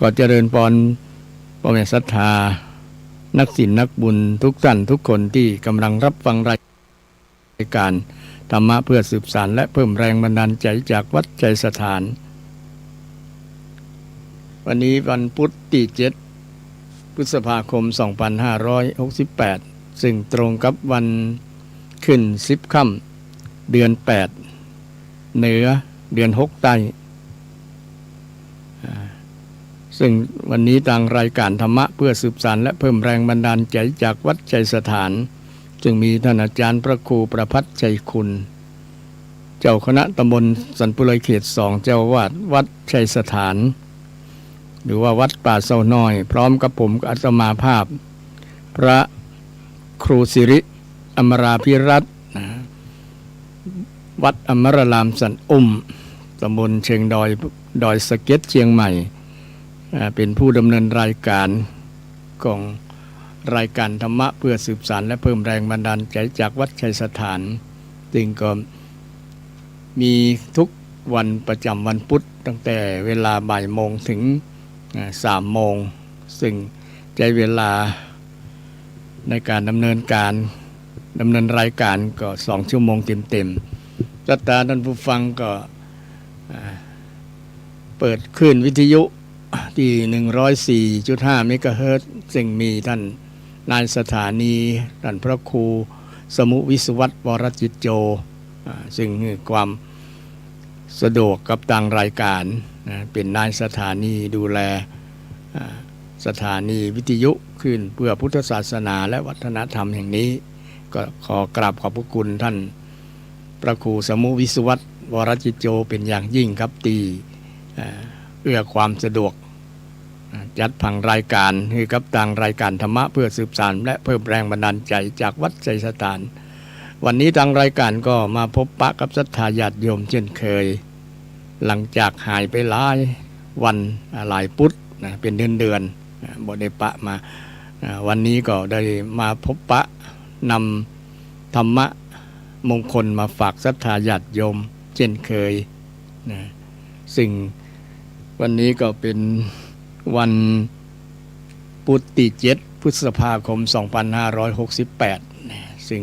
ก็เจริญพรพ่อแม่ศรัทธานักศีลนักบุญทุกท่านทุกคนที่กำลังรับฟังรายการธรรมะเพื่อสืบสานและเพิ่มแรงบันดาลใจจากวัดใจสถานวันนี้วันพุธที่7 พฤษภาคม 2568 ซึ่งตรงกับวันขึ้น10 ค่ำเดือน8เหนือเดือน6ใต้ซึ่งวันนี้ทางรายการธรรมะเพื่อสืบสานและเพิ่มแรงบันดาลใจจากวัดใจสถานจึงมีท่านอาจารย์พระครูประภัสชัยคุณเจ้าคณะตำบลสันปุไรเขต2เจ้าวาดวัดชัยสถานหรือว่าวัดป่าเสาน้อยพร้อมกับผมอาตมาภาพพระครูสิริอมราภิรัตน์วัดอมรรามสันตำบลเชิงดอยสะเก็ดเชียงใหม่เป็นผู้ดำเนินรายการของรายการธรรมะเพื่อสืบสานและเพิ่มแรงบันดาลใจจากวัดชัยสถานซึ่งก็มีทุกวันประจำวันพุธตั้งแต่เวลาบ่ายโมงถึง3 โมงซึ่งใช้เวลาในการดำเนินรายการก็2 ชั่วโมงเต็มๆศรัทธาท่านผู้ฟังก็เปิดคลื่นวิทยุที่ 104.5 เมกะเฮิรตซ์ซึ่งมีท่านนายสถานีท่านพระครูสมุวิศวัตรวรจิตโจซึ่งมีความสะดวกกับทางรายการเป็นนายสถานีดูแลสถานีวิทยุขึ้นเพื่อพุทธศาสนาและวัฒนธรรมแห่งนี้ก็ขอกราบขอบพระคุณท่านพระครูสมุวิศวัตรวรจิตโจเป็นอย่างยิ่งครับตีเอื้อความสะดวกจัดผังรายการให้กับทางรายการธรรมะเพื่อสืบสานและเพิ่มแรงบันดาลใจจากวัดใจสถานวันนี้ทางรายการก็มาพบปะกับศรัทธาญาติโยมเช่นเคยหลังจากหายไปหลายวันหลายพุธเป็นเดือนบ่ได้ปะมาวันนี้ก็ได้มาพบปะนำธรรมะมงคลมาฝากศรัทธาญาติโยมเช่นเคยซึ่งวันนี้ก็เป็นวันพุธที่7 พฤษภาคม 2568 ซึ่ง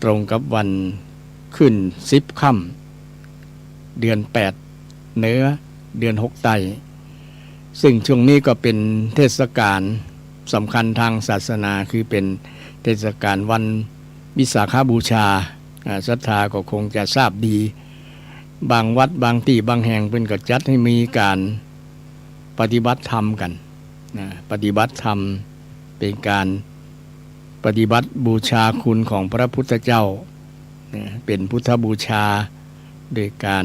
ตรงกับวันขึ้น10 ค่ำเดือน8เหนือเดือน6ใต้ซึ่งช่วงนี้ก็เป็นเทศกาลสำคัญทางศาสนาคือเป็นเทศกาลวันวิสาขบูชาศรัทธาก็คงจะทราบดีบางวัดบางที่บางแห่งเป็นก็จัดให้มีการปฏิบัติธรรมกันปฏิบัติธรรมเป็นการปฏิบัติบูชาคุณของพระพุทธเจ้าเป็นพุทธบูชาโดยการ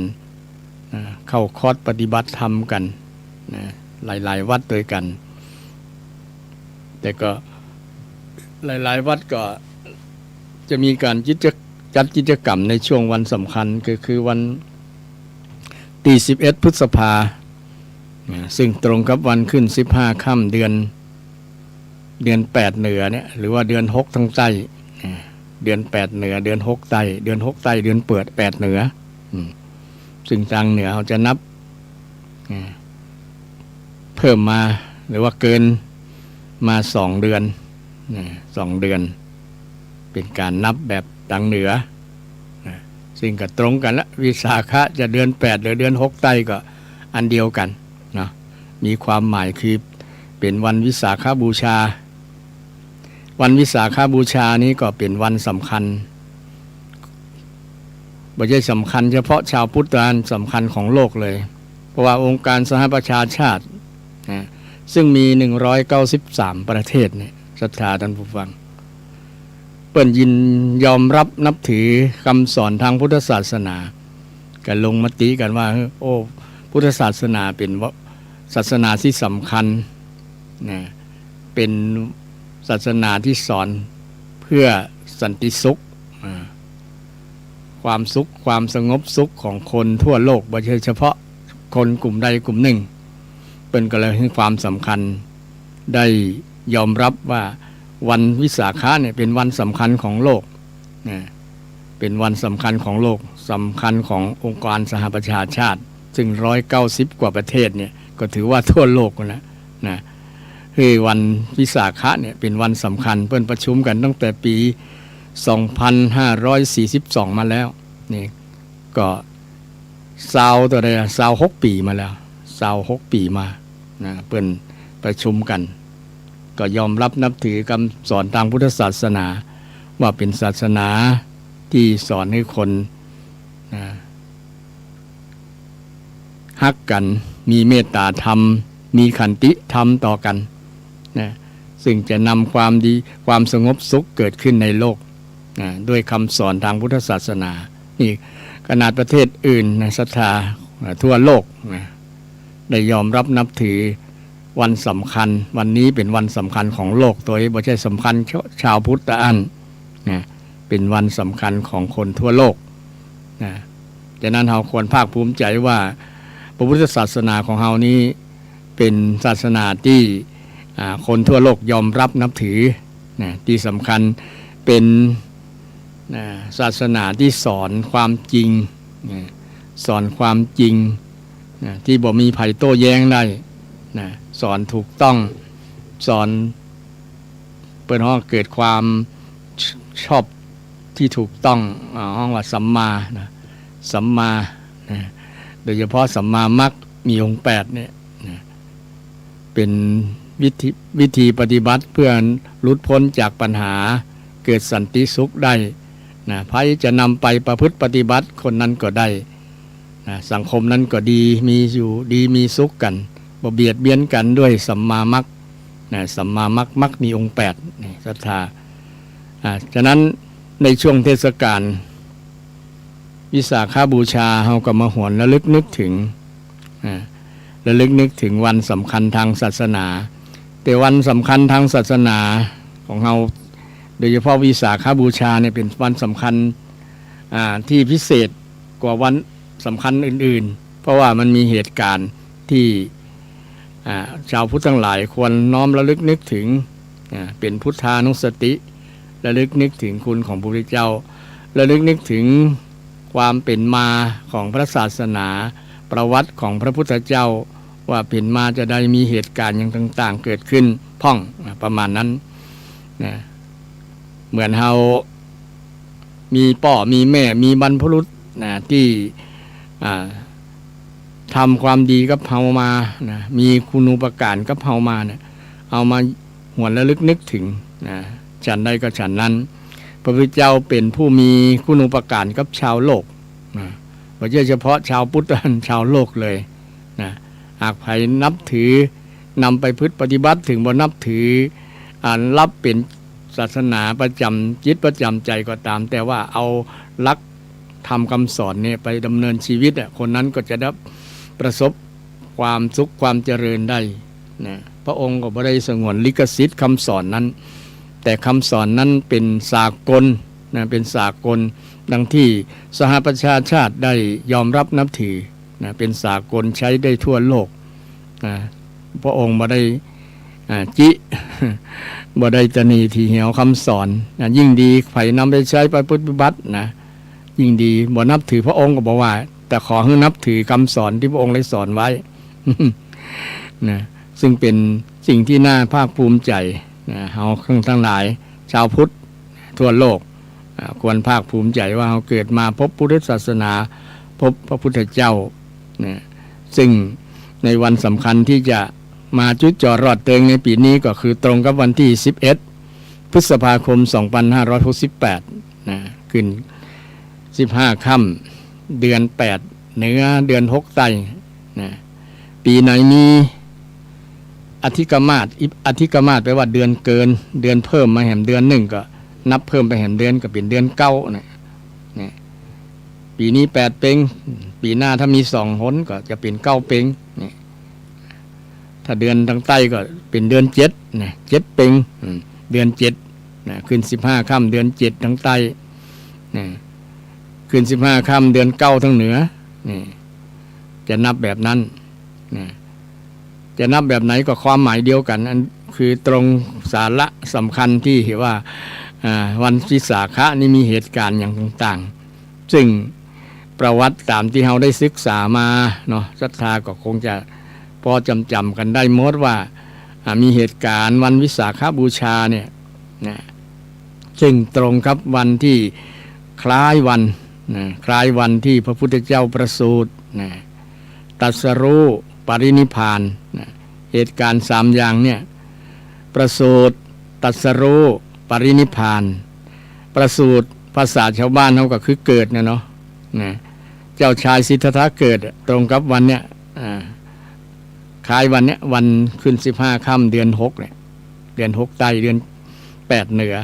เข้าคอร์สปฏิบัติธรรมกันหลายๆวัดด้วยกันแต่ก็หลายๆวัดก็จะมีการจัดกิจกรรมในช่วงวันสำคัญคือวันที่11 พฤษภาซึ่งตรงกับวันขึ้น15 ค่ำเดือน8เหนือเนี่ยหรือว่าเดือน6ทางใต้เดือน8เหนือเดือน6ใต้เดือน6ใต้เดือนเปิด8เหนือซึ่งทางเหนือเขาจะนับเพิ่มมาหรือว่าเกินมา2 เดือน2 เดือนเป็นการนับแบบทางเหนือซึ่งก็ตรงกันละวิสาขะจะเดือน8หรือเดือน6ใต้ก็อันเดียวกันนะมีความหมายคือเป็นวันวิสาขบูชาวันวิสาขบูชานี้ก็เป็นวันสำคัญไม่ใช่สำคัญเฉพาะชาวพุทธสำคัญของโลกเลยเพราะว่าองค์การสหประชาชาติซึ่งมี193 ประเทศเนี่ยศรัทธาท่านผู้ฟังเปิ้นยินยอมรับนับถือคำสอนทางพุทธศาสนากันลงมติกันว่าโอ้พุทธศาสนาเป็นศาสนาที่สำคัญเป็นศาสนาที่สอนเพื่อสันติสุขความสุขความสงบสุขของคนทั่วโลกไม่ใช่เฉพาะคนกลุ่มใดกลุ่มหนึ่งเป็นก็เลยให้ความสำคัญได้ยอมรับว่าวันวิสาขะเนี่ยเป็นวันสำคัญของโลกเป็นวันสำคัญของโลกสำคัญขององค์การสหประชาชาติซึ่ง190 กว่าประเทศเนี่ย ก็ถือว่าทั่วโลกนะคือวันวิสาขะเนี่ยเป็นวันสำคัญเพิ่นประชุมกันตั้งแต่ปี 2542 มาแล้วนี่ก็26 ปีมาแล้ว26 ปีมานะเพิ่นประชุมกันก็ยอมรับนับถือคำสอนทางพุทธศาสนาว่าเป็นศาสนาที่สอนให้คนฮักกันมีเมตตาธรรมมีขันติธรรมต่อกันนะซึ่งจะนำความดีความสงบสุขเกิดขึ้นในโลกนะด้วยคำสอนทางพุทธศาสนานี่ขนาดประเทศอื่นนะศรัทธาทั่วโลกนะได้ยอมรับนับถือวันสำคัญวันนี้เป็นวันสำคัญของโลกตัวเองไม่ใช่สำคัญชาวพุทธอันนะเป็นวันสำคัญของคนทั่วโลกนะดังนั้นเราควรภาคภูมิใจว่าพระพุทธศาสนาของเรานี้เป็นศาสนาที่คนทั่วโลกยอมรับนับถือนะที่สำคัญเป็นศาสนาที่สอนความจริงสอนความจริงที่บ่มีภัยโต้แย้งได้สอนถูกต้องสอนเปิดห้องเกิดความชอบที่ถูกต้องห้องว่าสัมมาสัมมาโดยเฉพาะสัมมามัคมีองค์8เนี่ยเป็นวิธีปฏิบัติเพื่อหลุดพ้นจากปัญหาเกิดสันติสุขได้ใครจะนำไปประพฤติปฏิบัติคนนั้นก็ได้สังคมนั้นก็ดีมีอยู่ดีมีสุขกันบ่เบียดเบียนกันด้วยสัมมามัคสัมมามัคมีองค์8นี่ศรัทธาฉะนั้นในช่วงเทศกาลวิสาขบูชาเราก็มาหวนระลึกนึกถึงวันสำคัญทางศาสนาแต่วันสำคัญทางศาสนาของเราโดยเฉพาะวิสาขบูชาเนี่ยเป็นวันสำคัญที่พิเศษกว่าวันสำคัญอื่นๆเพราะว่ามันมีเหตุการณ์ที่ชาวพุทธทั้งหลายควรน้อมระลึกนึกถึงเป็นพุทธานุสติระลึกนึกถึงคุณของพระพุทธเจ้าระลึกนึกถึงความเป็นมาของพระศาสนาประวัติของพระพุทธเจ้าว่าเป็นมาจะได้มีเหตุการณ์อย่างต่างๆเกิดขึ้นพ่องประมาณนั้นนะเหมือนเรามีพ่อมีแม่มีบรรพบุรุษนะที่ทำความดีกับเฮามานะมีคุณูปการกับเฮามาเนี่ยเอามาหวนระลึกนึกถึงนะฉันใดก็ฉันนั้นพระพุทธเจ้าเป็นผู้มีคุณูปการกับชาวโลกนะไม่ใช่เฉพาะชาวพุทธชาวโลกเลยนะหากใครนับถือนำไปพฤติปฏิบัติถึงบ่นับถือรับเป็นศาสนาประจำจิตประจำใจก็ตามแต่ว่าเอาลักทำคำสอนเนี่ยไปดำเนินชีวิตคนนั้นก็จะได้ประสบความสุขความเจริญได้นะพระองค์ก็บ่ได้สงวนลิขสิทธิ์คำสอนนั้นแต่คำสอนนั้นเป็นสากลนะเป็นสากลดังที่สหประชาชาติได้ยอมรับนับถือนะเป็นสากลใช้ได้ทั่วโลกนะพระองค์บ่ได้บ่ได้ตนีที่เหี่ยวคำสอนนะยิ่งดีใครนำไปใช้ไปปฏิบัตินะยิ่งดีบ่นับถือพระองค์ก็บอกว่าแต่ขอให้นับถือคำสอนที่พระองค์ได้สอนไว้ นะซึ่งเป็นสิ่งที่น่าภาคภูมิใจนะเฮาทั้งหลายชาวพุทธทั่วโลกควรภาคภูมิใจว่าเราเกิดมาพบพุทธศาสนาพบพระพุทธเจ้านะซึ่งในวันสำคัญที่จะมาจุดจอรอดเติงในปีนี้ก็คือตรงกับวันที่11พฤษภาคม2568นะขึ้น15ค่ำเดือน8เหนือเดือน6ใต้นะปีไหนมีอธิกมาศแปลว่าเดือนเกินเดือนเพิ่มมาแห่งเดือนหนึ่งก็นับเพิ่มไปแห่งเดือนก็เป็นเดือน9นะปีนี้8เป็งปีหน้าถ้ามี2หนก็จะเป็น9เป็งนี่ถ้าเดือนทางใต้ก็เป็นเดือน7นะ7เป็งเดือน7นะขึ้น15ค่ำเดือน7ทางใต้นะขึ้น15ค่ำเดือน9ทางเหนือนี่จะนับแบบนั้นนะจะนับแบบไหนก็ความหมายเดียวกันอันคือตรงสาระสำคัญที่เห็นว่าวันวิสาขะนี่มีเหตุการณ์อย่างต่างๆซึ่งประวัติตามที่เราได้ศึกษามาเนาะศรัทธาก็คงจะ พอจำกันได้หมดว่ามีเหตุการณ์วันวิสาขบูชาเนี่ยนะซึ่งตรงกับวันที่คล้ายวันคล้ายวันที่พระพุทธเจ้าประสูติตรัสรู้ปรินิพพานเหตุการณ์3อย่างเนี่ยประสูติตรัสรู้ปรินิพพานประสูติภาษาชาวบ้านเขาก็คือเกิดนะเนาะเจ้าชายสิทธัตถะเกิดตรงกับวันเนี้ยคล้ายวันเนี้ยวันขึ้น15 ค่ำเดือน6เนี่ยเดือน6ใต้เดือน8เหนือ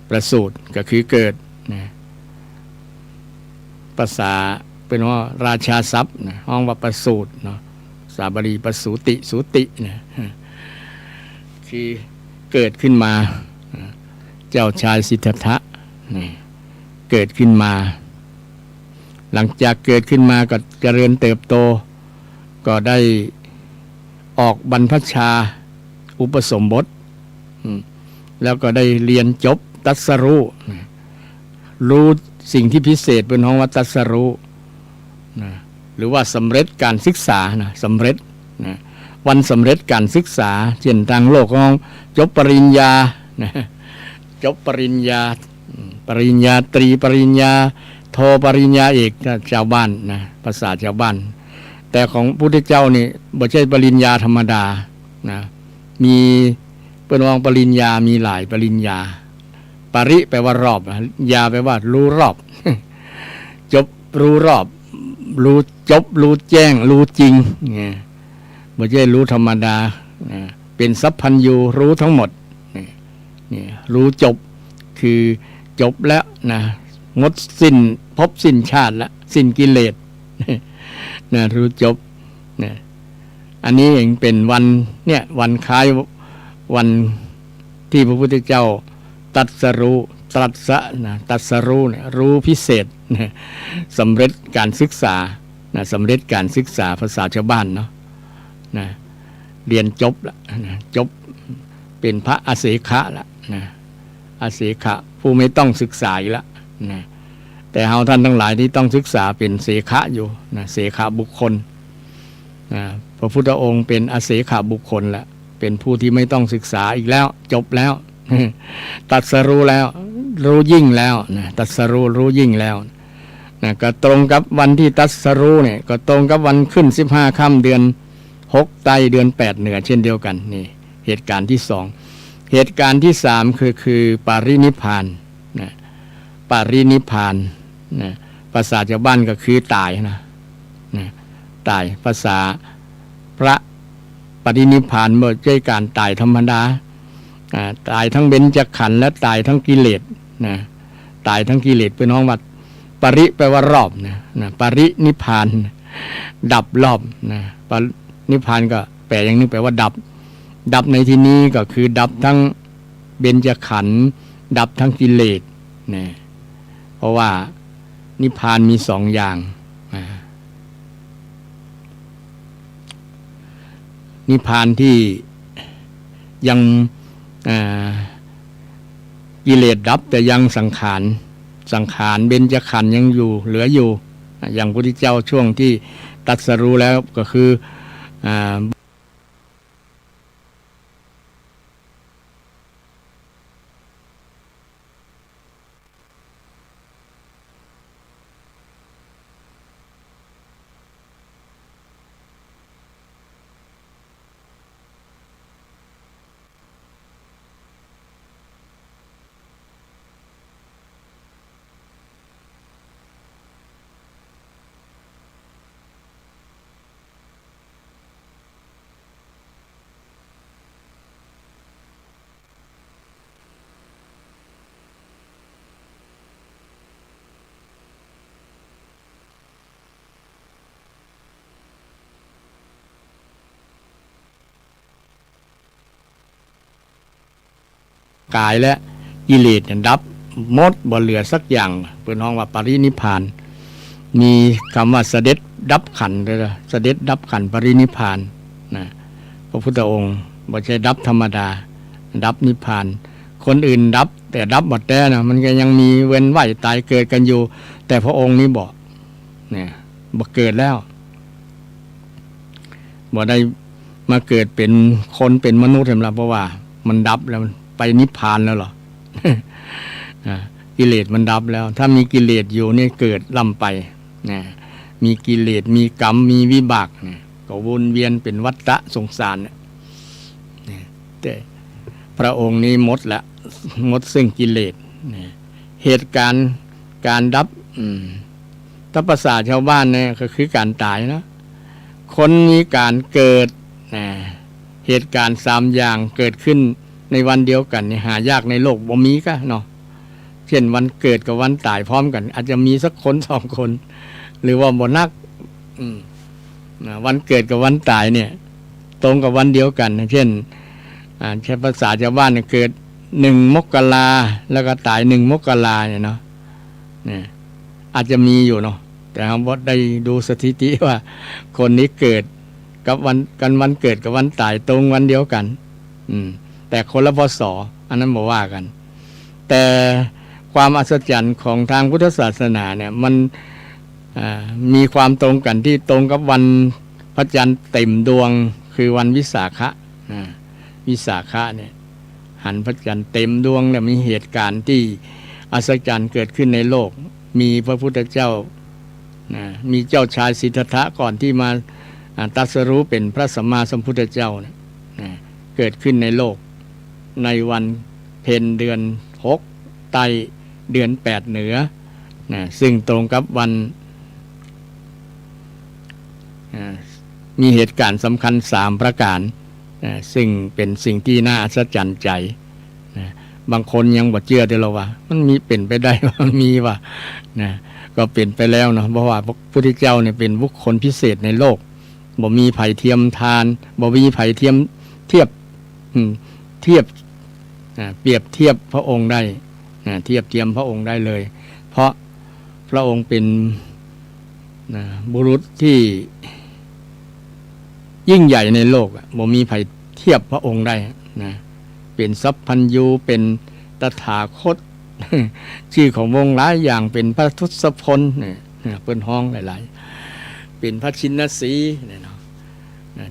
ประสูติก็คือเกิดภาษาเป็นว่าราชาทรัพย์ห้องว่าประสูติเนาะสาบรีประสูติสูตินะคือเกิดขึ้นมาเจ้าชายสิทธัตถะเกิดขึ้นมาหลังจากเกิดขึ้นมาก็เจริญเติบโตก็ได้ออกบรรพชาอุปสมบทแล้วก็ได้เรียนจบตรัสรู้สิ่งที่พิเศษเป็นห้องว่าตรัสรู้หรือว่าสำเร็จการศึกษาสำเร็จวันสำเร็จการศึกษาเช่นทางโลกของจบปริญญาจบปริญญาตรีปริญญาโทปริญญาเอกชาวบ้านภาษาชาวบ้านแต่ของพุทธเจ้านี่บ่ใช่ปริญญาธรรมดามีเป็นวงปริญญามีหลายปริญญาปริแปลว่ารอบญาแปลว่ารู้รอบจบรู้รอบรู้จบรู้แจ้งรู้จริงบ่ใช่รู้ธรรมดาเป็นสัพพัญญูรู้ทั้งหมดนี่รู้จบคือจบแล้วงดสิ้นภพสิ้นชาติแล้วสิ้นกิเลสรู้จบอันนี้เองเป็นวันเนี่ยวันคล้ายวันที่พระพุทธเจ้าตรัสรู้ตรัสรู้รู้พิเศษสำเร็จการศึกษาสำเร็จการศึกษาภาษาชาวบ้านเนาะเรียนจบแล้วจบเป็นพระอเสขะแล้วอเสขะผู้ไม่ต้องศึกษาอีกแล้วแต่เฮาท่านทั้งหลายที่ต้องศึกษาเป็นเสขะอยู่เสขะบุคคลพระพุทธองค์เป็นอเสขะบุคคลแล้วเป็นผู้ที่ไม่ต้องศึกษาอีกแล้วจบแล้วตรัสรู้แล้วรู้ยิ่งแล้วตรัสรู้ยิ่งแล้วก็ตรงกับวันที่ตรัสรู้เนี่ยก็ตรงกับวันขึ้น15 ค่ำเดือน6ใต้เดือน8เหนือเช่นเดียวกันนี่เหตุการณ์ที่2เหตุการณ์ที่3คือปรินิพพานปรินิพพานภาษาชาวบ้านก็คือตายตายภาษาพระปรินิพพานไม่ใช่การตายธรรมดาตายทั้งเบญจขันธ์และตายทั้งกิเลสตายทั้งกิเลสเป็นห้องวัดปริแปลว่ารอบปรินิพพานดับรอบปรินิพพานก็แปลอย่างนี้แปลว่าดับในที่นี้ก็คือดับทั้งเบญจขันธ์ดับทั้งกิเลสเพราะว่านิพพานมี2อย่างนิพพานที่ยังกิเลสดับแต่ยังสังขารเบญจขันธ์ยังอยู่เหลืออยู่อย่างพระพุทธเจ้าช่วงที่ตรัสรู้แล้วก็คือกายและกิเลสดับหมดบ่เหลือสักอย่างเป็นห้องว่าปรินิพพานมีคำว่าเสด็จดับขันธ์เลยเสด็จดับขันธ์ปรินิพพานพระพุทธองค์บ่ใช่ดับธรรมดาดับนิพพานคนอื่นดับแต่ดับหมดแล้วมันก็ยังมีเว้นว่ายตายเกิดกันอยู่แต่พระองค์นี้บอกบ่เกิดแล้ว บ่ได้มาเกิดเป็นคนเป็นมนุษย์สำหรับเพราะว่ามันดับแล้วมันไปนิพพานแล้วเหรอ กิเลสมันดับแล้วถ้ามีกิเลสอยู่เนี่ยเกิดล่ำไปนะมีกิเลสมีกรรมมีวิบากนะก็วนเวียนเป็นวัฏสงสารนะแต่พระองค์นี้หมดละหมดซึ่งกิเลสนะเหตุการณ์การดับถ้าภาษาชาวบ้านเนี่ยก็คือการตายนะคนมีการเกิดนะเหตุการณ์3อย่างเกิดขึ้นในวันเดียวกันเนี่ยหายากในโลกบ่มีก็เนาะเช่นวันเกิดกับวันตายพร้อมกันอาจจะมีสักคน2คนหรือว่าบ่นักวันเกิดกับวันตายเนี่ยตรงกับวันเดียวกันเช่นใช้ภาษาชาวบ้านเนี่ยเกิด1 มกราแล้วก็ตาย1 มกราเนี่ยเนาะเนี่ยอาจจะมีอยู่เนาะแต่เราบ่ได้ดูสถิติว่าคนนี้เกิดกับวันเกิดกับวันตายตรงวันเดียวกันแต่คนละพศอันนั้นบ่ว่ากันแต่ความอัศจรรย์ของทางพุทธศาสนาเนี่ยมันมีความตรงกันที่ตรงกับวันพระจันทร์เต็มดวงคือวันวิสาขะวิสาขะเนี่ยหันพระจันทร์เต็มดวงเนี่ยมีเหตุการณ์ที่อัศจรรย์เกิดขึ้นในโลกมีพระพุทธเจ้ามีเจ้าชายสิทธัตถะก่อนที่มาตรัสรู้เป็นพระสัมมาสัมพุทธเจ้าเนี่ยเกิดขึ้นในโลกในวันเพ็ญเดือน6ไตรเดือน8เหนือซึ่งตรงกับวันมีเหตุการณ์สำคัญ3ประการซึ่งเป็นสิ่งที่น่าอัศจรรย์ใจบางคนยังบ่เชื่อได้หรอกว่ามันมีเป็นไปได้ว่ามันมีว่าก็เป็นไปแล้วเนาะเพราะว่าพระพุทธเจ้าเนี่ยเป็นบุคคลพิเศษในโลกบ่มีไผเทียมทานบ่มีไผเทียมเทียบเปรียบเทียบพระองค์ได้เทียบเทียมพระองค์ได้เลย เพราะพระองค์เป็นบุรุษที่ยิ่งใหญ่ในโลกบ่มีไผเทียบพระองค์ได้นะเป็นสัพพัญญูเป็นตถาคต ชื่อของวงหลายอย่างเป็นพระทศพลเนี่ยเพิ่นห้องหลายๆเป็นพระชินสีเนี่ยเนาะ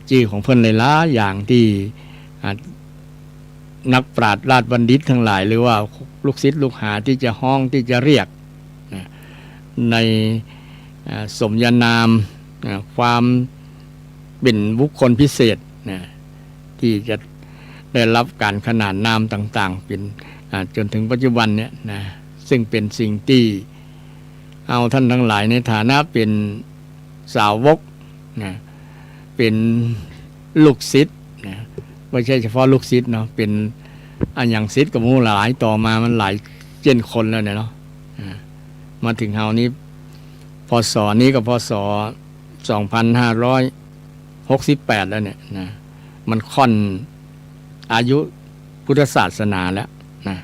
ชื่อของเพิ่นหลายๆอย่างที่นักปราชญ์ราชบัณฑิตทั้งหลายหรือว่าลูกศิษย์ลูกหาที่จะห้องที่จะเรียกในสมญานามความเป็นบุคคลพิเศษที่จะได้รับการขนานนามต่างๆเป็นจนถึงปัจจุบันเนี่ยนะซึ่งเป็นสิ่งที่เอาท่านทั้งหลายในฐานะเป็นสาวกนะเป็นลูกศิษย์นะไม่ใช่เฉพาะลูกศิษย์เนาะเป็นอย่างศิษย์กับหมู่หลายต่อมามันหลายเจนคนแล้วเนี่ยเนาะมาถึงเฮานี้พศนี้ก็พศ2568แล้วเนี่ยนะมันค่อนอายุพุทธศาสนาแล้วนะ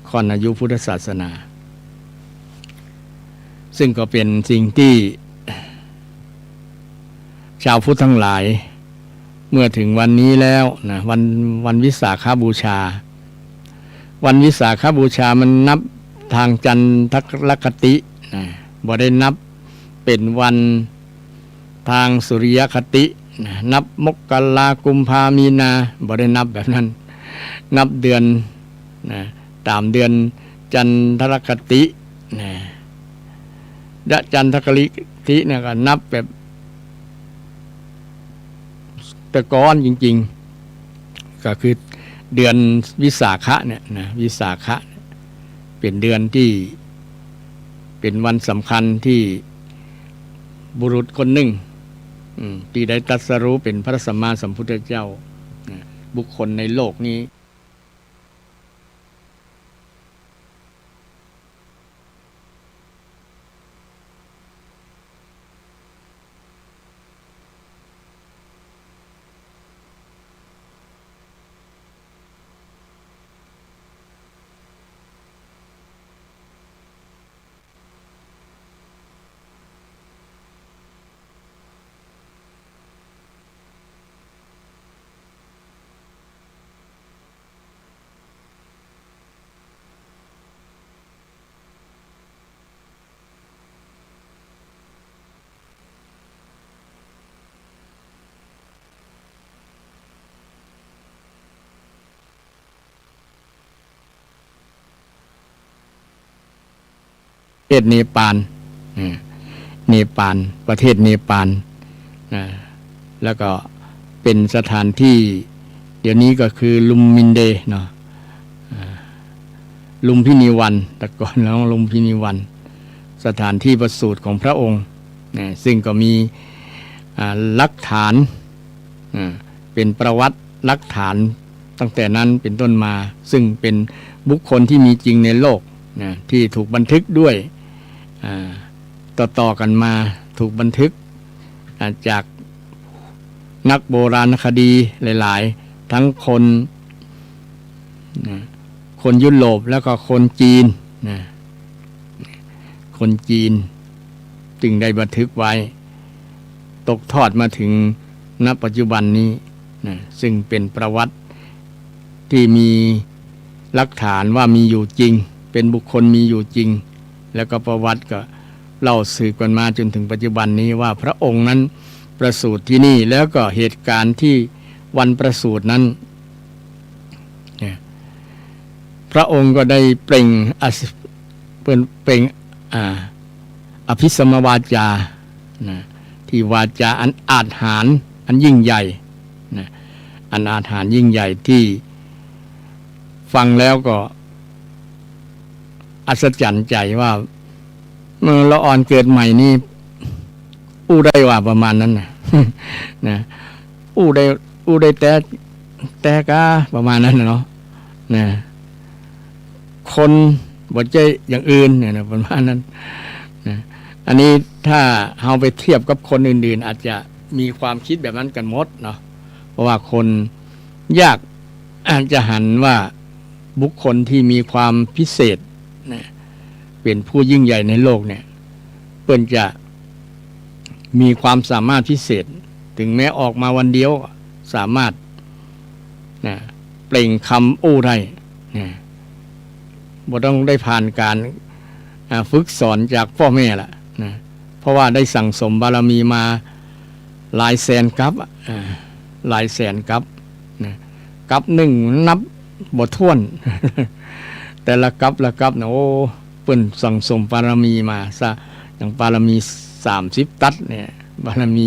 ค่อนอายุพุทธศาสนา ซึ่งก็เป็นสิ่งที่ชาวพุทธทั้งหลายเมื่อถึงวันนี้แล้วนะวันวิสาขบูชาวันวิสาขบูชามันนับทางจันทรคตินะบ่ได้นับเป็นวันทางสุริยคตินะนับมกรากุมภามีนาบ่ได้นับแบบนั้นนับเดือนนะตามเดือนจันทรคตินะจันทรคติเนี่ยก็นับแบบตะกอนจริงๆก็คือเดือนวิสาขะเนี่ยนะวิสาขะเป็นเดือนที่เป็นวันสำคัญที่บุรุษคนหนึ่งที่ได้ตรัสรู้เป็นพระสัมมาสัมพุทธเจ้าบุคคลในโลกนี้ ศเนปาลเนปาลประเทศเนปาลแล้วก็เป็นสถานที่เดี๋ยวนี้ก็คือลุมมินเดเนาะลุมพินีวันแต่ก่อนแล้วลุมพินีวันสถานที่ประสูติของพระองค์ซึ่งก็มีหลักฐานเป็นประวัติหลักฐานตั้งแต่นั้นเป็นต้นมาซึ่งเป็นบุคคลที่มีจริงในโลกที่ถูกบันทึกด้วยต่อกันมาถูกบันทึกจากนักโบราณคดีหลายๆทั้งคนยุโรปแล้วก็คนจีนคนจีนจึงได้บันทึกไว้ตกทอดมาถึงณปัจจุบันนี้ซึ่งเป็นประวัติที่มีหลักฐานว่ามีอยู่จริงเป็นบุคคลมีอยู่จริงแล้วก็ประวัติก็เล่าสืบกันมาจนถึงปัจจุบันนี้ว่าพระองค์นั้นประสูติที่นี่แล้วก็เหตุการณ์ที่วันประสูตินั้นพระองค์ก็ได้เปล่งอภิสมวาจาที่วาจาอันอาจหาญอันยิ่งใหญ่อันอาจหาญยิ่งใหญ่ที่ฟังแล้วก็อัศจรรย์ใจว่าเมื่อละอ่อนเกิดใหม่นี่อู้ได้ว่าประมาณนั้นนะอู้ได้แต่กาประมาณนั้นเนาะคนบ่ใจอย่างอื่นเนี่ยนะประมาณนั้นนะอันนี้ถ้าเอาไปเทียบกับคนอื่นๆอาจจะมีความคิดแบบนั้นกันหมดเนาะเพราะว่าคนยากอาจจะหันว่าบุคคลที่มีความพิเศษนะเป็นผู้ยิ่งใหญ่ในโลกเนี่ยเปิ้นจะมีความสามารถพิเศษถึงแม้ออกมาวันเดียวสามารถนะเปล่งคำอู้ได้นะบ่ต้องได้ผ่านการฝึกสอนจากพ่อแม่ละนะเพราะว่าได้สั่งสมบารมีมาหลายแสนกัปหลายแสนกัปนะกัปหนึ่งนับบ่ถ้วน แต่ละกัปนะโอ้เปิ้นสั่งสมบารมีมาซะอย่างบารมี30ตัดเนี่ยบารมี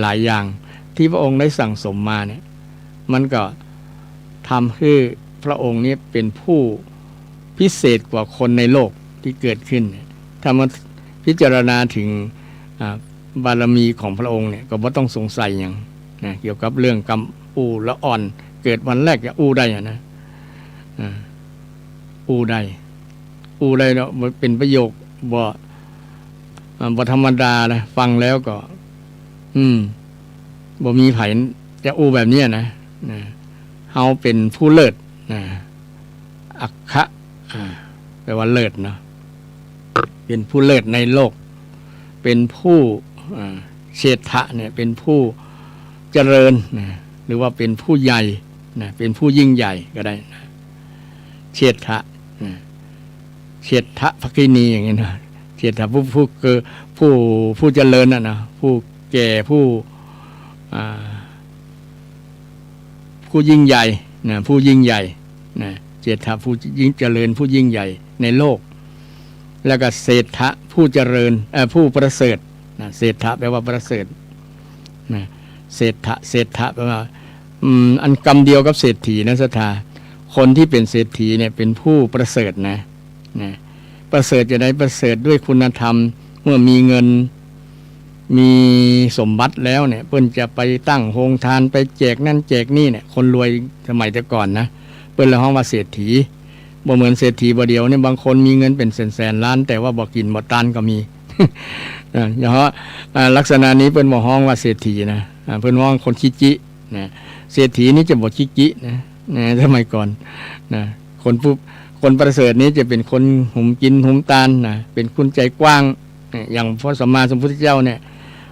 หลายๆอย่างที่พระองค์ได้สั่งสมมาเนี่ยมันก็ทำให้พระองค์นี้เป็นผู้พิเศษกว่าคนในโลกที่เกิดขึ้นถ้ามาพิจารณาถึงบารมีของพระองค์เนี่ยก็บ่ต้องสงสัยอย่างนะเกี่ยวกับเรื่องกรรมอูละอ่อนเกิดวันแรกจะอูได้นะอูได้เนาะเป็นประโยคบ่ธรรมดานะฟังแล้วก็บ่มีไผจะอูแบบนี้นะเฮาเป็นผู้เลิศอัคคะแปลว่าเลิศเนาะเป็นผู้เลิศในโลกเป็นผู้เชษฐะเนี่ยเป็นผู้เจริญหรือว่าเป็นผู้ใหญ่เป็นผู้ยิ่งใหญ่ก็ได้เชษฐะเชษฐะภคินีอย่างนี้นะเชษฐะผู้เจริญนะผู้แก่ผู้ยิ่งใหญ่ผู้ยิ่งใหญ่เศรษฐะผู้ยิ่งเจริญผู้ยิ่งใหญ่ในโลกแล้วก็เศรษฐะผู้เจริญผู้ประเสริฐเศรษฐะแปลว่าประเสริฐเศรษฐะแปลว่าอันกรรมเดียวกับเศรษฐีนะศรัทธาคนที่เป็นเศรษฐีเนี่ยเป็นผู้ประเสริฐนะประเสริฐจะได้ประเสริฐด้วยคุณธรรมเมื่อมีเงินมีสมบัติแล้วเนี่ยเพิ่นจะไปตั้งโรงทานไปแจกนั่นแจกนี่เนี่ยคนรวยสมัยแต่ก่อนนะเปิ้นละฮ้องว่าเศรษฐีบ่เหมือนเศรษฐีบ่เดียวเนี่ยบางคนมีเงินเป็นแสนๆล้านแต่ว่าบ่กินบ่ทานก็มี อย่างลักษณะนี้เปิ้นบ่ฮ้องว่าเศรษฐีนะเพิ่นฮ้องคนขี้จินะเศรษฐีนี่จะบ่ขี้จินะสมัยก่อนนะคนประเสริฐนี้จะเป็นคนหุมกินหุมทานนะเป็นคนใจกว้างอย่างพระสัมมาสัมพุทธเจ้าเนี่ย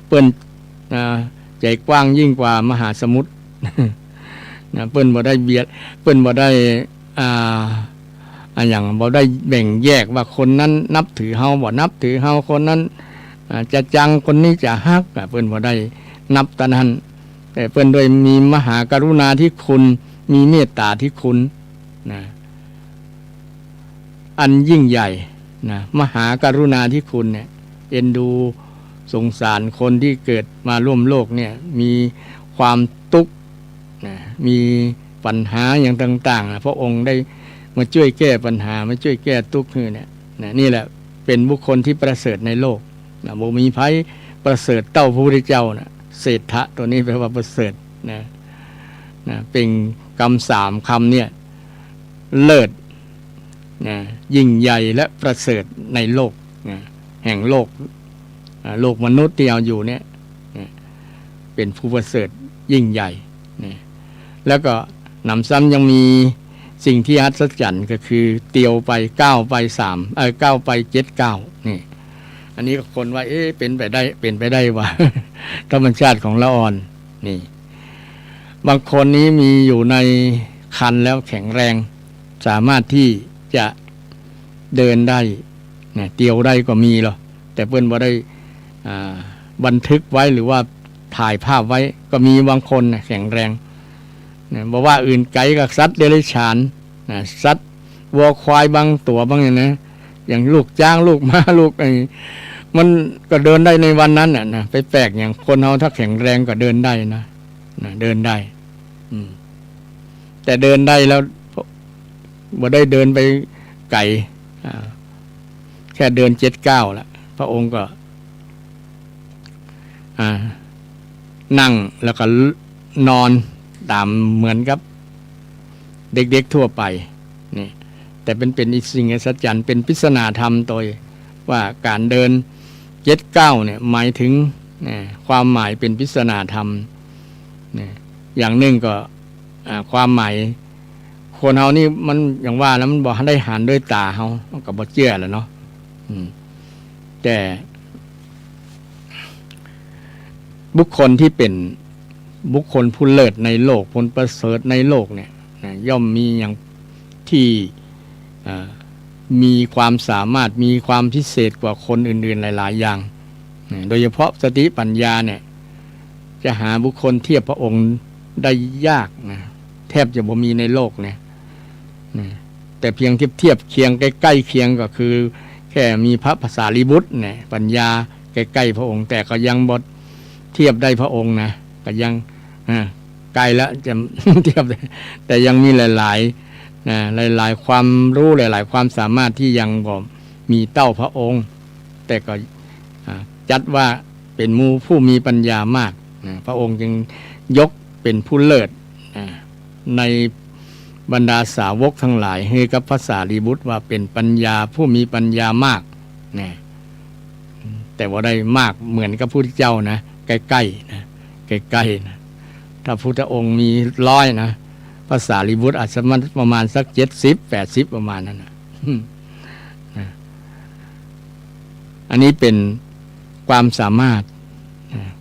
เปิ้นใจกว้างยิ่งกว่ามหาสมุทรนะเปิ้นบ่ได้เบียดเปิ้นบ่ได้อย่างบ่ได้แบ่งแยกว่าคนนั้นนับถือเฮาบ่นับถือเฮาคนนั้นจะจังคนนี้จะฮักเปิ้นบ่ได้นับตะนั้นแต่เปิ้นด้วยมีมหากรุณาธิคุณมีเมตตาธิคุณนะอันยิ่งใหญ่ นะมหากรุณาธิคุณเนี่ยเอ็นดูสงสารคนที่เกิดมาร่วมโลกเนี่ยมีความทุกข์นะมีปัญหาอย่างต่างๆนะพระองค์ได้มาช่วยแก้ปัญหามาช่วยแก้ทุกข์เนี่ยนะนี่แหละเป็นบุคคลที่ประเสริฐในโลกนะบ่มีไผประเสริฐเต้าพระพุทธเจ้านะเศรษฐะตัวนี้แปลว่าประเสริฐนะเป็นคำ3 คำเนี่ยเลิศนะยิ่งใหญ่และประเสริฐในโลกนะแห่งโลกโลกมนุษย์ที่เราอยู่เนี่ยเป็นผู้ประเสริฐยิ่งใหญ่นะแล้วก็นำซ้ำยังมีสิ่งที่อัศจรรย์ก็คือเตียวไปก้าวไปก้าวไป7 9นี่อันนี้ก็คนว่าเป็นไปได้ว่า ธรรมชาติของละอ่อนนี่บางคนนี้มีอยู่ในคันแล้วแข็งแรงสามารถที่จะเดินได้เนี่ยเตียวได้ก็มีหรอแต่เพิ่นบ่ได้บันทึกไว้หรือว่าถ่ายภาพไว้ก็มีบางคนแข็งแรงเนี่ยบอกว่าอื่นไกลกับสัตว์เดรัจฉานนะสัตว์วัวควายบางตัวบางอย่างนะอย่างลูกจ้างลูกม้าลูกไอ้มันก็เดินได้ในวันนั้นนะไปแปลกอย่างคนเราถ้าแข็งแรงก็เดินได้นะเดินได้แต่เดินได้แล้วบ่ได้เดินไปไกลแค่เดิน7 9ละพระองค์ก็นั่งแล้วก็นอนตามเหมือนกับเด็กๆทั่วไปนี่แต่เป็นอีกสิ่งอัศจรรย์เป็นปริศนาธรรมโดยว่าการเดิน7 9เนี่ยหมายถึงความหมายเป็นปริศนาธรรมนี่อย่างหนึ่งก็ความหมายคนเฮานี่มันอย่างว่าแล้วมันบอกให้ได้หันด้วยตาเฮาก็บ่เชื่อแหละเนาะแต่บุคคลที่เป็นบุคคลผู้เลิศในโลกผู้ประเสริฐในโลกเนี่ยย่อมมีอย่างที่มีความสามารถมีความพิเศษกว่าคนอื่นๆหลายๆอย่างโดยเฉพาะสติปัญญาเนี่ยจะหาบุคคลเทียบพระองค์ได้ยากนะแทบจะบ่มีในโลกเนี่ยแต่เพียงเทียบเคียงใกล้ๆเคียงก็คือแค่มีพระภาษาลีบุตรเนี่ยปัญญาใกล้ๆพระองค์แต่ก็ยังบ่เทียบได้พระองค์นะก็ยังไกลแล้วจะเทียบแต่ยังมีหลายความรู้หลายความสามารถที่ยังบ่มีเต้าพระองค์แต่ก็จัดว่าเป็นผู้มีปัญญามากพระองค์จึงยกเป็นผู้เลิศในบรรดาสาวกทั้งหลายให้กับพระสารีบุตรว่าเป็นปัญญาผู้มีปัญญามากนะแต่ว่าได้มากเหมือนกับพระพุทธเจ้านะใกล้ๆนะใกล้ๆนะถ้าพุทธองค์มี100นะพระสารีบุตรอาจจะประมาณสัก70-80ประมาณนั้นนะอันนี้เป็นความสามารถ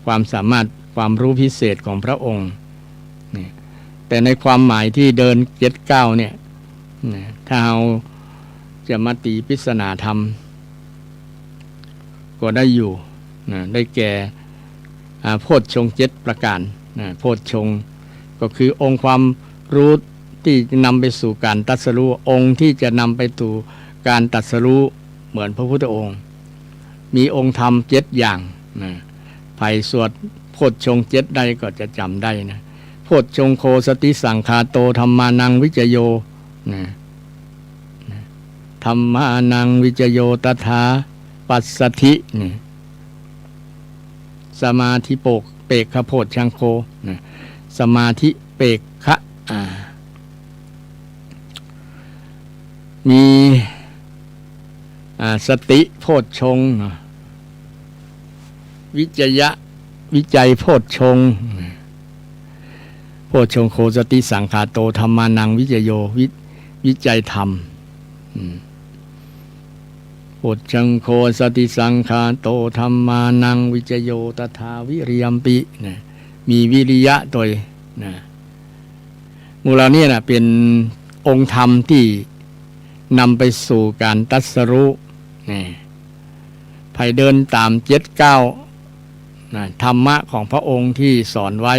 ความรู้พิเศษของพระองค์แต่ในความหมายที่เดิน7 9เนี่ยถ้าเราจะมาตีปริศนาธรรมก็ได้อยู่ได้แก่โพชฌงค์7 ประการโพชฌงค์ก็คือองค์ความรู้ที่นำไปสู่การตรัสรู้องค์ที่จะนำไปสู่การตรัสรู้เหมือนพระพุทธองค์มีองค์ธรรม7 อย่างไผ่สวดโพชฌงค์7ได้ก็จะจำได้นะโพชฌงโคสติสังคาโตธัมมานังวิจโยธัมมานังวิจโยตถาปัสสธิสมาธิเปกขโพชฌังโคสมาธิเปกขะมีสติโพชฌงค์วิจัยโพชฌงค์โพชฌงโคสติสังคาโตธัมมานังวิจโยวิจัยธรรมโพชฌงโคสติสังคาโตธัมมานังวิจโยตถาวิริยัมปิมีวิริยะโดยมูลนี้เป็นองค์ธรรมที่นำไปสู่การตรัสรู้ภัยเดินตาม7 9ธรรมะของพระองค์ที่สอนไว้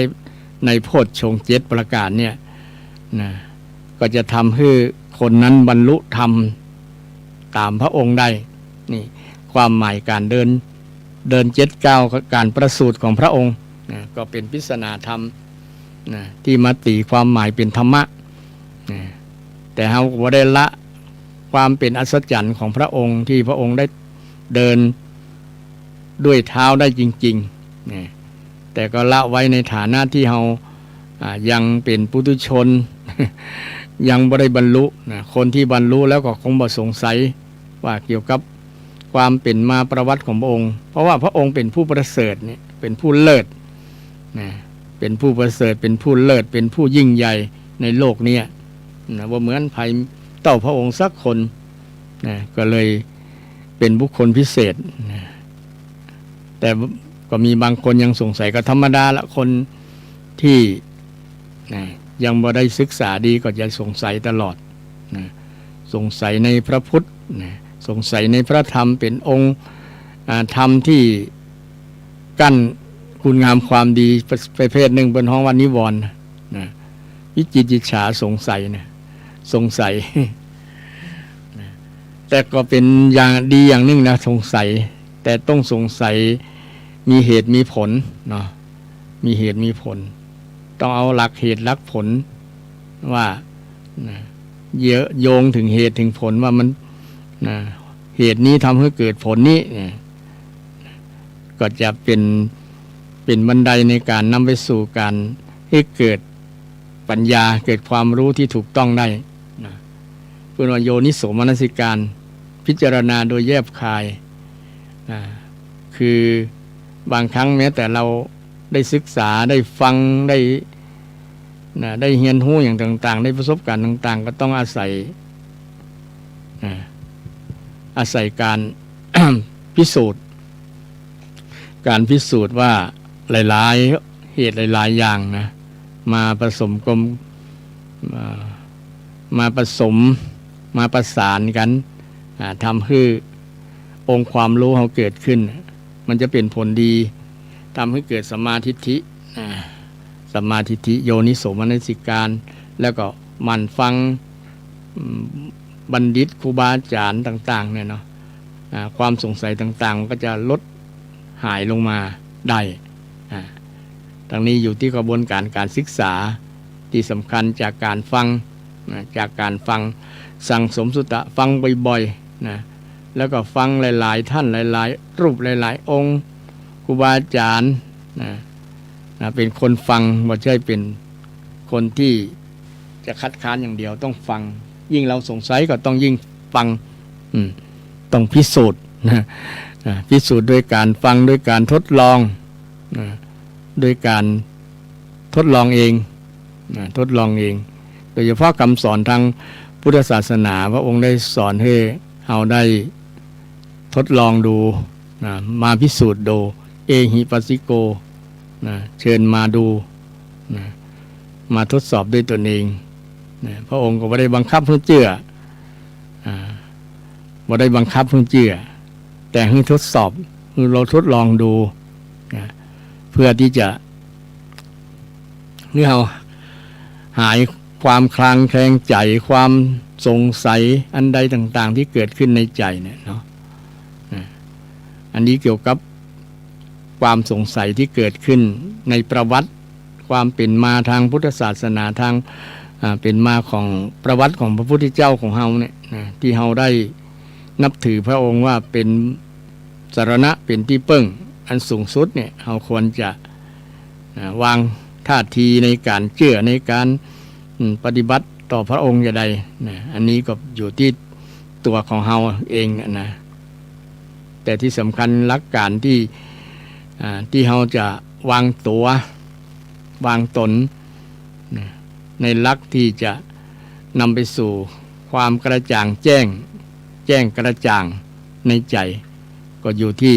ในโพชฌงค์7 ประการเนี่ยก็จะทำให้คนนั้นบรรลุธรรมตามพระองค์ได้ นี่ความหมายการเดิน7 ก้าวการประสูติของพระองค์นะก็เป็นปริศนาธรรมนะที่มาตีความหมายเป็นธรรมะนะแต่เราก็บ่ได้ละความเป็นอัศจรรย์ของพระองค์ที่พระองค์ได้เดินด้วยเท้าได้จริงๆนะแต่ก็ละไว้ในฐานะที่เรายังเป็นปุถุชน ยังบ่ได้บรรลุนะคนที่บรรลุแล้วก็คงบ่สงสัยว่าเกี่ยวกับความเป็นมาประวัติของพระองค์เพราะว่าพระองค์เป็นผู้ประเสริฐเนี่ยเป็นผู้เลิศนะเป็นผู้ประเสริฐเป็นผู้เลิศเป็นผู้ยิ่งใหญ่ในโลกนี้นะว่าเหมือนไผเต้าพระองค์สักคนนะก็เลยเป็นบุคคลพิเศษนะแต่ก็มีบางคนยังสงสัยก็ธรรมดาละคนที่นะยังบ่ได้ศึกษาดีก็จะสงสัยตลอดนะสงสัยในพระพุทธนะสงสัยในพระธรรมเป็นองค์ธรรมที่กั้นคุณงามความดีประเภทหนึ่งบนห้องวันนิวรณ์นะวิจิกิจฉาสงสัยนะสงสัย นะแต่ก็เป็นอย่างดีอย่างหนึ่งนะสงสัยแต่ต้องสงสัยมีเหตุมีผลเนาะมีเหตุมีผลต้องเอาหลักเหตุหลักผลว่านะโยงถึงเหตุถึงผลว่ามันนะเหตุนี้ทำให้เกิดผลนี้นะก็จะเป็นบันไดในการนำไปสู่การให้เกิดปัญญาเกิดความรู้ที่ถูกต้องได้นะเพื่อว่าโยนิโสมนสิการพิจารณาโดยแยบคายนะคือบางครั้งแม้แต่เราได้ศึกษาได้ฟังได้เรียนรู้อย่างต่างๆได้ประสบการณ์ต่างๆก็ต้องอาศัยการ พิสูจน์การพิสูจน์ว่าหลายๆเหตุหลายๆอย่างนะมาผสมกลมมาผสมมาประสานกันทำให้องค์ความรู้เขาเกิดขึ้นมันจะเป็นผลดีทำให้เกิดสัมมาทิฏฐิสัมมาทิฏฐิโยนิโสมนสิการแล้วก็หมั่นฟังบัณฑิตครูบาอาจารย์ต่างๆเนี่ยเนาะความสงสัยต่างๆก็จะลดหายลงมาได้ตรงนี้อยู่ที่กระบวนการศึกษาที่สำคัญจากการฟังสั่งสมสุตตะฟังบ่อยๆนะแล้วก็ฟังหลายๆท่านหลายๆรูปหลายๆองค์ครูบาอาจารย์เป็นคนฟังไม่ใช่เป็นคนที่จะคัดค้านอย่างเดียวต้องฟังยิ่งเราสงสัยก็ต้องยิ่งฟังต้องพิสูจน์พิสูจน์ด้วยการฟังด้วยการทดลองด้วยการทดลองเองทดลองเองโดยเฉพาะคำสอนทางพุทธศาสนาพระองค์ได้สอนให้เราได้ทดลองดูมาพิสูจน์ดูเอหิปัสสิโกเชิญมาดูมาทดสอบด้วยตนเองพระองค์ก็ไม่ได้บังคับเพื่อเชื่อไม่ได้บังคับเพื่อเชื่อแต่ให้ทดสอบคือเราทดลองดูเพื่อที่จะให้เราหายความคลางแคลงใจความสงสัยอันใดต่างๆที่เกิดขึ้นในใจเนี่ยเนาะอันนี้เกี่ยวกับความสงสัยที่เกิดขึ้นในประวัติความเป็นมาทางพุทธศาสนาทางเป็นมาของประวัติของพระพุทธเจ้าของเฮาเนี่ยที่เฮาได้นับถือพระองค์ว่าเป็นสรณะเป็นที่พึ่งอันสูงสุดเนี่ยเฮาควรจะวางท่าทีในการเชื่อในการปฏิบัติต่อพระองค์อย่างใดอันนี้ก็อยู่ที่ตัวของเฮาเองนะแต่ที่สำคัญหลักการที่เฮาจะวางตัววางตนในหลักที่จะนำไปสู่ความกระจ่างแจ้งกระจ่างในใจก็อยู่ที่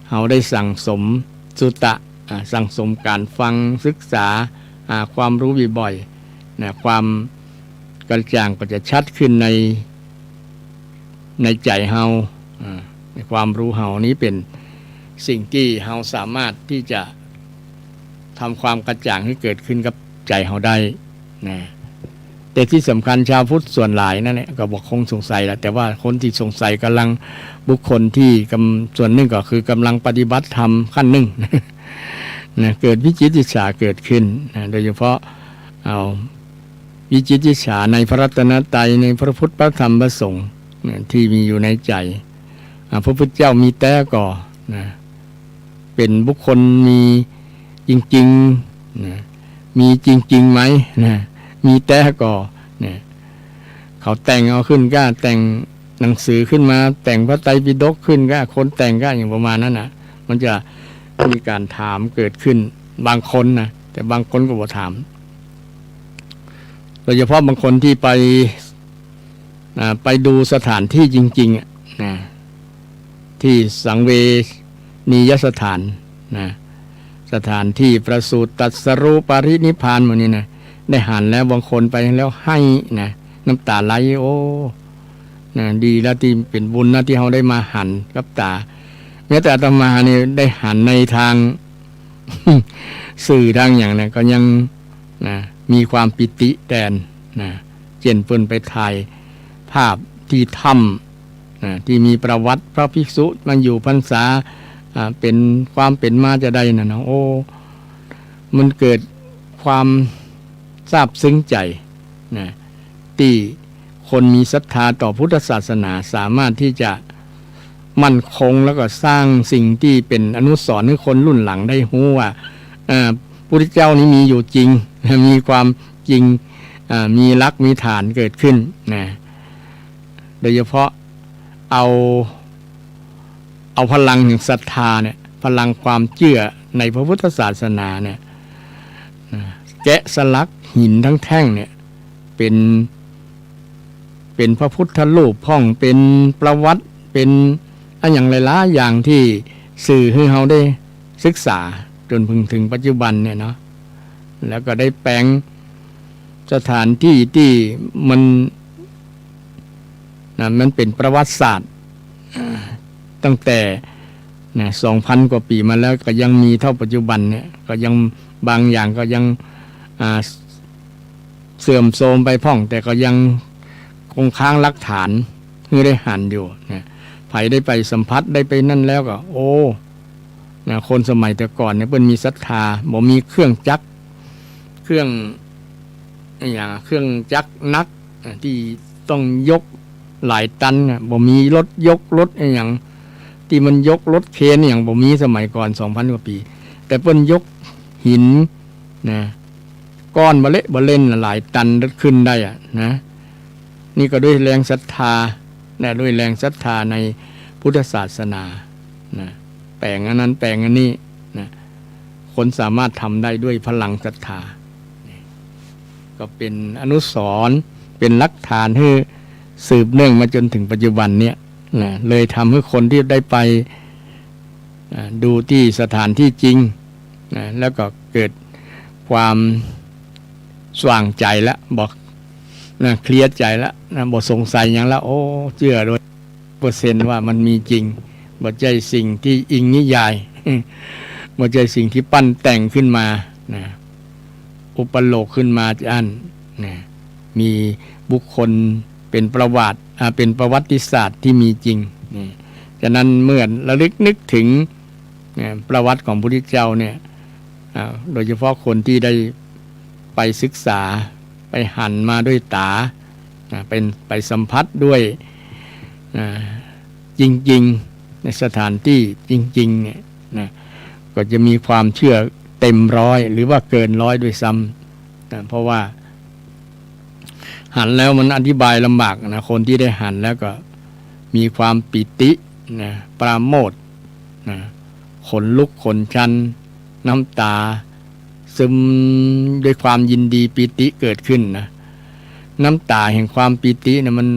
เฮาได้สั่งสมสุตตะสั่งสมการฟังศึกษาความรู้บ่อยๆความกระจ่างก็จะชัดขึ้นในใจเฮาในความรู้เฮานี้เป็นสิ่งที่เฮาสามารถที่จะทำความกระจ่างให้เกิดขึ้นกับใจเฮาได้นะ แต่ที่สำคัญชาวพุทธส่วนหลายนั่นแหละก็บอกคงสงสัยแหละแต่ว่าคนที่สงสัยกำลังบุคคลที่ส่วนหนึ่งก็คือกำลังปฏิบัติธรรมขั้นหนึ่งนะเกิดวิจิกิจฉาเกิดขึ้นนะโดยเฉพาะเอาวิจิกิจฉาในพระรัตนตรัยในพระพุทธพระธรรมพระสงฆ์นะที่มีอยู่ในใจพระพุทธเจ้ามีแต่ก่อนะเป็นบุคคลมีจริงๆนะมีจริงๆไหมนะมีแต่ก่อนะเขาแต่งเอาขึ้นก็แต่งหนังสือขึ้นมาแต่งพระไตรปิฎกขึ้นก็คนแต่งก็อย่างประมาณนั้นนะมันจะมีการถามเกิดขึ้นบางคนนะแต่บางคนก็บ่ถามโดยเฉพาะบางคนที่ไปดูสถานที่จริงๆนะที่สังเวนียสถานนะสถานที่ประสูติตรัสรู้ปรินิพพานหมดนี่นะได้หันแล้วบางคนไปแล้วให้นะน้ำตาไหลโอ้นะดีแล้วที่เป็นบุญนะที่เราได้มาหันกับตาแม้แต่อาตมาเนี่ยได้หันในทาง สื่อทางอย่างนั้นก็ยังนะมีความปิติแดนนะเจนเปิ้นไปถ่ายภาพที่ถ้ำนะที่มีประวัติพระภิกษุมันอยู่พรรษาเป็นความเป็นมาจะได้นะโอ้มันเกิดความซาบซึ้งใจนะที่คนมีศรัทธาต่อพุทธศาสนาสามารถที่จะมั่นคงแล้วก็สร้างสิ่งที่เป็นอนุสรณ์ให้คนรุ่นหลังได้รู้ว่าพระพุทธเจ้านี้มีอยู่จริงมีความจริงมีหลักมีฐานเกิดขึ้นนะโดยเฉพาะเอาพลังแห่งศรัทธาเนี่ยพลังความเชื่อในพระพุทธศาสนาเนี่ยแกะสลักหินทั้งแท่งเนี่ยเป็นพระพุทธรูปพ่องเป็นประวัติเป็นอย่างหลายๆอย่างที่สื่อให้เราได้ศึกษาจนถึงปัจจุบันเนี่ยเนาะแล้วก็ได้แปลงสถานที่ที่มันเป็นประวัติศาสตร์ตั้งแต่2,000 กว่าปีมาแล้วก็ยังมีเท่าปัจจุบันเนี่ยก็ยังบางอย่างก็ยังเสื่อมโทรมไปพ่องแต่ก็ยังคงค้างหลักฐานที่ได้หันอยู่เนี่ยไผได้ไปสัมผัสได้ไปนั่นแล้วก็โอ้คนสมัยแต่ก่อนเนี่ยเพิ่นมีศรัทธาบ่มีเครื่องจักรเครื่องจักรนักที่ต้องยกหลายตันบ่มีรถยกรถอย่างที่มันยกรถเคนอย่างบ่มีสมัยก่อน 2,000 กว่าปีแต่เพิ่นยกหินนะก้อนบ่เละบ่เล่นหลายตันขึ้นได้นะนี่ก็ด้วยแรงศรัทธาและด้วยแรงศรัทธาในพุทธศาสนานะแปลงอันนั้นแปลงอันนี้นะคนสามารถทำได้ด้วยพลังศรัทธาก็เป็นอนุสรณ์เป็นหลักฐานให้สืบเนื่องมาจนถึงปัจจุบันเนี่ยนะเลยทำให้คนที่ได้ไปดูที่สถานที่จริงนะแล้วก็เกิดความสว่างใจแล้วบอกนะเคลียร์ใจแล้วนะบ่สงสัยอย่างแล้วโอ้เชื่อโดย%ว่ามันมีจริงบ่ใช่สิ่งที่อิงนิยายบ่ใช่สิ่งที่ปั้นแต่งขึ้นมานะอุปโลกขึ้นมาอันนะมีบุคคลเป็นประวัติศาสตร์ที่มีจริงนี่ฉะนั้นเมื่อระลึกนึกถึงประวัติของพระพุทธเจ้าเนี่ยโดยเฉพาะคนที่ได้ไปศึกษาไปหันมาด้วยตาเป็นไปสัมผัสด้วยจริงๆในสถานที่จริงๆเนี่ยนะก็จะมีความเชื่อเต็ม100หรือว่าเกิน100ด้วยซ้ำเพราะว่าหันแล้วมันอธิบายลำบากนะคนที่ได้หันแล้วก็มีความปิตินะปราโมทย์นะขนลุกขนชันน้ำตาซึมด้วยความยินดีปิติเกิดขึ้นนะน้ำตาแห่งความปิติเนี่ยมัน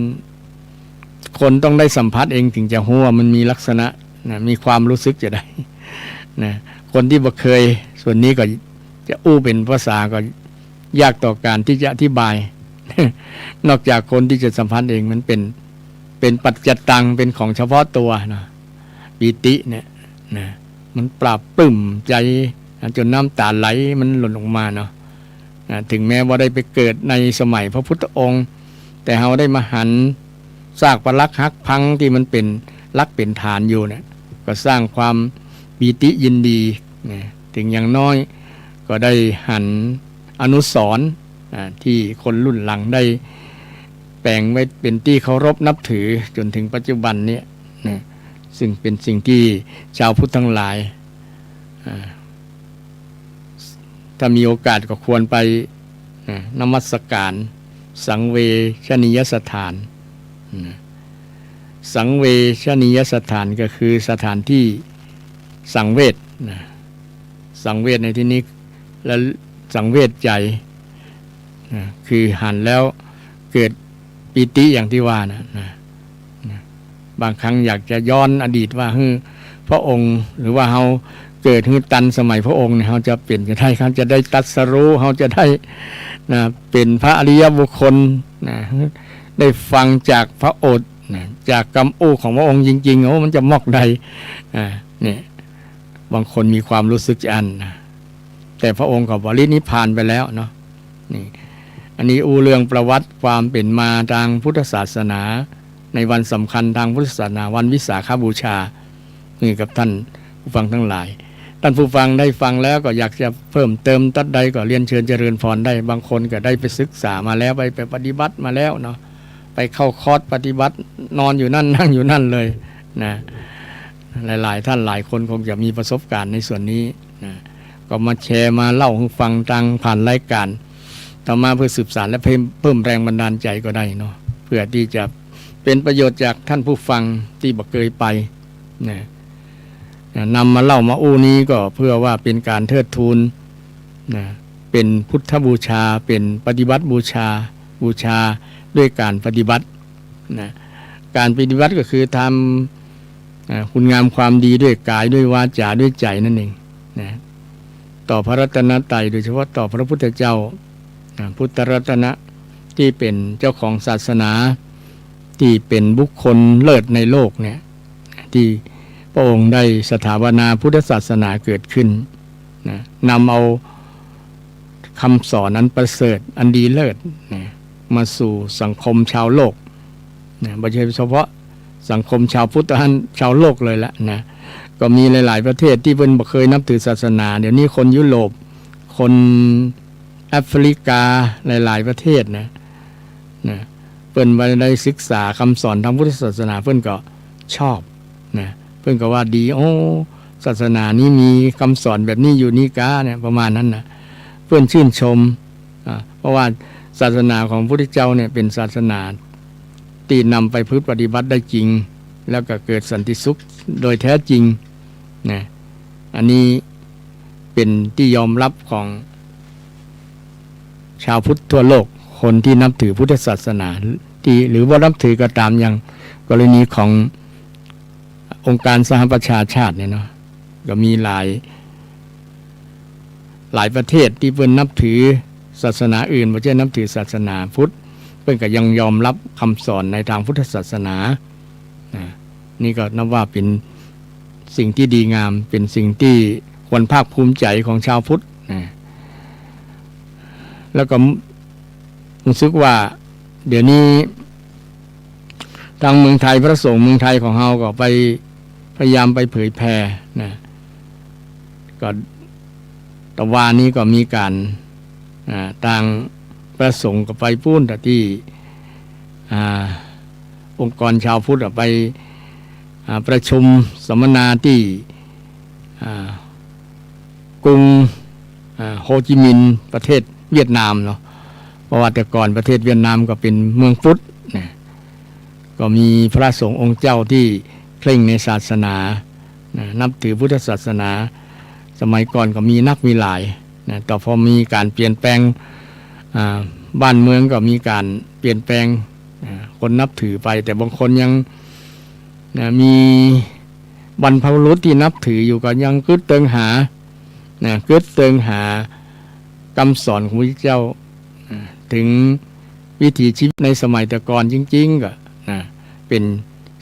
คนต้องได้สัมผัสเองถึงจะรู้ว่ามันมีลักษณะนะมีความรู้สึกจะได้นะคนที่บ่เคยส่วนนี้ก็จะอู้เป็นภาษาก็ยากต่อการที่จะอธิบาย นอกจากคนที่จะสัมผัสเองมันเป็นปัจจตังเป็นของเฉพาะตัวนะปิติเนี่ยนะมันปราบปลื้มใจจนน้ำตาไหลมันหล่นลงมาเนาะ ถึงแม้ว่าได้ไปเกิดในสมัยพระพุทธองค์แต่เราได้มาหันซากปรักหักพังที่มันเป็นรักเป็นฐานอยู่เนี่ยก็สร้างความปีติยินดีถึงอย่างน้อยก็ได้หันอนุสรณ์ที่คนรุ่นหลังได้แปลงไว้เป็นที่เคารพนับถือจนถึงปัจจุบันนี้ซึ่งเป็นสิ่งที่ชาวพุทธทั้งหลายถ้ามีโอกาสก็ควรไปนมัสการสังเวชนียสถานสังเวชนียสถานก็คือสถานที่สังเวชสังเวชในที่นี้และสังเวชใจคือหันแล้วเกิดปิติอย่างที่ว่านะบางครั้งอยากจะย้อนอดีตว่าพระองค์หรือว่าเราเกิดตันสมัยพระองค์เนี่ยเราจะเปลี่ยนกันได้เขาจะได้ตรัสรู้เขาจะได้เป็นพระอริยบุคคลได้ฟังจากพระโอษฐ์จากคำอู้ของพระองค์จริงๆมันจะมอกใดเนี่ยบางคนมีความรู้สึกอันแต่พระองค์ก็บรินิพพานไปแล้วเนาะนี่อันนี้อู้เรื่องประวัติความเป็นมาทางพุทธศาสนาในวันสำคัญทางพุทธศาสนาวันวิสาขบูชานี่กับท่านผู้ฟังทั้งหลายท่านผู้ฟังได้ฟังแล้วก็อยากจะเพิ่มเติมตัดใดก็เรียนเชิญเจริญพรได้บางคนก็ได้ไปศึกษามาแล้วไปปฏิบัติมาแล้วเนาะไปเข้าคอร์สปฏิบัตินอนอยู่นั่นนั่งอยู่นั่นเลยนะหลายๆท่านหลายคนคงจะมีประสบการณ์ในส่วนนี้นะก็มาแชร์มาเล่าให้ฟังทางผ่านรายการต่อมาเพื่อสืบสานและเพิ่มแรงบันดาลใจก็ได้เนาะเพื่อที่จะเป็นประโยชน์จากท่านผู้ฟังที่บ่เคยไปนะนำมาเล่ามาอู้นี้ก็เพื่อว่าเป็นการเทิดทูนนะเป็นพุทธบูชาเป็นปฏิบัติบูชาด้วยการปฏิบัตินะการปฏิบัติก็คือทำคุณงามความดีด้วยกายด้วยวาจาด้วยใจนั่นเองนะต่อพระรัตนตรัยโดยเฉพาะต่อพระพุทธเจ้าพุทธรัตนะที่เป็นเจ้าของศาสนาที่เป็นบุคคลเลิศในโลกเนี่ยที่พระองค์ได้สถาปนาพุทธศาสนาเกิดขึ้นนะนำเอาคำสอนอันประเสริฐอันดีเลิศนะมาสู่สังคมชาวโลกนะไม่ใช่เฉพาะสังคมชาวพุทธชาวโลกเลยละนะก็มีหลายๆประเทศที่เพิ่นบ่เคยนับถือศาสนาเดี๋ยวนี้คนยุโรปคนแอฟริกาหลายๆประเทศนะเพิ่นไปได้ศึกษาคำสอนทางพุทธศาสนาเพิ่นก็ชอบนะเพิ่นก็ว่าดีศาสนานี้มีคำสอนแบบนี้อยู่นี่กาเนี่ยประมาณนั้นนะเพิ่นชื่นชมเพราะว่าศาสนาของพระพุทธเจ้าเนี่ยเป็นศาสนาที่นำไปพึ่งปฏิบัติได้จริงแล้วก็เกิดสันติสุขโดยแท้จริงนะอันนี้เป็นที่ยอมรับของชาวพุทธทั่วโลกคนที่นับถือพุทธศาสนาที่หรือว่านับถือก็ตามอย่างกรณีขององค์การสหประชาชาติเนี่ยเนาะก็มีหลายประเทศที่เพิ่นนับถือศาสนาอื่นไม่ใช่นับถือศาสนาพุทธเพิ่นก็ยังยอมรับคำสอนในทางพุทธศาสนานี่ก็นับว่าเป็นสิ่งที่ดีงามเป็นสิ่งที่ควรภาคภูมิใจของชาวพุทธแล้วก็รู้สึกว่าเดี๋ยวนี้ทางเมืองไทยพระสงฆ์เมืองไทยของเราก็ไปพยายามไปเผยแพร่นะก็ตะวันนี้ก็มีการทางพระสงฆ์ก็ไปพูดที่องค์กรชาวพุทธไปประชุมสัมมนาที่กรุงโฮจิมินห์ประเทศเวียดนามเนาะเพราะว่าแต่ก่อนประเทศเวียดนามก็เป็นเมืองพุทธนะก็มีพระสงฆ์องค์เจ้าที่เคร่งในศาสนานับถือพุทธศาสนาสมัยก่อนก็มีนักมีหลายนะแต่พอมีการเปลี่ยนแปลงบ้านเมืองก็มีการเปลี่ยนแปลงคนนับถือไปแต่บางคนยังมีบรรพบุรุษที่นับถืออยู่ก็ยังกึศเติงหาคำสอนของพระเจ้าถึงวิถีชีวิตในสมัยแต่ก่อนจริงๆก็เป็น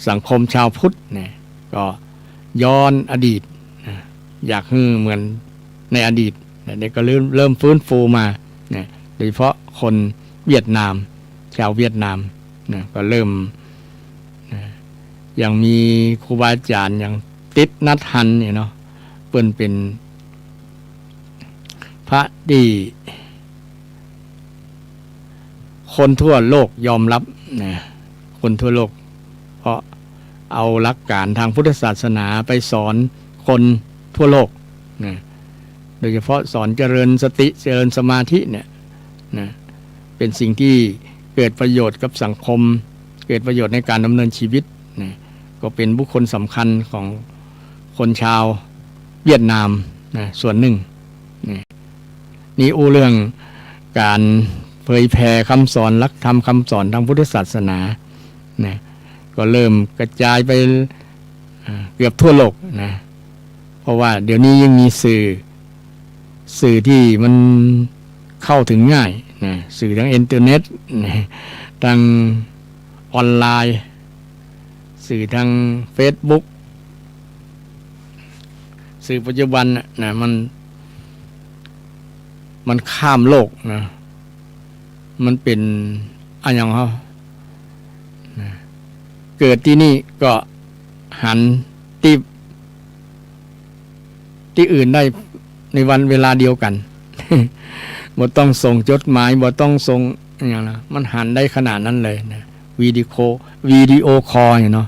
สังคมชาวพุทธก็ย้อนอดีตอยากให้เหมือนในอดีตเนี่ยก็เริ่มฟื้นฟูมา โดยเฉพาะคนเวียดนามชาวเวียดนามนะก็เริ่มนะยังมีครูบาอาจารย์อย่างติดนัดหันเนี่ยเนาะเปิ้นเป็นพระที่คนทั่วโลกยอมรับนะคนทั่วโลกเพราะเอาหลักการทางพุทธศาสนาไปสอนคนทั่วโลกนะโดยเฉพาะสอนเจริญสติเจริญสมาธิเนี่ยนะเป็นสิ่งที่เกิดประโยชน์กับสังคมเกิดประโยชน์ในการดำเนินชีวิตนะก็เป็นบุคคลสำคัญของคนชาวเวียดนามนะส่วนหนึ่งนี่อู้เรื่องการเผยแผ่คำสอนหลักธรรมคำสอนทางพุทธศาสนานะก็เริ่มกระจายไปเกือบทั่วโลกนะเพราะว่าเดี๋ยวนี้ยังมีสื่อที่มันเข้าถึงง่ายนะสื่อทางอินเทอร์เน็ตนะทางออนไลน์สื่อทาง Facebook สื่อปัจจุบันนะมันข้ามโลกนะมันเป็นอะไรอย่างเขานะเกิดที่นี่ก็หันที่อื่นได้ในวันเวลาเดียวกัน บ่ต้องส่งจดหมายบ่ต้องส่งอย่างนะมันหันได้ขนาดนั้นเลยนะวิดีโอคอลเนาะ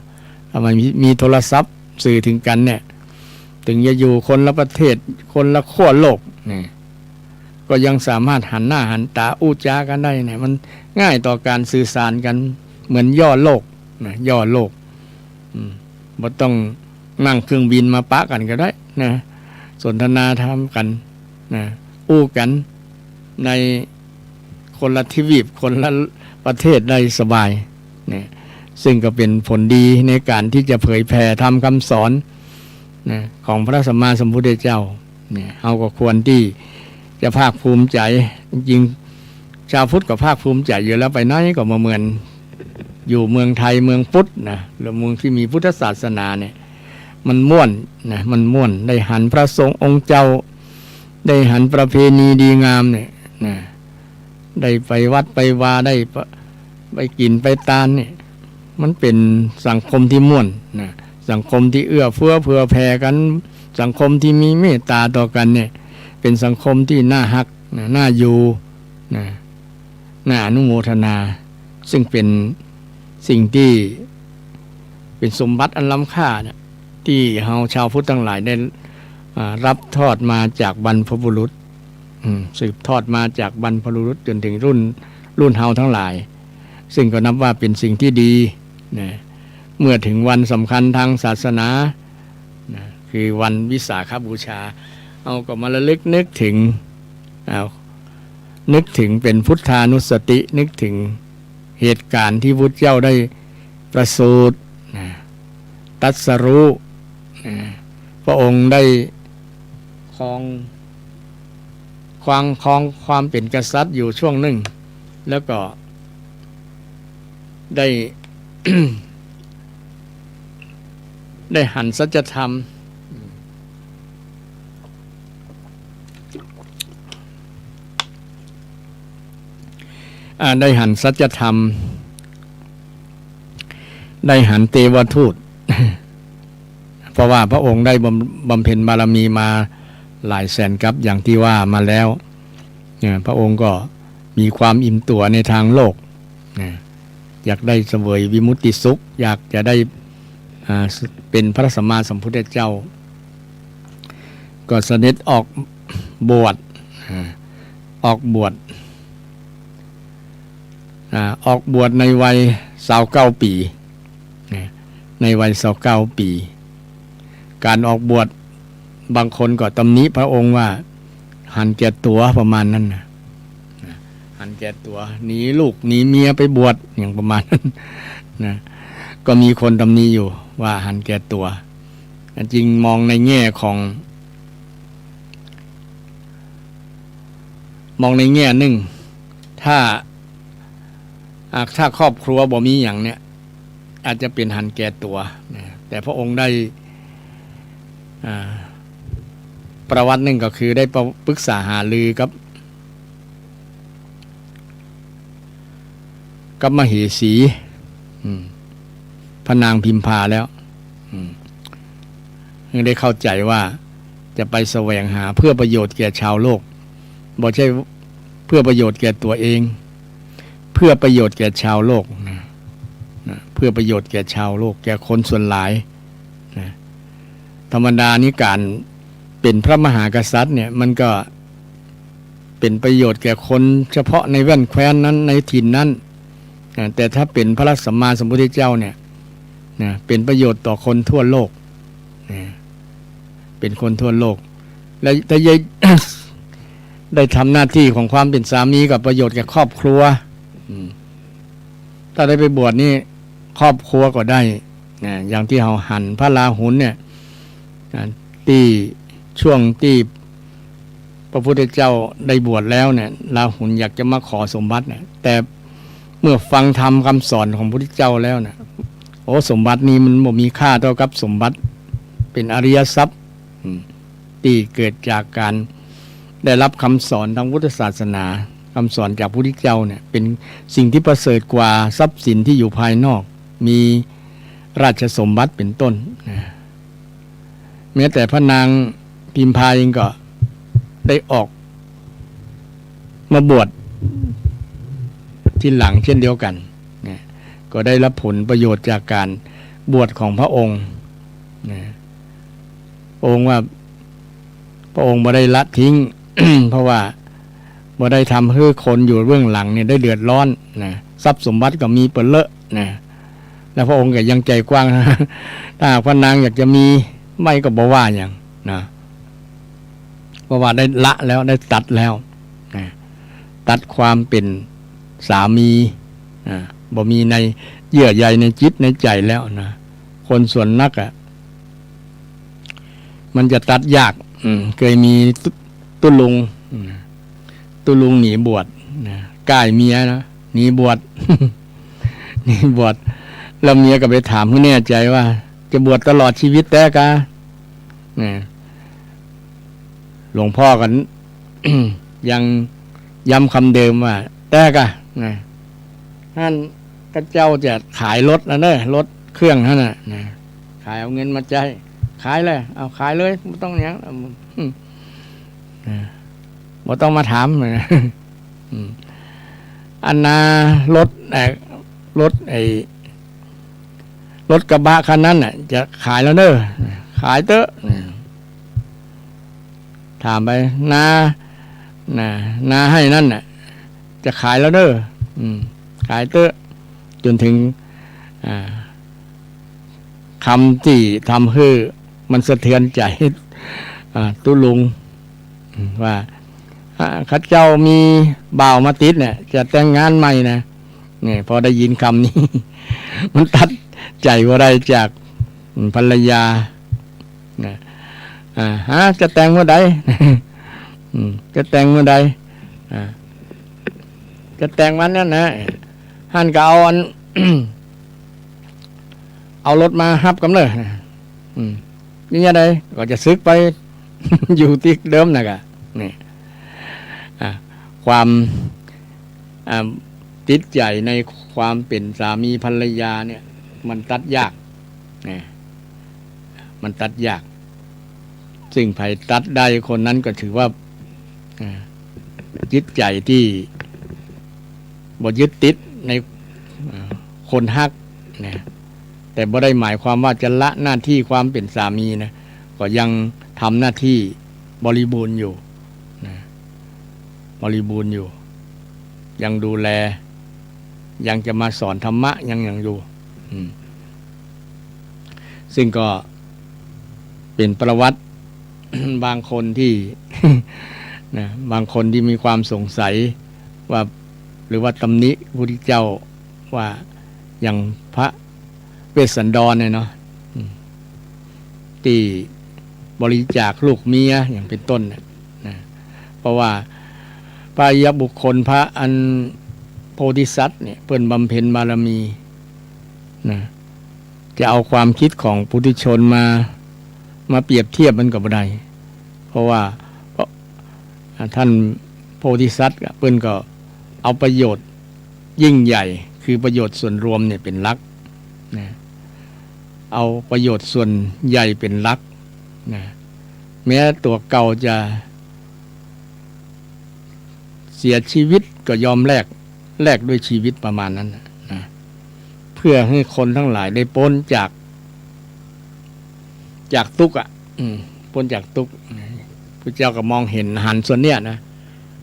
ทำไมมีโทรศัพท์สื่อถึงกันเนี่ยถึงจะอยู่คนละประเทศคนละขั้วโลกนี่ก็ยังสามารถหันหน้าหันตาอู้จากันได้เนี่ยมันง่ายต่อการสื่อสารกันเหมือนย่อโลกนะย่อโลกบ่ต้องนั่งเครื่องบินมาปะกันก็ได้นะสนทนาธรรมกันนะอู้กันในคนละทวีปคนละประเทศได้สบายนะซึ่งก็เป็นผลดีในการที่จะเผยแผ่ธรรมคำสอนนะของพระสัมมาสัมพุทธเจ้าเนี่ยเราก็ควรที่จะภาคภูมิใจจริงๆชาวพุทธก็ภาคภูมิใจอยู่แล้วไปไหนก็มาเหมือนอยู่เมืองไทยเมืองพุทธนะหรือเมืองที่มีพุทธศาสนาเนี่ยมันม่วนนะมันม่วนได้หันพระสงฆ์องค์เจ้าได้หันประเพณีดีงามเนี่ยนะได้ไปวัดไปวาได้ไปกินไปตานเนี่ยมันเป็นสังคมที่ม่วนนะสังคมที่เอื้อเฟื้อเผื่อแผ่กันสังคมที่มีเมตตาต่อกันเนี่ยเป็นสังคมที่น่าฮักนะน่าอยู่นะน่าอนุโมทนาซึ่งเป็นสิ่งที่เป็นสมบัติอันล้ำค่านะที่เราชาวพุทธทั้งหลายได้รับทอดมาจากบรรพบุรุษสืบทอดมาจากบรรพบุรุษจนถึงรุ่นเฮาทั้งหลายซึ่งก็นับว่าเป็นสิ่งที่ดีนะเมื่อถึงวันสำคัญทางศาสนานะคือวันวิสาขบูชาเอาก็มาระลึกนึกถึงเป็นพุทธานุสตินึกถึงเหตุการณ์ที่พุทธเจ้าได้ประสูติตรัสรู้พระองค์ได้ครองความเป็นกษัตริย์อยู่ช่วงหนึ่งแล้วก็ได้ ได้หันสัจธรรมได้หันสัจธรรมได้หันเทวทูต เพราะว่าพระองค์ได้บำเพ็ญบารมีมาหลายแสนกับอย่างที่ว่ามาแล้วพระองค์ก็มีความอิ่มตัวในทางโลกอยากได้เสวยวิมุตติสุขอยากจะได้เป็นพระสัมมาสัมพุทธเจ้าก็เสด็จออกบวชในวัย29 ปีในวัย29 ปีการออกบวชบางคนก็ตำหนิพระองค์ว่าหันแก่ตัวประมาณนั้นนะหันแก่ตัวหนีลูกหนีเมียไปบวชอย่างประมาณนั้นนะก็มีคนตำหนิอยู่ว่าหันแก่ตัวจริงมองในแง่หนึ่งถ้าครอบครัวบ่มีอย่างเนี้ยอาจจะเป็นหันแก่ตัวนะแต่พระองค์ได้ประวัติหนึ่งก็คือได้ปรึกษาหารือกับ กับมเหสีพระนางพิมพาแล้วยังได้เข้าใจว่าจะไปแสวงหาเพื่อประโยชน์แก่ชาวโลกบ่ใช่เพื่อประโยชน์แก่ตัวเองเพื่อประโยชน์แก่ชาวโลกนะเพื่อประโยชน์แก่ชาวโลกแก่คนส่วนหลายนะธรรมดานี้การเป็นพระมหากษัตริย์เนี่ยมันก็เป็นประโยชน์แก่คนเฉพาะในแว่นแคว้นนั้นในถิ่นนั้นแต่ถ้าเป็นพระสัมมาสัมพุทธเจ้าเนี่ยเป็นประโยชน์ต่อคนทั่วโลกเป็นคนทั่วโลกและถ้าได้ทำหน้าที่ของความเป็นสามีกับประโยชน์แก่ครอบครัวถ้าได้ไปบวชนี่ครอบครัวก็ได้อย่างที่เราหันพระราหุลเนี่ยที่ช่วงที่พระพุทธเจ้าได้บวชแล้วเนี่ยราหุลอยากจะมาขอสมบัติเนี่ยแต่เมื่อฟังธรรมคำสอนของพระพุทธเจ้าแล้วเนี่ยโอ้สมบัตินี้มันบ่มีค่าเท่ากับสมบัติเป็นอริยทรัพย์ที่เกิดจากการได้รับคำสอนทางพุทธศาสนาคำสอนจากพระพุทธเจ้าเนี่ยเป็นสิ่งที่ประเสริฐกว่าทรัพย์สินที่อยู่ภายนอกมีราชสมบัติเป็นต้นแม้แต่พระนางพิมพาเองก็ได้ออกมาบวชที่หลังเช่นเดียวกันก็ได้รับผลประโยชน์จากการบวชของพระองค์องค์ว่าพระองค์บ่ได้ละทิ้ง เพราะว่าบ่ได้ทำให้คนอยู่เบื้องหลังเนี่ยได้เดือดร้อนนะทรัพย์สมบัติก็มีเปิดเลอะนะแล้วพระองค์ก็ยังใจกว้างนะ ถ้าพระนางอยากจะมีไม่ก็บ่ว่าอย่างนะเพราะว่าได้ละแล้วได้ตัดแล้วนะตัดความเป็นสามีบ่มีในเยื่อใยในจิตในใจแล้วนะคนส่วนนักมันจะตัดยากเคยมีตุลุงหนีบวชก่ายเมียนะหนีบวช หนีบวชแล้วเมียก็ไปถามให้แน่ใจว่าจะบวชตลอดชีวิตแต่กะหลวงพ่อกัน ยังย้ำคำเดิมว่าแต่กะท่านก็เจ้าจะขายรถนะเนี่ยรถเครื่องท่านน่ะขายเอาเงินมาใจขายเลยเอาขายเลยไม่ต้องอย่างไม่ต้องมาถามอันนารถรถกระบะคันนั้นน่ะจะขายแล้วเนอะขายเตอะถามไปนาให้นั่นน่ะจะขายแล้วเนอะขายเตอะจนถึงคำที่ทำให้มันสะเทือนใจตุลุงว่าข้าเจ้ามีบ่าวมาติดเนี่ยจะแต่งงานใหม่นะเนี่ยพอได้ยินคำนี้ มันตัดใจว่าได้จากภรรยาจะแต่งเมื่อใด จะแต่งเมื่อใดจะแต่งวันนั้นนะท่านก็เอาเอารถมาฮับกันเลยนี่ยังไงก็จะซึกไป อยู่ที่เดิมนะกะนี่ความติดใจในความเป็นสามีภรรยาเนี่ยมันตัดยากมันตัดยากซึ่งใครตัดได้คนนั้นก็ถือว่าจิตใจที่บ่ยึดติดในคนฮักนะแต่บ่ได้หมายความว่าจะละหน้าที่ความเป็นสามีนะก็ยังทำหน้าที่บริบูรณ์อยู่นะบริบูรณ์อยู่ยังดูแลยังจะมาสอนธรรมะยังอยู่ซึ่งก็เป็นประวัติ บางคนที่ นะบางคนที่มีความสงสัยว่าหรือว่าตำหนิพระพุทธเจ้าว่าอย่างพระเวสสันดรเนี่ยเนาะที่บริจาคลูกเมียอย่างเป็นต้นนะเพราะว่าพระอริยบุคคลพระอันโพธิสัตว์เนี่ยเพิ่นบำเพ็ญบารมีนะจะเอาความคิดของปุถุชนมาเปรียบเทียบมันกับอะไรเพราะว่าท่านโพธิสัตว์เพิ่นก็เอาประโยชน์ยิ่งใหญ่ค คือประโยชน์ส่วนรวมเนี่ยเป็นหลักนะเอาประโยชน์ส่วนใหญ่เป็นหลักนะแม้ตัวเก่าจะเสียชีวิตก็ยอมแลกด้วยชีวิตประมาณนั้นนะเพื่อให้คนทั้งหลายได้พ้นจากทุกข์พ้นจากทุกข์พระเจ้าก็มองเห็นหันส่วนเนี้ยนะ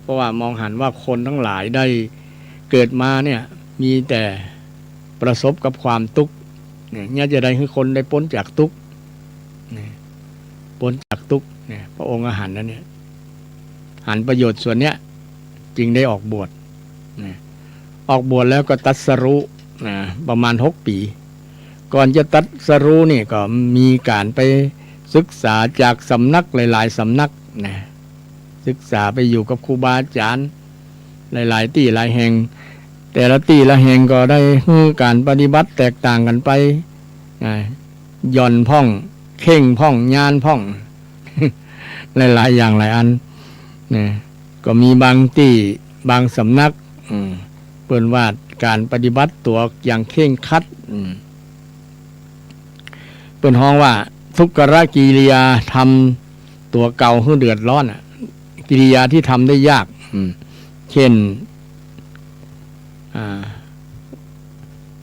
เพราะว่ามองหันว่าคนทั้งหลายได้เกิดมาเนี่ยมีแต่ประสบกับความทุกข์เนี่ยจะได้ให้คนได้พ้นจากทุกข์พ้นจากทุกข์เนี่ยพระองค์หันนั้นเนี่ยหันประโยชน์ส่วนเนี้ยจึงได้ออกบวชออกบวชแล้วก็ตรัสรู้ประมาณ6 ปีก่อนจะตรัสรู้นี่ก็มีการไปศึกษาจากสำนักหลายๆสำนักนะศึกษาไปอยู่กับครูบาอาจารย์หลายๆที่หลายแห่งแต่ละที่ละแห่งก็ได้การปฏิบัติแตกต่างกันไปหย่อนพ่องเข่งพ่องญาณพ่อง หลายๆอย่างหลายอันนะก็มีบางที่บางสำนักเปิ่นว่าการปฏิบัติตัวอย่างเคร่งครัดเปิ่นฮ้องว่าทุกขกิริยาทำตัวเก่าให้เดือดร้อนกิริยาที่ทำได้ยากเช่น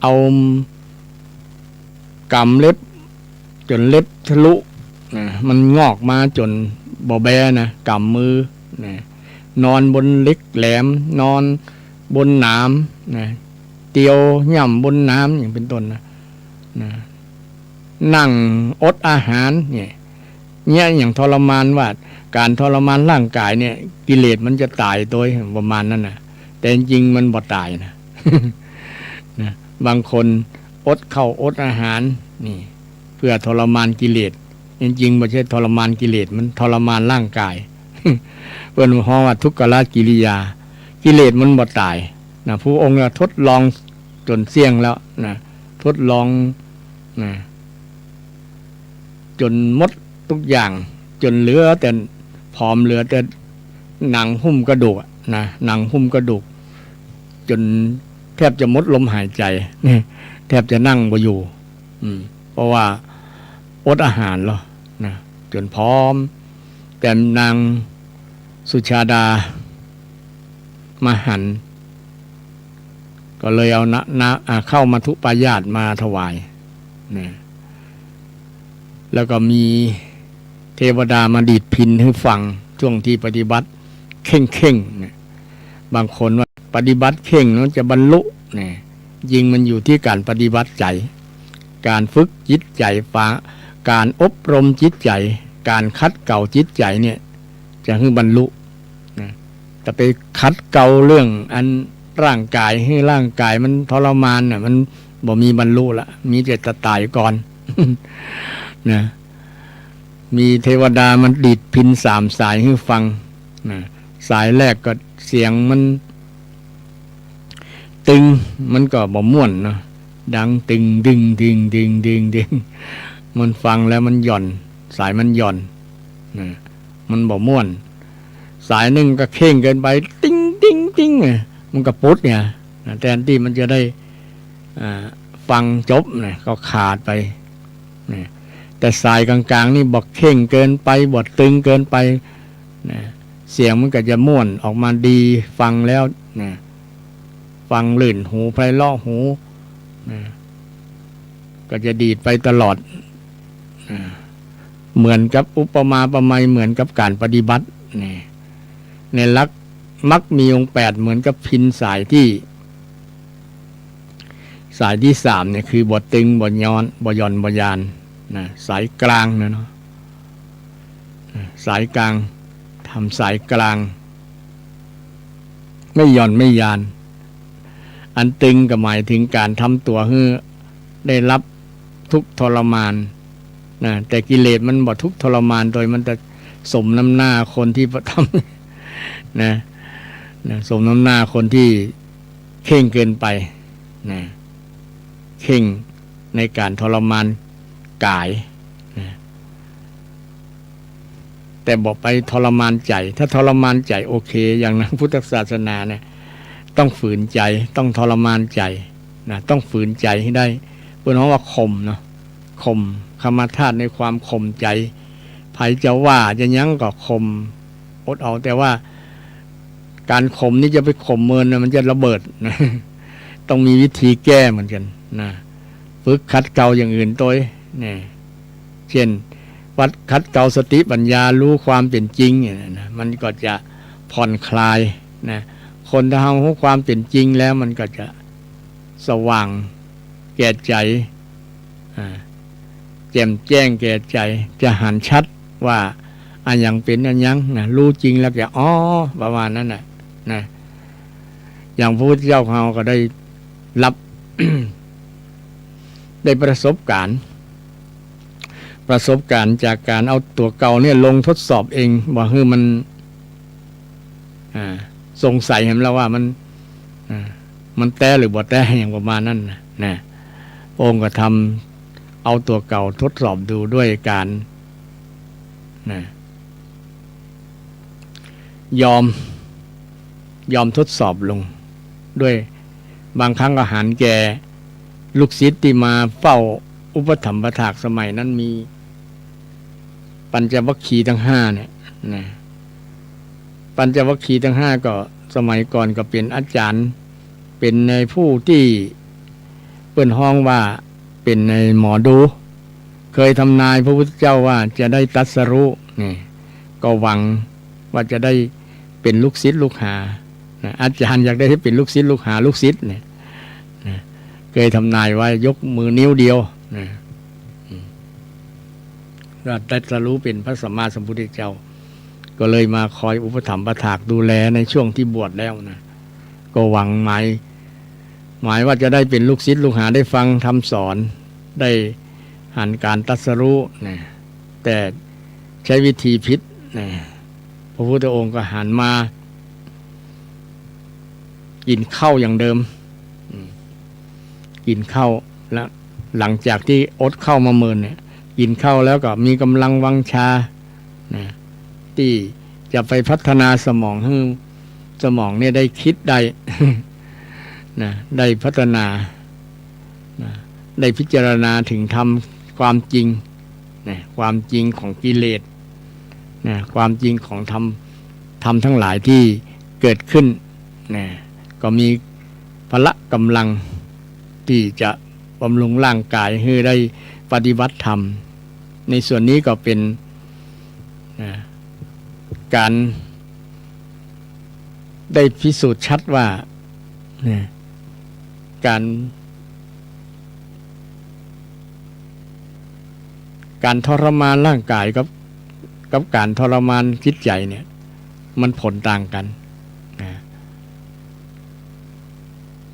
เอากำเล็บจนเล็บทะลุมันงอกมาจนบ่แบนะกำมือนอนบนเล็กแหลมนอนบนน้ำนะเตียวย่ำบนน้ำอย่างเป็นต้นนะนั่งอดอาหารเนี่ยอย่างทรมานว่าการทรมานร่างกายเนี่ยกิเลสมันจะตายโดยประมาณนั้นนะแต่จริงมันบ่ตายนะ นะบางคนอดข้าวอดอาหารนี่เพื่อทรมานกิเลสจริงๆไม่ใช่ทรมานกิเลสมันทรมานร่างกาย เพิ่นฮ้องว่าทุกขกิริยากิเลสมันบ่ตายนะผู้องค์ทดลองจนเสี่ยงแล้วนะทดลองนะจนหมดทุกอย่างจนเหลือแต่ผอมเหลือแต่หนังหุ้มกระดูกนะหนังหุ้มกระดูกจนแทบจะหมดลมหายใจนี่แทบจะนั่งบ่อยู่เพราะว่าอดอาหารแล้วนะจนพร้อมแต่นางสุชาดามาหันก็เลยเอาเข้ามาทุปายาตมาถวายนะแล้วก็มีเทวดามาดีดพิณให้ฟังช่วงที่ปฏิบัติเข่งนะบางคนว่าปฏิบัติเข่งนั้นจะบรรลุนะยิงมันอยู่ที่การปฏิบัติใจการฝึกจิตใจการอบรมจิตใจการคัดเก่าจิตใจเนี่ยจะให้บรรลุนะแต่ไปคัดเก่าเรื่องอันร่างกายให้ร่างกายมันทรมานน่ะมันบ่มีบรรลุละมีแต่จะตายก่อน นะมีเทวดามันดีดพิณ3 สายให้ฟังนะสายแรกก็เสียงมันตึงมันก็บ่ม่วนเนาะดังตึงดึงดึงดึงดึงดึงมันฟังแล้วมันหย่อนสายมันหย่อนนะมันบ่ม่วนสายหนึ่งก็เข่งเกินไปติ้งติ้งติ้งมันก็ปุ๊ดเนี่ยแทนที่มันจะได้ฟังจบเนี่ยก็ขาดไปนะแต่สายกลางๆนี่บอกเข่งเกินไปบดตึงเกินไปนะเสียงมันก็จะม่วนออกมาดีฟังแล้วนะฟังลื่นหูไพเราะหูนะก็จะดีดไปตลอดนะเหมือนกับอุปมาประไมยเหมือนกับการปฏิบัตินี่ในลักมักมีองค์8เหมือนกับพิณสายที่3เนี่ยคือบทตึงบทย้อนบทย่อนบทยานนะสายกลางนะเนาะสายกลางทำสายกลางไม่ย่อนไม่ยานอันตึงก็หมายถึงการทำตัวให้ได้รับทุกข์ทรมานนะแต่กิเลสมันบ่ทุกข์ทรมานโดยมันจะสมน้ำหน้าคนที่ทำนะสมน้ำหน้าคนที่เข่งเกินไปนะเข่งในการทรมานกายนะแต่บอกไปทรมานใจถ้าทรมานใจโอเคอย่างนั้นพุทธศาสนาเนี่ยต้องฝืนใจต้องทรมานใจ นะต้องฝืนใจให้ได้เพื่อนว่าข่มเนาะข่มคำธาตุในความข่มใจไผจะว่าจะยั้งก็ข่มอดเอาแต่ว่าการข่มนี่จะไปข่มเมินนะมันจะระเบิดนะต้องมีวิธีแก้เหมือนกันนะฝึกขัดเกลาอย่างอื่นตัวนี่เช่นวัดขัดเกลาสติปัญญารู้ความเป็นจริงเนี่ยนะมันก็จะผ่อนคลายนะคนถ้าเอารู้ความเป็นจริงแล้วมันก็จะสว่างแก่ใจแจ่มแจ้งแก่ใจจะหันชัดว่าอันยังเป็นอันยังนะรู้จริงแล้วแกอ๋อประมาณนั้นนะอย่างพระพุทธเจ้าเราก็ได้รับ ได้ประสบการณ์จากการเอาตัวเก่าเนี่ยลงทดสอบเองว่ามันสงสัยเห็นแล้วว่ามันแต้หรือบ่แต้อย่างประมาณนั้นนะองค์ก็ทำเอาตัวเก่าทดสอบดูด้วยการยอมทดสอบลงด้วยบางครั้งก็หันแก่ลูกศิษย์ที่มาเฝ้าอุปถัมภถากสมัยนั้นมีปัญจวัคคีย์ทั้งห้าเนี่ยนะปัญจวัคคีย์ทั้งห้าก็สมัยก่อนก็เป็นอาจารย์เป็นในผู้ที่เปิ้นห้องว่าเป็นในหมอดูเคยทำนายพระพุทธเจ้าว่าจะได้ตรัสรู้นี่ก็หวังว่าจะได้เป็นลูกศิษย์ลูกหานะอาจารย์อยากได้ให้เป็นลูกศิษย์ลูกหาลูกศิษย์เนี่ยนะเคยทำนายไว้ยกมือนิ้วเดียวนะก็ได้ตรัสรู้เป็นพระสัมมาสัมพุทธเจ้าก็เลยมาคอยอุปถัมภ์ประถากดูแลในช่วงที่บวชแล้วนะก็หวังหมายว่าจะได้เป็นลูกศิษย์ลูกหาได้ฟังคำสอนได้หันการตรัสรู้นะแต่ใช้วิธีผิดนะพระพุทธองค์ก็หันมากินข้าวอย่างเดิมกินข้าวแล้วหลังจากที่อดข้าวมาเมินเนี่ยกินข้าวแล้วก็มีกำลังวังชานะที่จะไปพัฒนาสมองให้สมองเนี่ยได้คิดได้ นะได้พัฒนานะได้พิจารณาถึงธรรมความจริงนะความจริงของกิเลสนะความจริงของธรรมทั้งหลายที่เกิดขึ้นนะก็มีพละกำลังที่จะบำรุงร่างกายให้ได้ปฏิบัติธรรมในส่วนนี้ก็เป็นการได้พิสูจน์ชัดว่าการทรมานร่างกายกับการทรมานจิตใจเนี่ยมันผลต่างกัน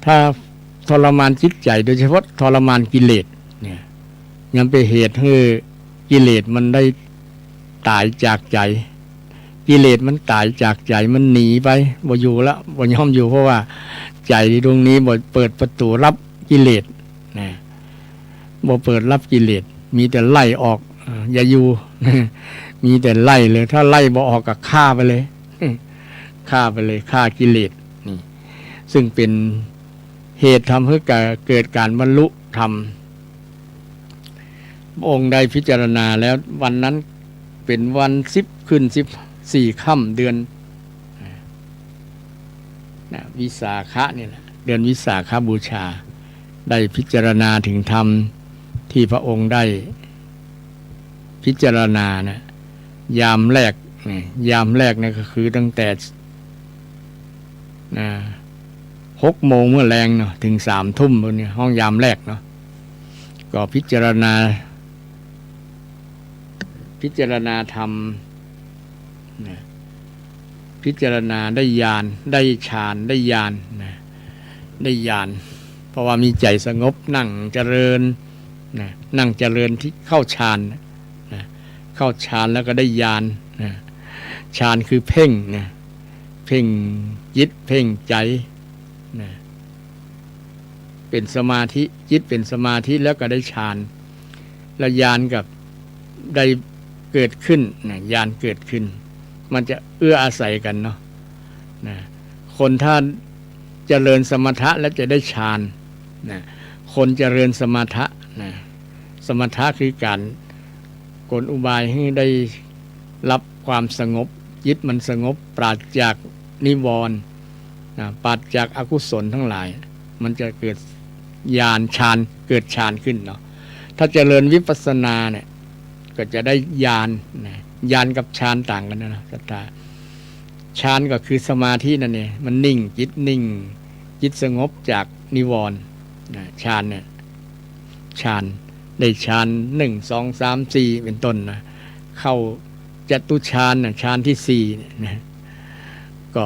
ถ้าทรมานจิตใจโดยเฉพาะทรมานกิเลสเนี่ยยังเป็นเหตุให้กิเลสมันได้ตายจากใจกิเลสมันตายจากใจมันหนีไปบ่อยู่แล้วบ่ยอมอยู่เพราะว่าใจดวงนี้บ่เปิดประตูรับกิเลสนะบ่เปิดรับกิเลสมีแต่ไล่ออกอย่าอยู่ มีแต่ไล่เลยถ้าไล่บ่ออกก็ฆ่าไปเลย ฆ่าไปเลยฆ่ากิเลสนี่ซึ่งเป็นเหตุทำให้เกิดการบรรลุธรรมพระองค์ได้พิจารณาแล้ววันนั้นเป็นวัน10 ขึ้น 14 ค่ำเดือนวิสาขะนี่แหละเดือนวิสาขบูชาได้พิจารณาถึงธรรมที่พระองค์ได้พิจารณานะยามแรกนี่ก็คือตั้งแต่6 โมงเมื่อแรงเนาะถึง3 ทุ่มเนี่ยห้องยามแรกเนาะก็พิจารณาธรรมพิจารณาได้ญาณได้ฌานได้ญาณนะได้ญาณเพราะว่ามีใจสงบนั่งเจริญนะนั่งเจริญที่เข้าฌานนะเข้าฌานแล้วก็ได้ญาณนะฌานคือเพ่งนะเพ่งจิตเพ่งใจนะเป็นสมาธิจิตเป็นสมาธิแล้วก็ได้ฌานแล้วญาณกับได้เกิดขึ้นนะญาณเกิดขึ้นมันจะเอื้ออาศัยกันเนาะนะคนถ้าเจริญสมถะแล้วจะได้ฌาน นะคนเจริญสมถะนะสมถะคือการกลอุบายให้ได้รับความสงบจิตมันสงบปราศจากนิวรณ์นะปราศจากอกุศลทั้งหลายมันจะเกิดญาณฌานเกิดฌานขึ้นเนาะถ้าเจริญวิปัสสนาเนี่ยก็จะได้ญาณนะญาณกับฌานต่างกันนะศรัทธาฌานก็คือสมาธินั่นเองมันนิ่งจิตนิ่งจิตสงบจากนิวรณ์ฌานเนี่ยฌานได้ฌาน1 2 3 4เป็นต้นนะเข้าจตุฌานนะฌานที่4เนี่ยนะก็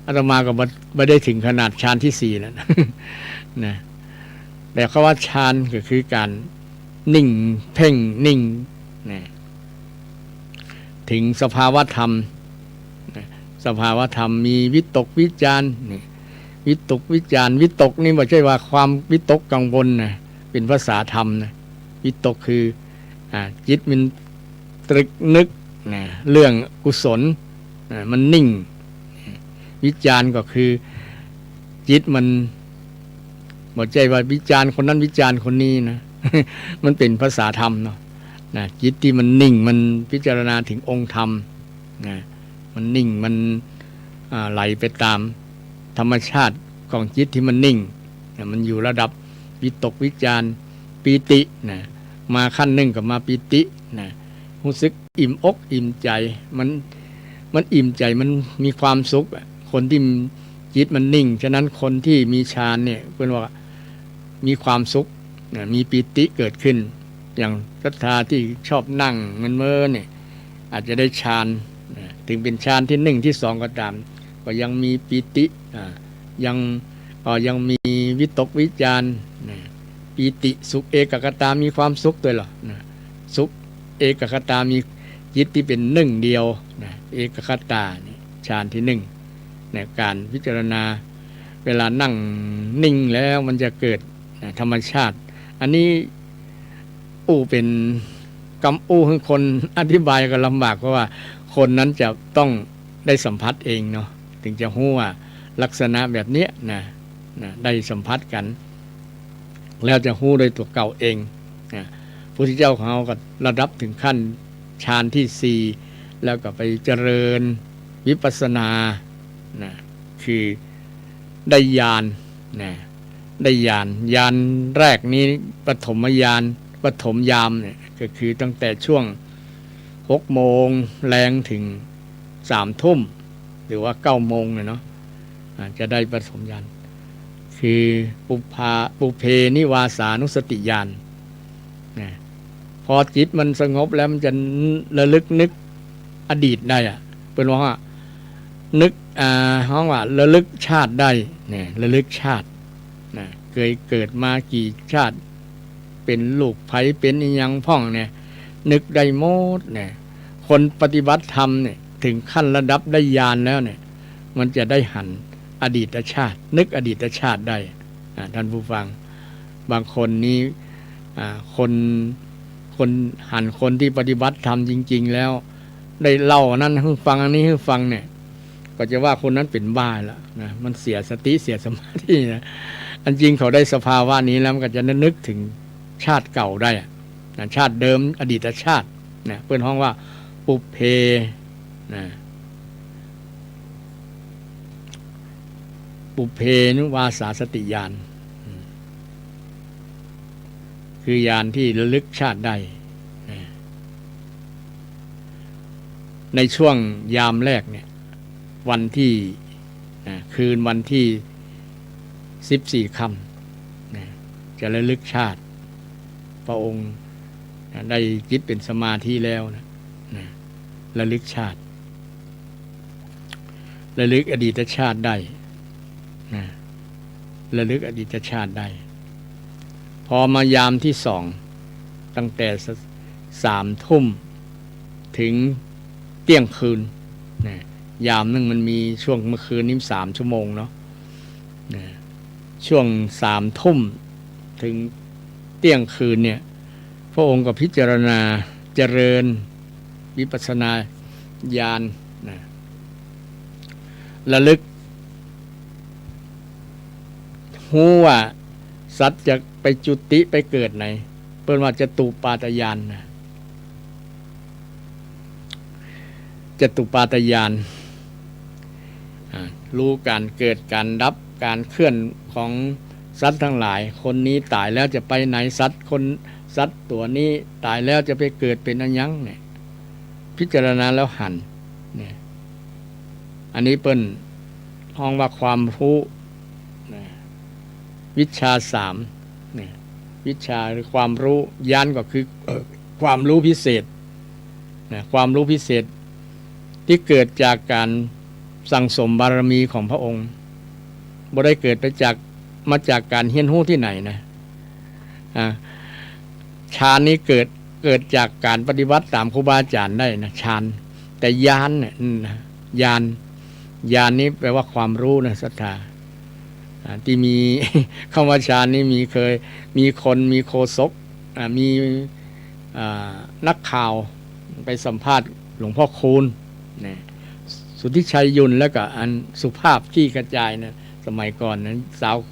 อาตมาก็ไม่ได้ถึงขนาดฌานที่4แล้วนะแต่คำว่าฌานก็คือการนิ่งเพ่งนิ่งนะถึงสภาวธรรมนะสภาวธรรมมีวิตกวิจารนี่วิตกวิจารวิตกนี่ไม่ใช่ว่าความวิตกกังวลนะเป็นภาษาธรรมนะวิตกคือจิตมันตรึกนึกนะเรื่องกุศลมันนิ่งวิจารก็คือจิตมันบ่ใจว่าวิจารคนนั้นวิจารคนนี้นะ มันเป็นภาษาธรรมเนาะนะจิตที่มันนิ่งมันพิจารณาถึงองค์ธรรมนะมันนิ่งมันไหลไปตามธรรมชาติของจิตที่มันนิ่งนะมันอยู่ระดับวิตกวิจารปีตินะมาขั้นหนึ่งกับมาปีตินะรู้สึกอิ่มอกอิ่มใจมันอิ่มใจมันมีความสุขคนที่จิตมันนิ่งฉะนั้นคนที่มีฌานเนี่ยเพื่อนว่ามีความสุขมีปีติเกิดขึ้นอย่างศรัทธาที่ชอบนั่งเมื่อเนี่ยอาจจะได้ฌานถึงเป็นฌานที่1ที่2ก็ตามก็ยังมีปีติยังมีวิตกวิจารปีติสุขเอกคตามีความสุขด้วยหรอสุขเอกคตามีจิตที่เป็นหนึ่งเดียวเอกคตาฌานที่1ในการพิจารณาเวลานั่งนิ่งแล้วมันจะเกิดธรรมชาติอันนี้เป็นกำให้คนอธิบายก็ลำบากเพราะว่าคนนั้นจะต้องได้สัมผัสเองเนาะถึงจะรู้ว่าลักษณะแบบนี้นะได้สัมผัสกันแล้วจะรู้โดยตัวเก่าเองนะพระพุทธเจ้าของเราก็ระดับถึงขั้นฌานที่4แล้วก็ไปเจริญวิปัสสนานะคือได้ญาณนะได้ญาณแรกนี้ปฐมญาณปฐมยามเนี่ยก็คือตั้งแต่ช่วง6 โมงแรงถึง3 ทุ่มหรือว่า9 โมงเนี่ยเนาะจะได้ปฐมญาณคือปุเพนิวาสานุสติญาณนะพอจิตมันสงบแล้วมันจะระลึกนึกอดีตได้เป็นว่านึกห้องว่าระลึกชาติได้เนี่ยระลึกชาตินะเคยเกิดมากี่ชาติเป็นลูกไผเป็นอีหยังพ่องเนี่ยนึกได้หมดเนี่ยคนปฏิบัติธรรมเนี่ยถึงขั้นระดับได้ญาณแล้วเนี่ยมันจะได้หันอดีตชาตินึกอดีตชาติได้ท่านผู้ฟังบางคนนี้คนหันคนที่ปฏิบัติธรรมจริงๆแล้วได้เล่านั้นให้ฟังอันนี้ให้ฟังเนี่ยก็จะว่าคนนั้นเป็นบ้าแล้วนะมันเสียสติเสียสมาธินะอันจริงเขาได้สภาวะนี้แล้วมันก็จะนึกถึงชาติเก่าได้นะชาติเดิมอดีตชาตินะเพื่อนห้องว่าปุเพนะปุเพนุวาสาสติญาณคือญาณที่ระลึกชาติได้นะในช่วงยามแรกเนี่ยวันที่คืนวันที่14 ค่ำจะระลึกชาติพระองค์ได้จิตเป็นสมาธิแล้วนะระลึกชาติระลึกอดีตชาติได้ระลึกอดีตชาติได้พอมายามที่2ตั้งแต่3 ทุ่มถึงเที่ยงคืนยามนึงมันมีช่วงเมื่อคืนนี้3 ชั่วโมงเนาะช่วง3 ทุ่มถึงเที่ยงคืนเนี่ยพระองค์ก็พิจารณาเจริญวิปัสสนาญาณระลึก ฮู้ว่าสัตว์จะไปจุติไปเกิดไหนเปิ้นว่าจตุปาตญาณนะจตุปาตญาณรู้การเกิดการดับการเคลื่อนของสัตว์ทั้งหลายคนนี้ตายแล้วจะไปไหนสัตว์ตัวนี้ตายแล้วจะไปเกิดเป็นอันยังเนี่ยพิจารณาแล้วหันเนี่ยอันนี้เปิ้นห้องว่าความรู้วิชา3เนี่ยวิชาหรือความรู้ญาณก็คือความรู้พิเศษนะความรู้พิเศษที่เกิดจากการสั่งสมบารมีของพระองค์บ่ได้เกิดมาจากการเฮียนรู้ที่ไหนนะฌานนี้เกิดจากการปฏิบัติตามครูบาอาจารย์ได้นะฌานแต่ญาณเนี่ยญาณนี้แปลว่าความรู้นะศรัทธาที่มีคำว่าฌานนี้มีคนมีโฆษกมีนักข่าวไปสัมภาษณ์หลวงพ่อคูณนะสุทธิชัยยุนแล้วก็อันสุภาพที่กระจายนะสมัยก่อนนั้น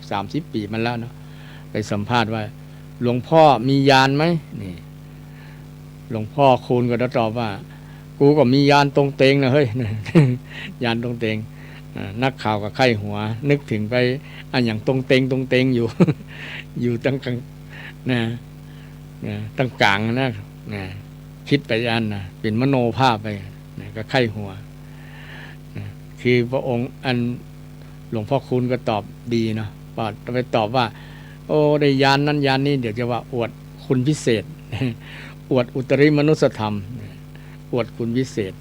30 ปีมันแล้วเนาะไปสัมภาษณ์ว่าหลวงพ่อมีญาณไหมนี่หลวงพ่อคูณก็ตอบว่ากูก็มีญาณตรงเตงนะเฮ้ยญาณตรงเตงนักข่าวก็ไข้หัวนึกถึงไปอันอย่างตรงเตงอยู่ อยู่ตั้งกลางตั้งกลางนะคิดไปอันนะเป็นมโนภาพไปก็ไข้หัวคือพระองค์อันหลวงพ่อคูณก็ตอบดีเนาะไปตอบว่าโอ้ได้ญาณนั้นญาณนี้เดี๋ยวจะว่าอวดคุณพิเศษ อวดอุตริมนุสธรรมอวดคุณพิเศษ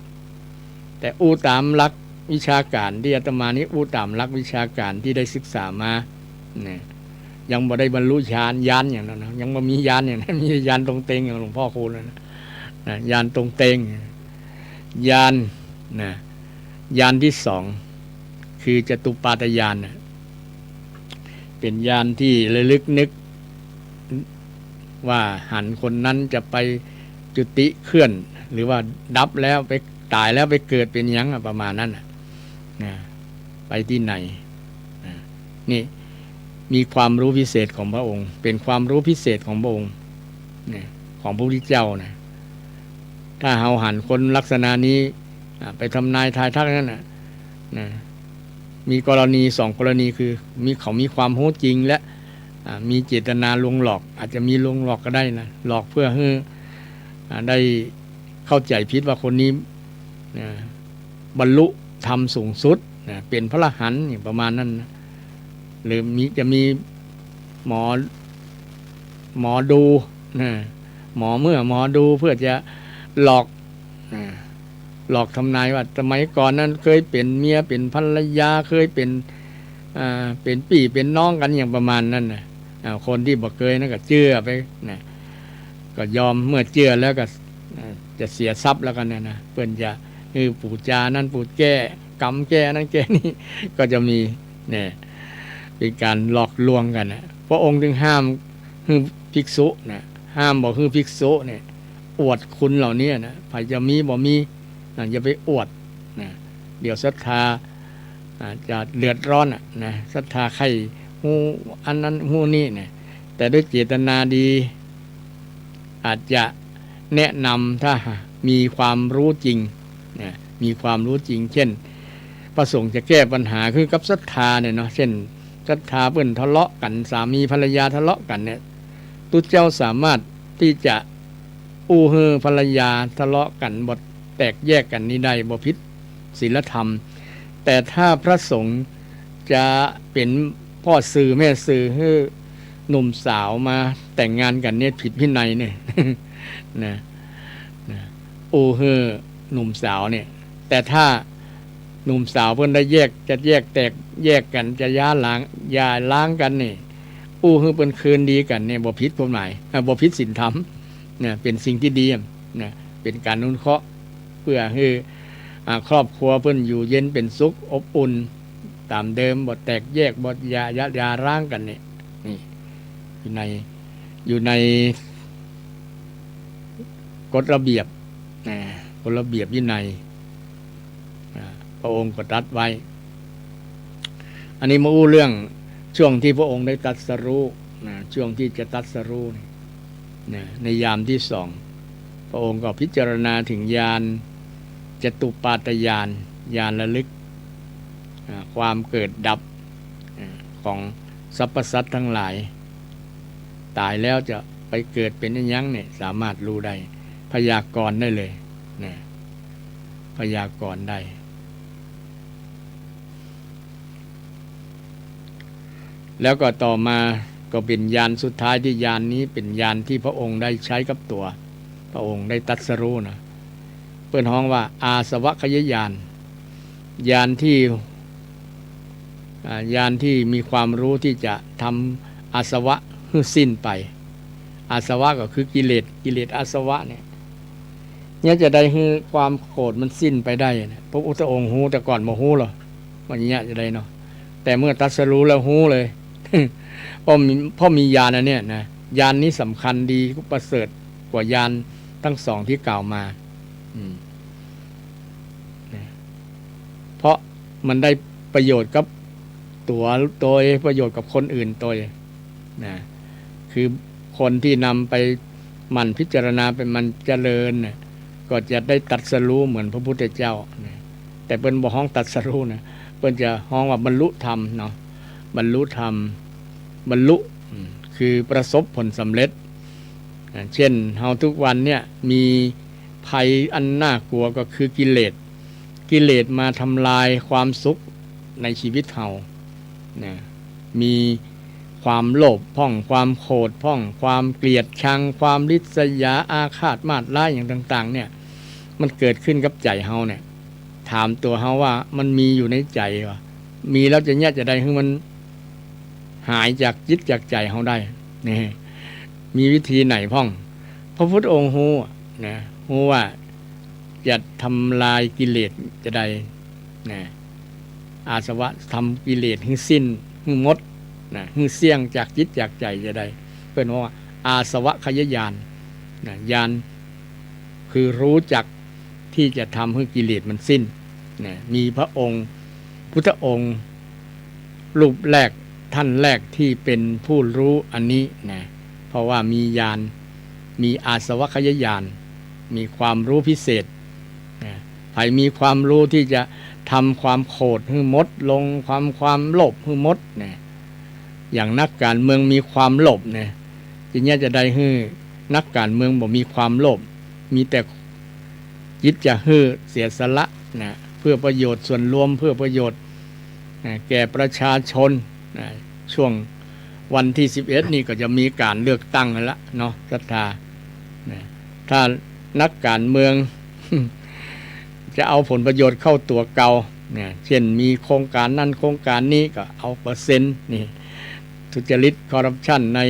แต่อู้ตามหลักวิชาการที่อาตมานี้อู้ตามหลักวิชาการที่ได้ศึกษามาเนี่ยยังบ่ได้บรรลุญาณอย่างนั้นนะยังบ่มีญาณอย่างนั้นมีญาณตรงเตงอย่างหลวงพ่อคูณนะญาณตรงเตงญาณนะญาณที่2คือจตุปาตญาณนะเป็นญาณที่ระลึกนึกว่าหันคนนั้นจะไปจุติเคลื่อนหรือว่าดับแล้วไปตายแล้วไปเกิดเป็นยังประมาณนั้นนะไปที่ไหนนี่มีความรู้พิเศษของพระองค์เป็นความรู้พิเศษของพระองค์ของพระพุทธเจ้านะถ้าเราหันคนลักษณะนี้ไปทำนายทายทักนั้นนะมีกรณี2กรณีคือเขามีความรู้จริงและมีเจตนาลวงหลอกอาจจะมีลวงหลอกก็ได้นะหลอกเพื่อให้ได้เข้าใจผิดว่าคนนี้บรรลุธรรมสูงสุดเป็นพระอรหันต์ประมาณนั้นนะหรือจะมีหมอดูหมอดูเพื่อจะหลอกทำนายว่าสมัยก่อนนั้นเคยเป็นเมียเป็นภรรยาเคยเป็นพี่เป็นน้องกันอย่างประมาณนั้นนะคนที่บอกเคยนั่นก็เชื่อไปนะก็ยอมเมื่อเชื่อแล้วก็จะเสียทรัพย์แล้วกันนะเพื่อนจะปู่จานั่นปู่แก้กรรมแก้นั่นแก้นี่ก็จะมีเนี่ยเป็นการหลอกลวงกันนะพระองค์จึงห้ามภิกษุนะห้ามบอกภิกษุเนี่ยอวดคุณเหล่านี้นะใครจะมีบ่มีอย่าไปอวดนะเดี๋ยวศรัทธาจะเดือดร้อนนะศรัทธาใครหูอันนั้นหูนี่เนี่ยแต่ด้วยเจตนาดีอาจจะแนะนำถ้ามีความรู้จริงนะมีความรู้จริงเช่นประสงค์จะแก้ปัญหาคือกับศรัทธาเนี่ยเนาะเช่นศรัทธาเพิ่นทะเลาะกันสามีภรรยาทะเลาะกันเนี่ยตุเจ้าสามารถที่จะอู้ฮือภรรยาทะเลาะกันบทแตกแยกกันนี้ได้บ่ผิดศีลธรรมแต่ถ้าพระสงฆ์จะเป็นพ่อสื่อแม่สื่อให้หนุ่มสาวมาแต่งงานกันเนี่ยผิดวินัยเนี่ยนะอู้ฮือหนุ่มสาวเนี่ยแต่ถ้าหนุ่มสาวเพิ่นได้แยกแตกแยกกันจะย่าล้างกันนี่อู้ฮือเป็นคืนดีกันเนี่ยบ่ผิดกฎหมายบ่ผิดศีลธรรมเนี่ยเป็นสิ่งที่ดีนะเป็นการนุเคราะห์เพื่อให้ครอบครัวเพิ่นอยู่เย็นเป็นสุขอบอุ่นตามเดิมบ่แตกแยกบ่ยาร้างกันนี่อยู่ในกฎระเบียบกฎระเบียบวินัยพระองค์ก็ตรัสไว้อันนี้มาอู้เรื่อง ช่วงที่พระองค์ได้ตรัสรู้นะช่วงที่จะตรัสรู้นะในยามที่สองพระองค์ก็พิจารณาถึงญาณจตุปาตญาณญาณระลึกความเกิดดับของสรรพสัตว์ทั้งหลายตายแล้วจะไปเกิดเป็นอยังเนี่ยสามารถรู้ได้พยากรณ์ได้เลยนะพยากรณ์ได้แล้วก็ต่อมาก็เป็นญาณสุดท้ายที่ญาณนี้เป็นญาณที่พระองค์ได้ใช้กับตัวพระองค์ได้ตรัสรู้นะเปิ้นฮ้องว่าอาสวะขยญาณญาณที่มีความรู้ที่จะทำอาสวะให้สิ้นไปอาสวะก็คือกิเลสอาสวะเนี่ยจะได้ให้ความโกรธมันสิ้นไปได้นะพระพุทธองค์ฮู้แต่ก่อนบ่ฮู้หรอกว่าอย่างเงี้ยจะได้เนาะแต่เมื่อตรัสรู้แล้วฮู้เลย เพราะมีญาณอันเนี้ยนะญาณนี้สำคัญดีประเสริฐกว่าญาณทั้งสองที่กล่าวมาเพราะมันได้ประโยชน์กับตัวประโยชน์กับคนอื่นตัวนะคือคนที่นำไปมันพิจารณาเป็นมันเจริญนะก็จะได้ตรัสรู้เหมือนพระพุทธเจ้านะแต่เปิ้นบ่ฮ้องตรัสรู้นะเปิ้นจะฮ้องว่าบรรลุธรรมเนาะบรรลุธรรมบรรลุคือประสบผลสำเร็จเช่นเฮาทุกวันเนี่ยมีภัยอันน่ากลัวก็คือกิเลสมาทำลายความสุขในชีวิตเฮานะมีความโลภพ่องความโกรธพ่องความเกลียดชังความริษยาอาฆาตมาตร้ายอย่างต่างๆเนี่ยมันเกิดขึ้นกับใจเฮาเนี่ยถามตัวเฮาว่ามันมีอยู่ในใจวะมีแล้วจะเนี่ยจะได้ให้มันหายจากจิตจากใจเฮาได้นี่มีวิธีไหนพ่องพระพุทธองค์ฮู้นะฮู้ว่าจะทำลายกิเลสจะได้นะอาสวะทำกิเลสให้สิ้นให้หมดนะให้เสี่ยงจากจิตจากใจจะได้เพิ่นว่าอาสวะขยญาณนะญาณคือรู้จักที่จะทำให้กิเลสมันสิ้นนะมีพระองค์พุทธองค์รูปแรกท่านแรกที่เป็นผู้รู้อันนี้นะเพราะว่ามีญาณมีอาสวะขยญาณมีความรู้พิเศษนะใครมีความรู้ที่จะทำความโกรธให้หมดลงความโลภให้หมดนะอย่างนักการเมืองมีความโลภนะทีนี้จะได้ให้นักการเมืองบ่มีความโลภมีแต่จิตจะให้เสียสละนะเพื่อประโยชน์ส่วนรวมเพื่อประโยชน์แก่ประชาชนช่วงวันที่11นี่ก็จะมีการเลือกตั้งแล้วเนาะศรัทธาถ้านักการเมือง จะเอาผลประโยชน์เข้าตัวเก่าเนี่ยเช่นมีโครงการนั่นโครงการนี้ก็เอาเปอร์เซ็นต์นี่ทุจริตคอร์รัปชันใน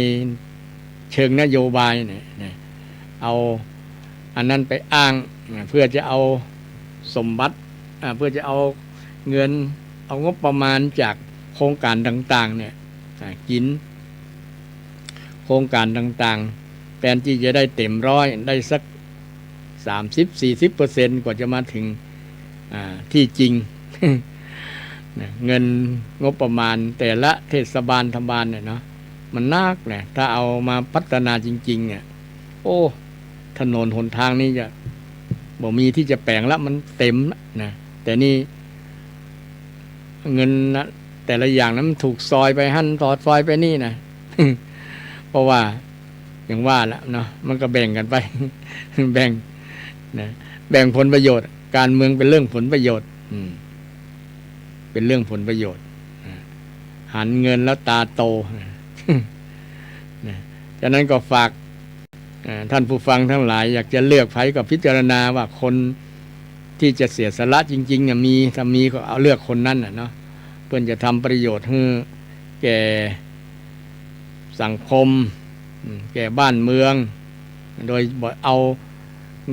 เชิงนโยบายเนี่ยเอาอันนั้นไปอ้างเพื่อจะเอาสมบัติเพื่อจะเอาเงินเอางบประมาณจากโครงการต่างๆเนี่ยกินโครงการต่างๆแทนที่จะได้เต็มร้อยได้สัก30-40% กว่าจะมาถึงที่จริง เงินงบประมาณแต่ละเทศบาลเนี่ยเนาะมันนักเนี่ยถ้าเอามาพัฒนาจริงๆเนี่ยโอ้ถนนหนทางนี้จะบ่มีที่จะแปลงละมันเต็มนะแต่นี่เงินนะแต่ละอย่างนั้นมันถูกซอยไปหั่นตอดซอยไปนี่นะ เพราะว่าอย่างว่าละเนาะมันก็แบ่งกันไป แบ่งนะแบ่งผลประโยชน์การเมืองเป็นเรื่องผลประโยชน์เป็นเรื่องผลประโยชน์หันเงินแล้วตาโต นะฉะนั้นก็ฝากท่านผู้ฟังทั้งหลายอยากจะเลือกไผก็พิจารณาว่าคนที่จะเสียสละจริงๆเนี่ยมีถ้ามีก็เอาเลือกคนนั้นเนาะเพื่อจะทำประโยชน์ให้แก่สังคมแก่บ้านเมืองโดยเอา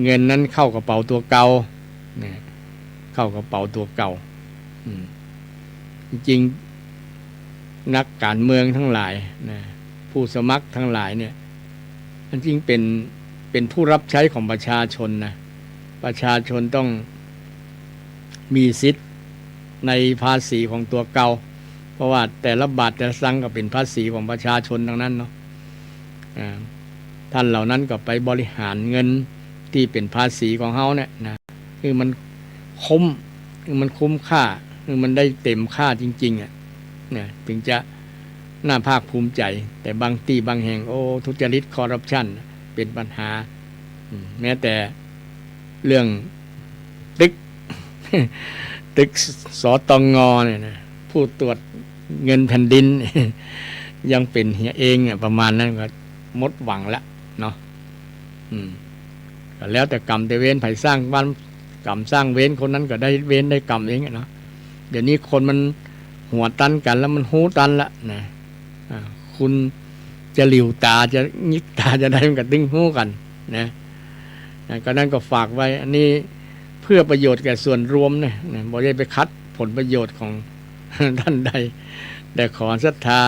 เงินนั้นเข้ากระเป๋าตัวเก่าเข้ากระเป๋าตัวเก่าจริงๆนักการเมืองทั้งหลายผู้สมัครทั้งหลายเนี่ยจริงเป็นผู้รับใช้ของประชาชนนะประชาชนต้องมีสิทธิ์ในภาษีของตัวเก่า เพราะว่าแต่ละบาทแต่ละสตังค์ก็เป็นภาษีของประชาชนทั้งนั้นเนาะท่านเหล่านั้นก็ไปบริหารเงินที่เป็นภาษีของเฮาเนี่ยนะคือมันคุ้มคือมันคุ้มค่าคือมันได้เต็มค่าจริงๆอ่ะเนี่ยถึงจะน่าภาคภูมิใจแต่บางที่บางแห่งโอ้ทุจริตคอร์รัปชันเป็นปัญหาแม้แต่เรื่องตึก ตึกสตงเนี่ยนะผู้ตรวจเงินแผ่นดิน ยังเป็นเฮียเองเนี่ยประมาณนั้นก็หมดหวังละเนาะก็แล้วแต่กรรมแต่เว้นไผ่สร้างบ้านกรรมสร้างเว้นคนนั้นก็ได้เว้นได้กรรมเองเนาะเดี๋ยวนี้คนมันหัวตันกันแล้วมันหูตันละนะคุณจะหลิวตาจะยิกตาจะได้มันก็ตึงหูกันนะก็นั่นก็ฝากไว้อันนี้เพื่อประโยชน์แก่ส่วนรวมเนี่ยบ่ได้ไปคัดผลประโยชน์ของท่านใดแต่ขอศรัทธา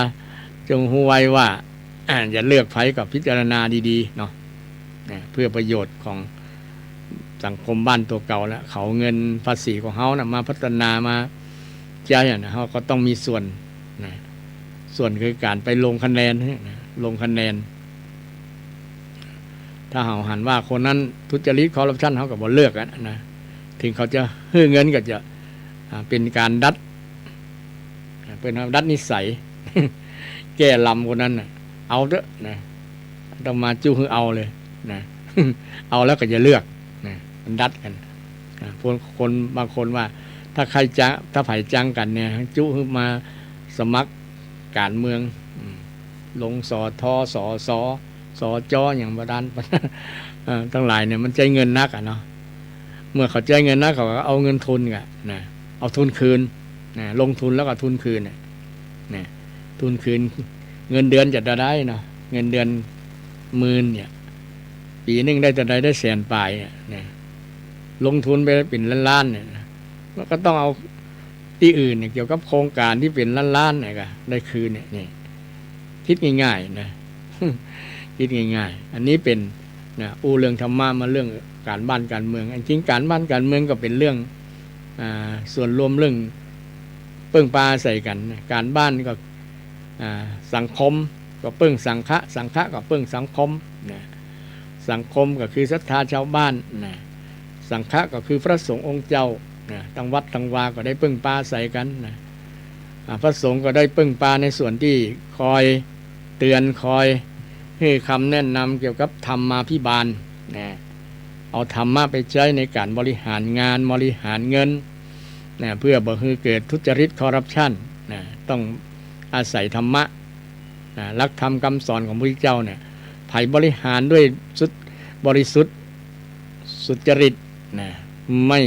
จงหูไว้ว่าอย่าเลือกไผกับพิจารณาดีๆเนาะเพื่อประโยชน์ของสังคมบ้านตัวเก่าแล้วเขาเงินภาษีของเขานะมาพัฒนามาใจนะเขาก็ต้องมีส่วนนะส่วนคือการไปลงคะแนนนะลงคะแนนถ้าเขาหันว่าคนนั้นทุจริตคอร์รัปชันเขาก็บ่เลือกนะถึงเขาจะให้เงินก็จะเป็นการดัดเป็นดัดนิสัย แก้ลำคนนั้นนะเอาเถอะนะต้องมาจู้ให้เอาเลยนะ เอาแล้วก็จะเลือกนะมันดัดกันคนบางคนว่าถ้าใครจ้างถ้าไผ่จ้างกันเนี่ยจู้มาสมัครการเมืองลงสอทอสอสอสอจออย่างประดานทั้งหลายเนี่ยมันใจเงินนักเนาะเมื่อเขาใจเงินนักเขาก็เอาเงินทุนกันนะเอาทุนคืนนะลงทุนแล้วก็ทุนคืนนะทุนคืนเงินเดือนจะได้เนาะเงินเดือน10,000เนี่ยปีนึงได้จะได้แสนปลายเนี่ยลงทุนไปเป็นล้านๆเนี่ยแล้วก็ต้องเอาที่อื่นเนี่ยเกี่ยวกับโครงการที่เป็นล้านๆเนี่ยก็ได้คืนเนี่ยคิดง่ายๆนะ คิดง่ายๆอันนี้เป็นนะเรื่องธรรมะมาเรื่องการบ้านการเมืองจริงการบ้านการเมืองก็เป็นเรื่องส่วนรวมเรื่องเปิ้งปลาใส่กันการบ้านก็สังคมก็เปิ้งสังฆะสังฆะก็เปิ้งสังคมนะสังคมก็คือศรัทธาชาวบ้านนะสังฆะก็คือพระสงฆ์องค์เจ้านะตั้งวัดตั้งวาก็ได้เปิ้งปลาใส่กันนะพระสงฆ์ก็ได้เปิ้งปลาในส่วนที่คอยเตือนคอยให้คำแนะนำเกี่ยวกับธรรมาภิบาลนะเอาธรรมะไปใช้ในการบริหารงานบริหารเงินนะเพื่อบ่ให้เกิดทุจริตคอร์รัปชันนะต้องอาศัยธรรมะนะหลักธรรมคำสอนของพระพุทธเจ้าเนี่ยไผ่บริหารด้วยบริสุทธิ์สุจริตนะไม่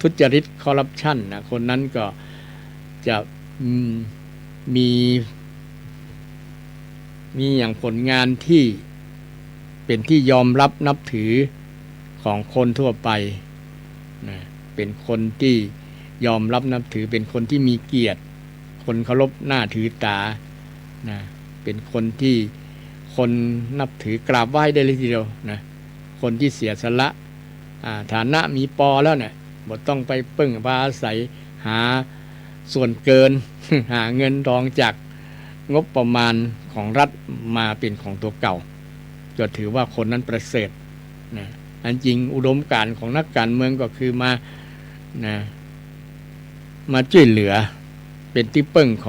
ทุจริตคอร์รัปชันนะคนนั้นก็จะมีอย่างผลงานที่เป็นที่ยอมรับนับถือของคนทั่วไปนะเป็นคนที่ยอมรับนับถือเป็นคนที่มีเกียรติคนเคารพหน้าถือตานะเป็นคนที่คนนับถือกราบไหว้ได้เลยทีเดียวนะคนที่เสียสละฐานะมีปอแล้วเนี่ยบ่ต้องไปปึ้งพาอาศัยหาส่วนเกิน หาเงินทองจากงบประมาณของรัฐมาเป็นของตัวเก่าก็ถือว่าคนนั้นประเสริฐนะอันจริงอุดมการณ์ของนักการเมืองก็คือมาช่วยเหลือเป็นที่พึ่งข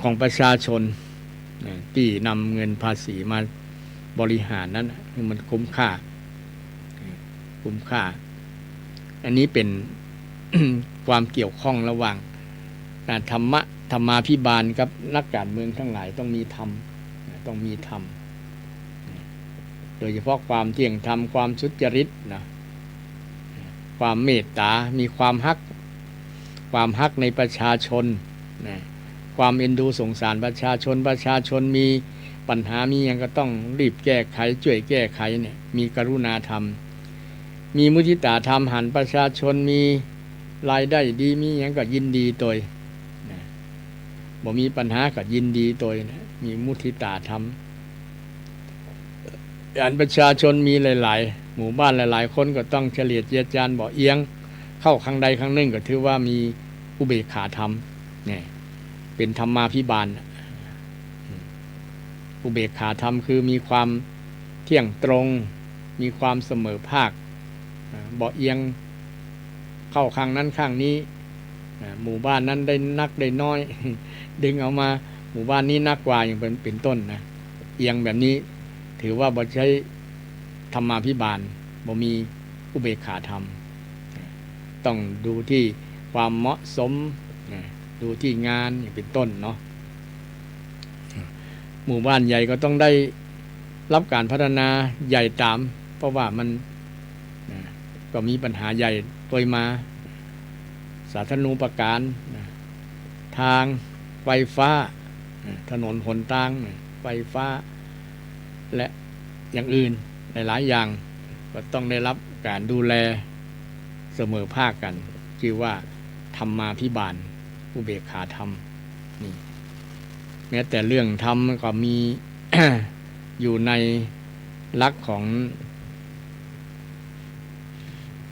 องประชาชนที่นำเงินภาษีมาบริหารนั้นมันคุ้มค่าอันนี้เป็น ความเกี่ยวข้องระหว่างธรรมาภิบาลกับนักการเมืองทั้งหลายต้องมีธรรมโดยเฉพาะความเที่ยงธรรมความสุจริตนะความเมตตามีความฮักในประชาชนนะความเอ็นดูสงสารประชาชนมีปัญหามีอย่างก็ต้องรีบแก้ไขช่วยแก้ไขเนี่ยมีกรุณาธรรมมีมุทิตาธรรมหันประชาชนมีรายได้ดีมีอย่างก็ยินดีตัวนะบ่มีปัญหาก็ยินดีตัวนะมีมุทิตาธรรมอันประชาชนมีหลายๆหมู่บ้านหลายๆคนก็ต้องเฉลี่ยเจียดจานบ่เอียง เข้าครั้งใดครั้งหนึ่งก็ถือว่ามีอุเบกขาธรรมเนี่ยเป็นธรรมาภิบาลอุเบกขาธรรมคือมีความเที่ยงตรงมีความเสมอภาคบ่เอียงเข้าข้างนั้นข้างนี้หมู่บ้านนั้นได้นักได้น้อย ดึงเอามาหมู่บ้านนี้นักกว่าอย่างเป็นต้นนะเอียงแบบนี้ถือว่าบ่ใช้ธรรมาภิบาลบ่มีอุเบกขาธรรมต้องดูที่ความเหมาะสมดูที่งานอย่างเป็นต้นเนาะหมู่บ้านใหญ่ก็ต้องได้รับการพัฒนาใหญ่ตามเพราะว่ามันก็มีปัญหาใหญ่ตัวมาสาธารณูปการทางไฟฟ้าถนนหนทางไฟฟ้าและอย่างอื่นหลายๆอย่างก็ต้องได้รับการดูแลเสมอภาคกันชื่อว่าธรรมาภิบาลอุเบกขาธรรมนี่แม้แต่เรื่องธรรมก็มี อยู่ในหลักของ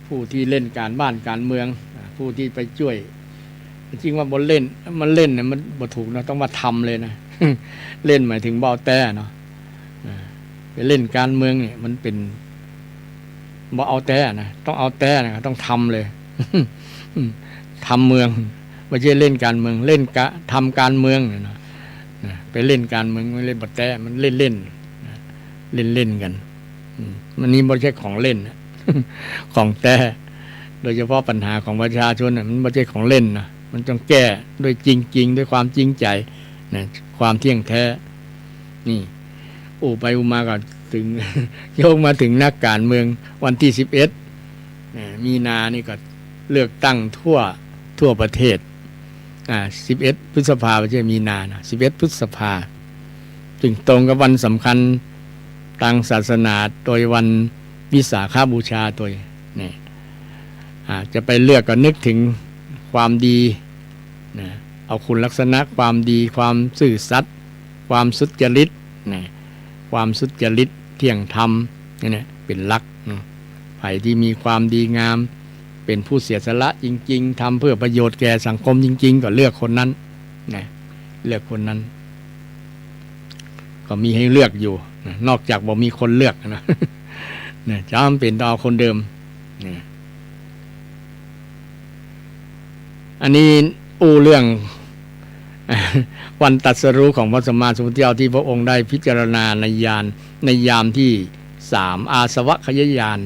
ผู้ที่เล่นการบ้านการเมืองผู้ที่ไปช่วยจริงว่าบนเล่นมันเล่นเนี่ยมันบ่ถูกนะต้องมาทำเลยนะ เล่นหมายถึงเบาแต่เนาะไปเล่นการเมืองเนี่ยมันเป็นบ่เอาแต่นะต้องเอาแต่นะต้องทำเลย ทำเมืองไม่ใช่เล่นการเมืองเล่นทำการเมืองเนี่ยนะไปเล่นการเมืองไม่เล่นบ่แต่มันเล่นเล่นกันมันนี้ไม่ใช่ของเล่น ของแต่โดยเฉพาะปัญหาของประชาชนมันไม่ใช่ของเล่นนะมันต้องแก้ด้วยจริงด้วยความจริงใจนะความเที่ยงแท้นี่ไปมาก็ถึง โยกมาถึงนักการเมืองวันที่11มีนานี่ก็เลือกตั้งทั่วประเทศ11พฤษภาไม่ใช่มีนานะ11พฤษภาจึงตรงกับวันสำคัญทางศาสนาโดยวันวิสาขบูชาตัวนี่จะไปเลือกก็นึกถึงความดีนะเอาคุณลักษณะความดีความซื่อสัตย์ความสุจริตนะความสุจริตเที่ยงธรรมนี่เป็นหลักใครที่มีความดีงามเป็นผู้เสียสละจริงๆทำเพื่อประโยชน์แก่สังคมจริงๆก็เลือกคนนั้นนะเลือกคนนั้นก็มีให้เลือกอยู่นะนอกจากบ่มีคนเลือกนะ นะจำเป็นต้องเอาคนเดิมนะอันนี้เรื่อง วันตรัสรู้ของพระสัมมาสัมพุทธเจ้าที่พระองค์ได้พิจารณาในยามที่3อาสวะขยญาณ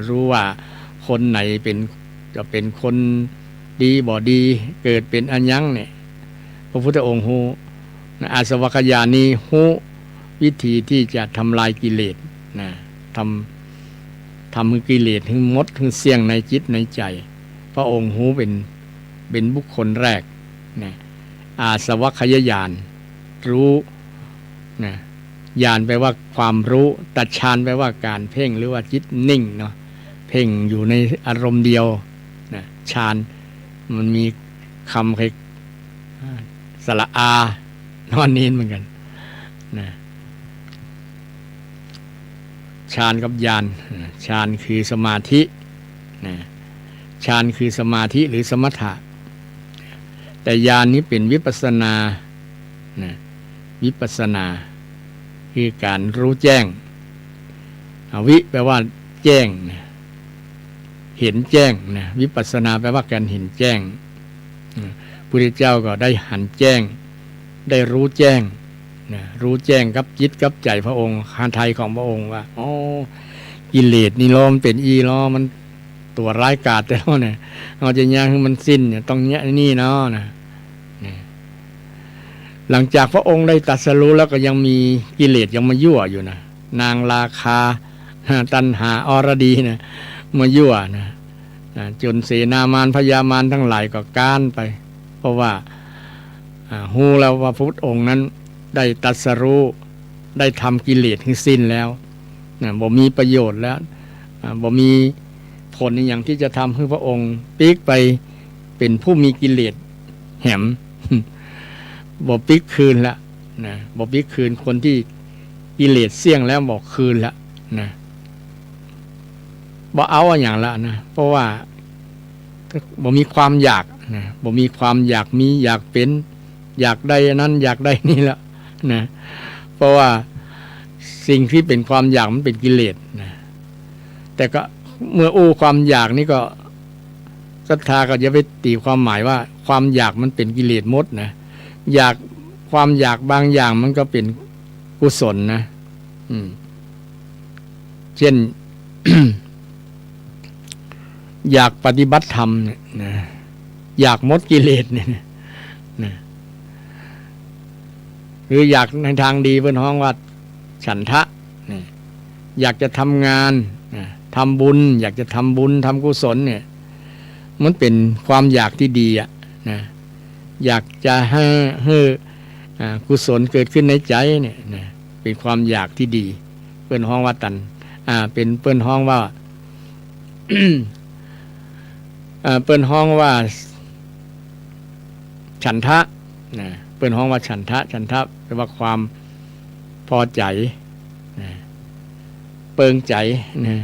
รู้ว่าคนไหนจะเป็นคนดีบ่ดีเกิดเป็นอัญญังเนี่ยพระพุทธองค์ฮู้อาสวะขยญาณนี้ฮู้วิธีที่จะทำลายกิเลสนะทำให้กิเลสให้หมดให้เสี่ยงในจิตในใจพระองค์ฮู้เป็นบุคคลแรกนะอาสวัคยญาณรู้นะญาณแปลว่าความรู้ตัดฌานแปลว่าการเพ่งหรือว่าจิตนิ่งเนาะเพ่งอยู่ในอารมณ์เดียวนะฌานมันมีคำคล้ายสระอานอนนีนเหมือนกันนะฌานกับญาณฌานคือสมาธินะฌานคือสมาธิหรือสมถะแต่ญาณนี้เป็นวิปัสสนานะวิปัสสนาคือการรู้แจ้งวิแปลว่าแจ้งนะเห็นแจ้งนะวิปัสสนาแปลว่าการเห็นแจ้งพระพุทธเจ้าก็ได้หันแจ้งได้รู้แจ้งนะรู้แจ้งกับจิตกับใจพระองค์คานไทยของพระองค์ว่ากิเลสนี่ล้อมเป็นล้อมันตัวร้ายกาจแต่แล้วเนี่ยเราจะย่างให้มันสิ้นเนี่ยต้องนี่เนาะนะหลังจากพระองค์ได้ตรัสรู้แล้วก็ยังมีกิเลสยังมายั่วอยู่นะนางราคาตัณหาอรดีนะมายั่วนะจนเสนามารพญามารทั้งหลายก็ก้านไปเพราะว่าฮู้แล้วว่าพระพุทธองค์นั้นได้ตรัสรู้ได้ทำกิเลสให้สิ้นแล้วบ่มีประโยชน์แล้วบ่มีผลอย่างที่จะทำให้พระองค์ปิกไปเป็นผู้มีกิเลสแหม บ่ปิกคืนละนะบ่ปิกคืนคนที่กิเลสเสี่ยงแล้วบอกคืนละนะบ่เอาอย่างละนะเพราะว่า บ่มีความอยากนะบ่มีความอยากมีอยากเป็นอยากได้นั้นอยากได้นี่แล้วนะเพราะว่าสิ่งที่เป็นความอยากมันเป็นกิเลสนะแต่ก็เมื่อความอยากนี่ก็ศรัทธาก็จะไปตีความหมายว่าความอยากมันเป็นกิเลสหมดนะอยากความอยากบางอย่างมันก็เป็นกุศลนะเช่น อยากปฏิบัติธรรมเนี่ยนะอยากหมดกิเลสเนี่ยนะหรืออยากในทางดีเพื่อนฮ้องว่าฉันทะนะอยากจะทำงานนะทำบุญอยากจะทำบุญทำกุศลเนี่ยมันเป็นความอยากที่ดีอ่ะนะอยากจะให้กุศลเกิดขึ้นในใจเนี่ยนะเป็นความอยากที่ดีเพื่อนฮ้องว่าตันเป็นเพื่อนฮ้องว่า เปิ้นฮ้องว่าฉันทะนะเปิ้นฮ้องว่าฉันทะแปลว่าความพอใจนะเปิงใจนะ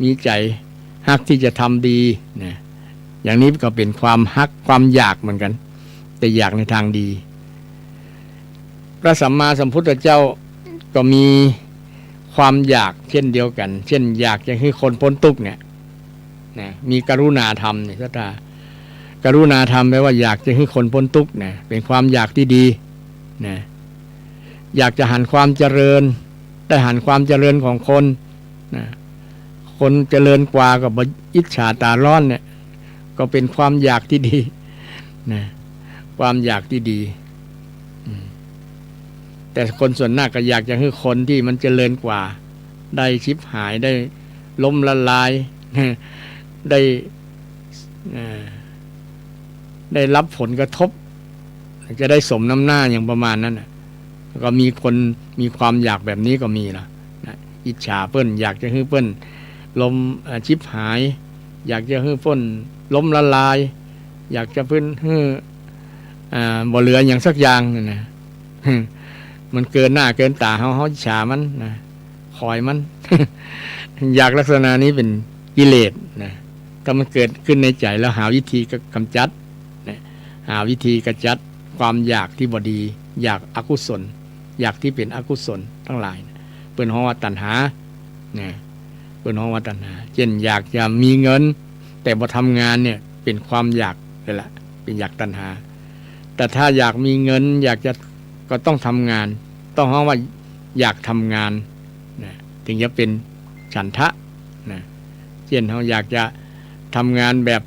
มีใจฮักที่จะทำดีนะอย่างนี้ก็เป็นความฮักความอยากเหมือนกันแต่อยากในทางดีพระสัมมาสัมพุทธเจ้าก็มีความอยากเช่นเดียวกันเช่นอยากจะให้คนพ้นทุกข์เนี่ยนะมีกรุณาธรรมเนี่ยสัทธากรุณาธรรมแปลว่าอยากจะให้คนพ้นทุกข์นะเป็นความอยากที่ดีนะอยากจะหันความเจริญได้หันความเจริญของคนนะคนเจริญกว่ากับอิจฉาตาร้อนเนี่ยก็เป็นความอยากที่ดีนะความอยากที่ดีแต่คนส่วนมากก็อยากจะให้คนที่มันเจริญกว่าได้ชิบหายได้ล้มละลายได้รับผลกระทบจะได้สมน้ำหน้าอย่างประมาณนั้นก็มีคนมีความอยากแบบนี้ก็มีนะอิจฉาเปิ้นอยากจะให้เปิ้นล้มชิบหายอยากจะให้เปิ้นล้มละลายอยากจะเปิ้นให้บ่เหลืออย่างสักอย่างนะมันเกินหน้าเกินตาเฮาอิจฉามันนะคอยมัน อยากลักษณะนี้เป็นกิเลสนะถ้ามันเกิดขึ้นในใจแล้วหาวิธีกำจัดนะหาวิธีกำจัดความอยากที่บ่ดีอยากอกุศลอยากที่เป็นอกุศลทั้งหลายนะเปิ้นฮ้องว่าตัณหานะเปิ้นฮ้องว่าตัณหาเช่นอยากจะมีเงินแต่บ่ทำงานเนี่ยเป็นความอยากเลยล่ะเป็นอยากตัณหาแต่ถ้าอยากมีเงินอยากจะก็ต้องทำงานต้องฮ้องว่าอยากทำงานนะถึงจะเป็นฉันทะนะเช่นเราอยากจะทำงานแบบ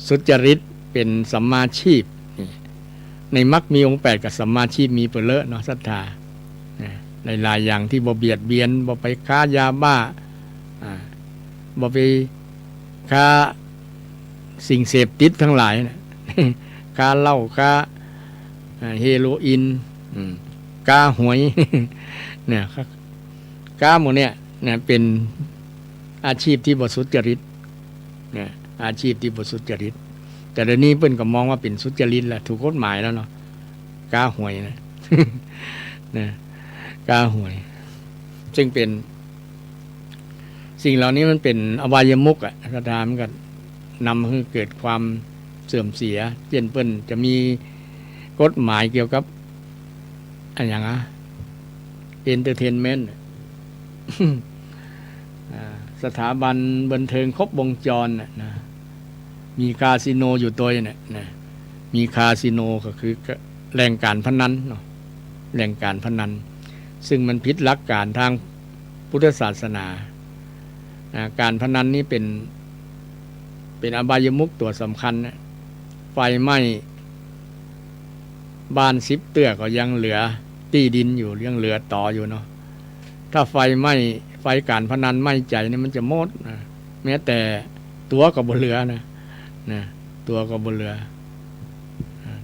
สุจริตเป็นสัมมาชีพในมรรคมีองค์8กับสัมมาชีพมีเปเลอะเนาะศรัทธาหลายๆอย่างที่บ่เบียดเบียนบ่ไปค้ายาบ้าบ่ไปค้าสิ่งเสพติดทั้งหลายนะค้าเหล้าค้าเฮโรอีนค้าหวยเนี่ยค้าหมดเนี่ยเป็นอาชีพที่บ่สุจริตเนี่ยอาชีพที่บ่สุจริตแต่เดี๋ยวนี้เพิ่นก็มองว่าเป็นสุจริตแล้วถูกกฎหมายแล้วเนาะค้าหวยนะ นะค้าหวยซึ่งเป็นสิ่งเหล่านี้มันเป็นอบายมุขอ่ะกระทำกันนำให้เกิดความเสื่อมเสียเช่นเพิ่นจะมีกฎหมายเกี่ยวกับอันอย่างเอนเตอร์เทนเมนต์สถาบันบันเทิงครบวงจรนะมีคาสิโนอยู่ตัวเนี่ยนะมีคาสิโนก็คือแหล่งการพนันเนาะแหล่งการพนันซึ่งมันผิดหลักการทางพุทธศาสนาการพนันนี้เป็นอบายมุขตัวสำคัญนะไฟไหม้บ้าน10เตื้อก็ยังเหลือที่ดินอยู่ยังเหลือต่ออยู่เนาะถ้าไฟไหม้ไฟการพนันไหม้ใจนี่มันจะหมดนะแม้แต่ตัวก็บ่เหลือนะตัวก็บ่เหลือ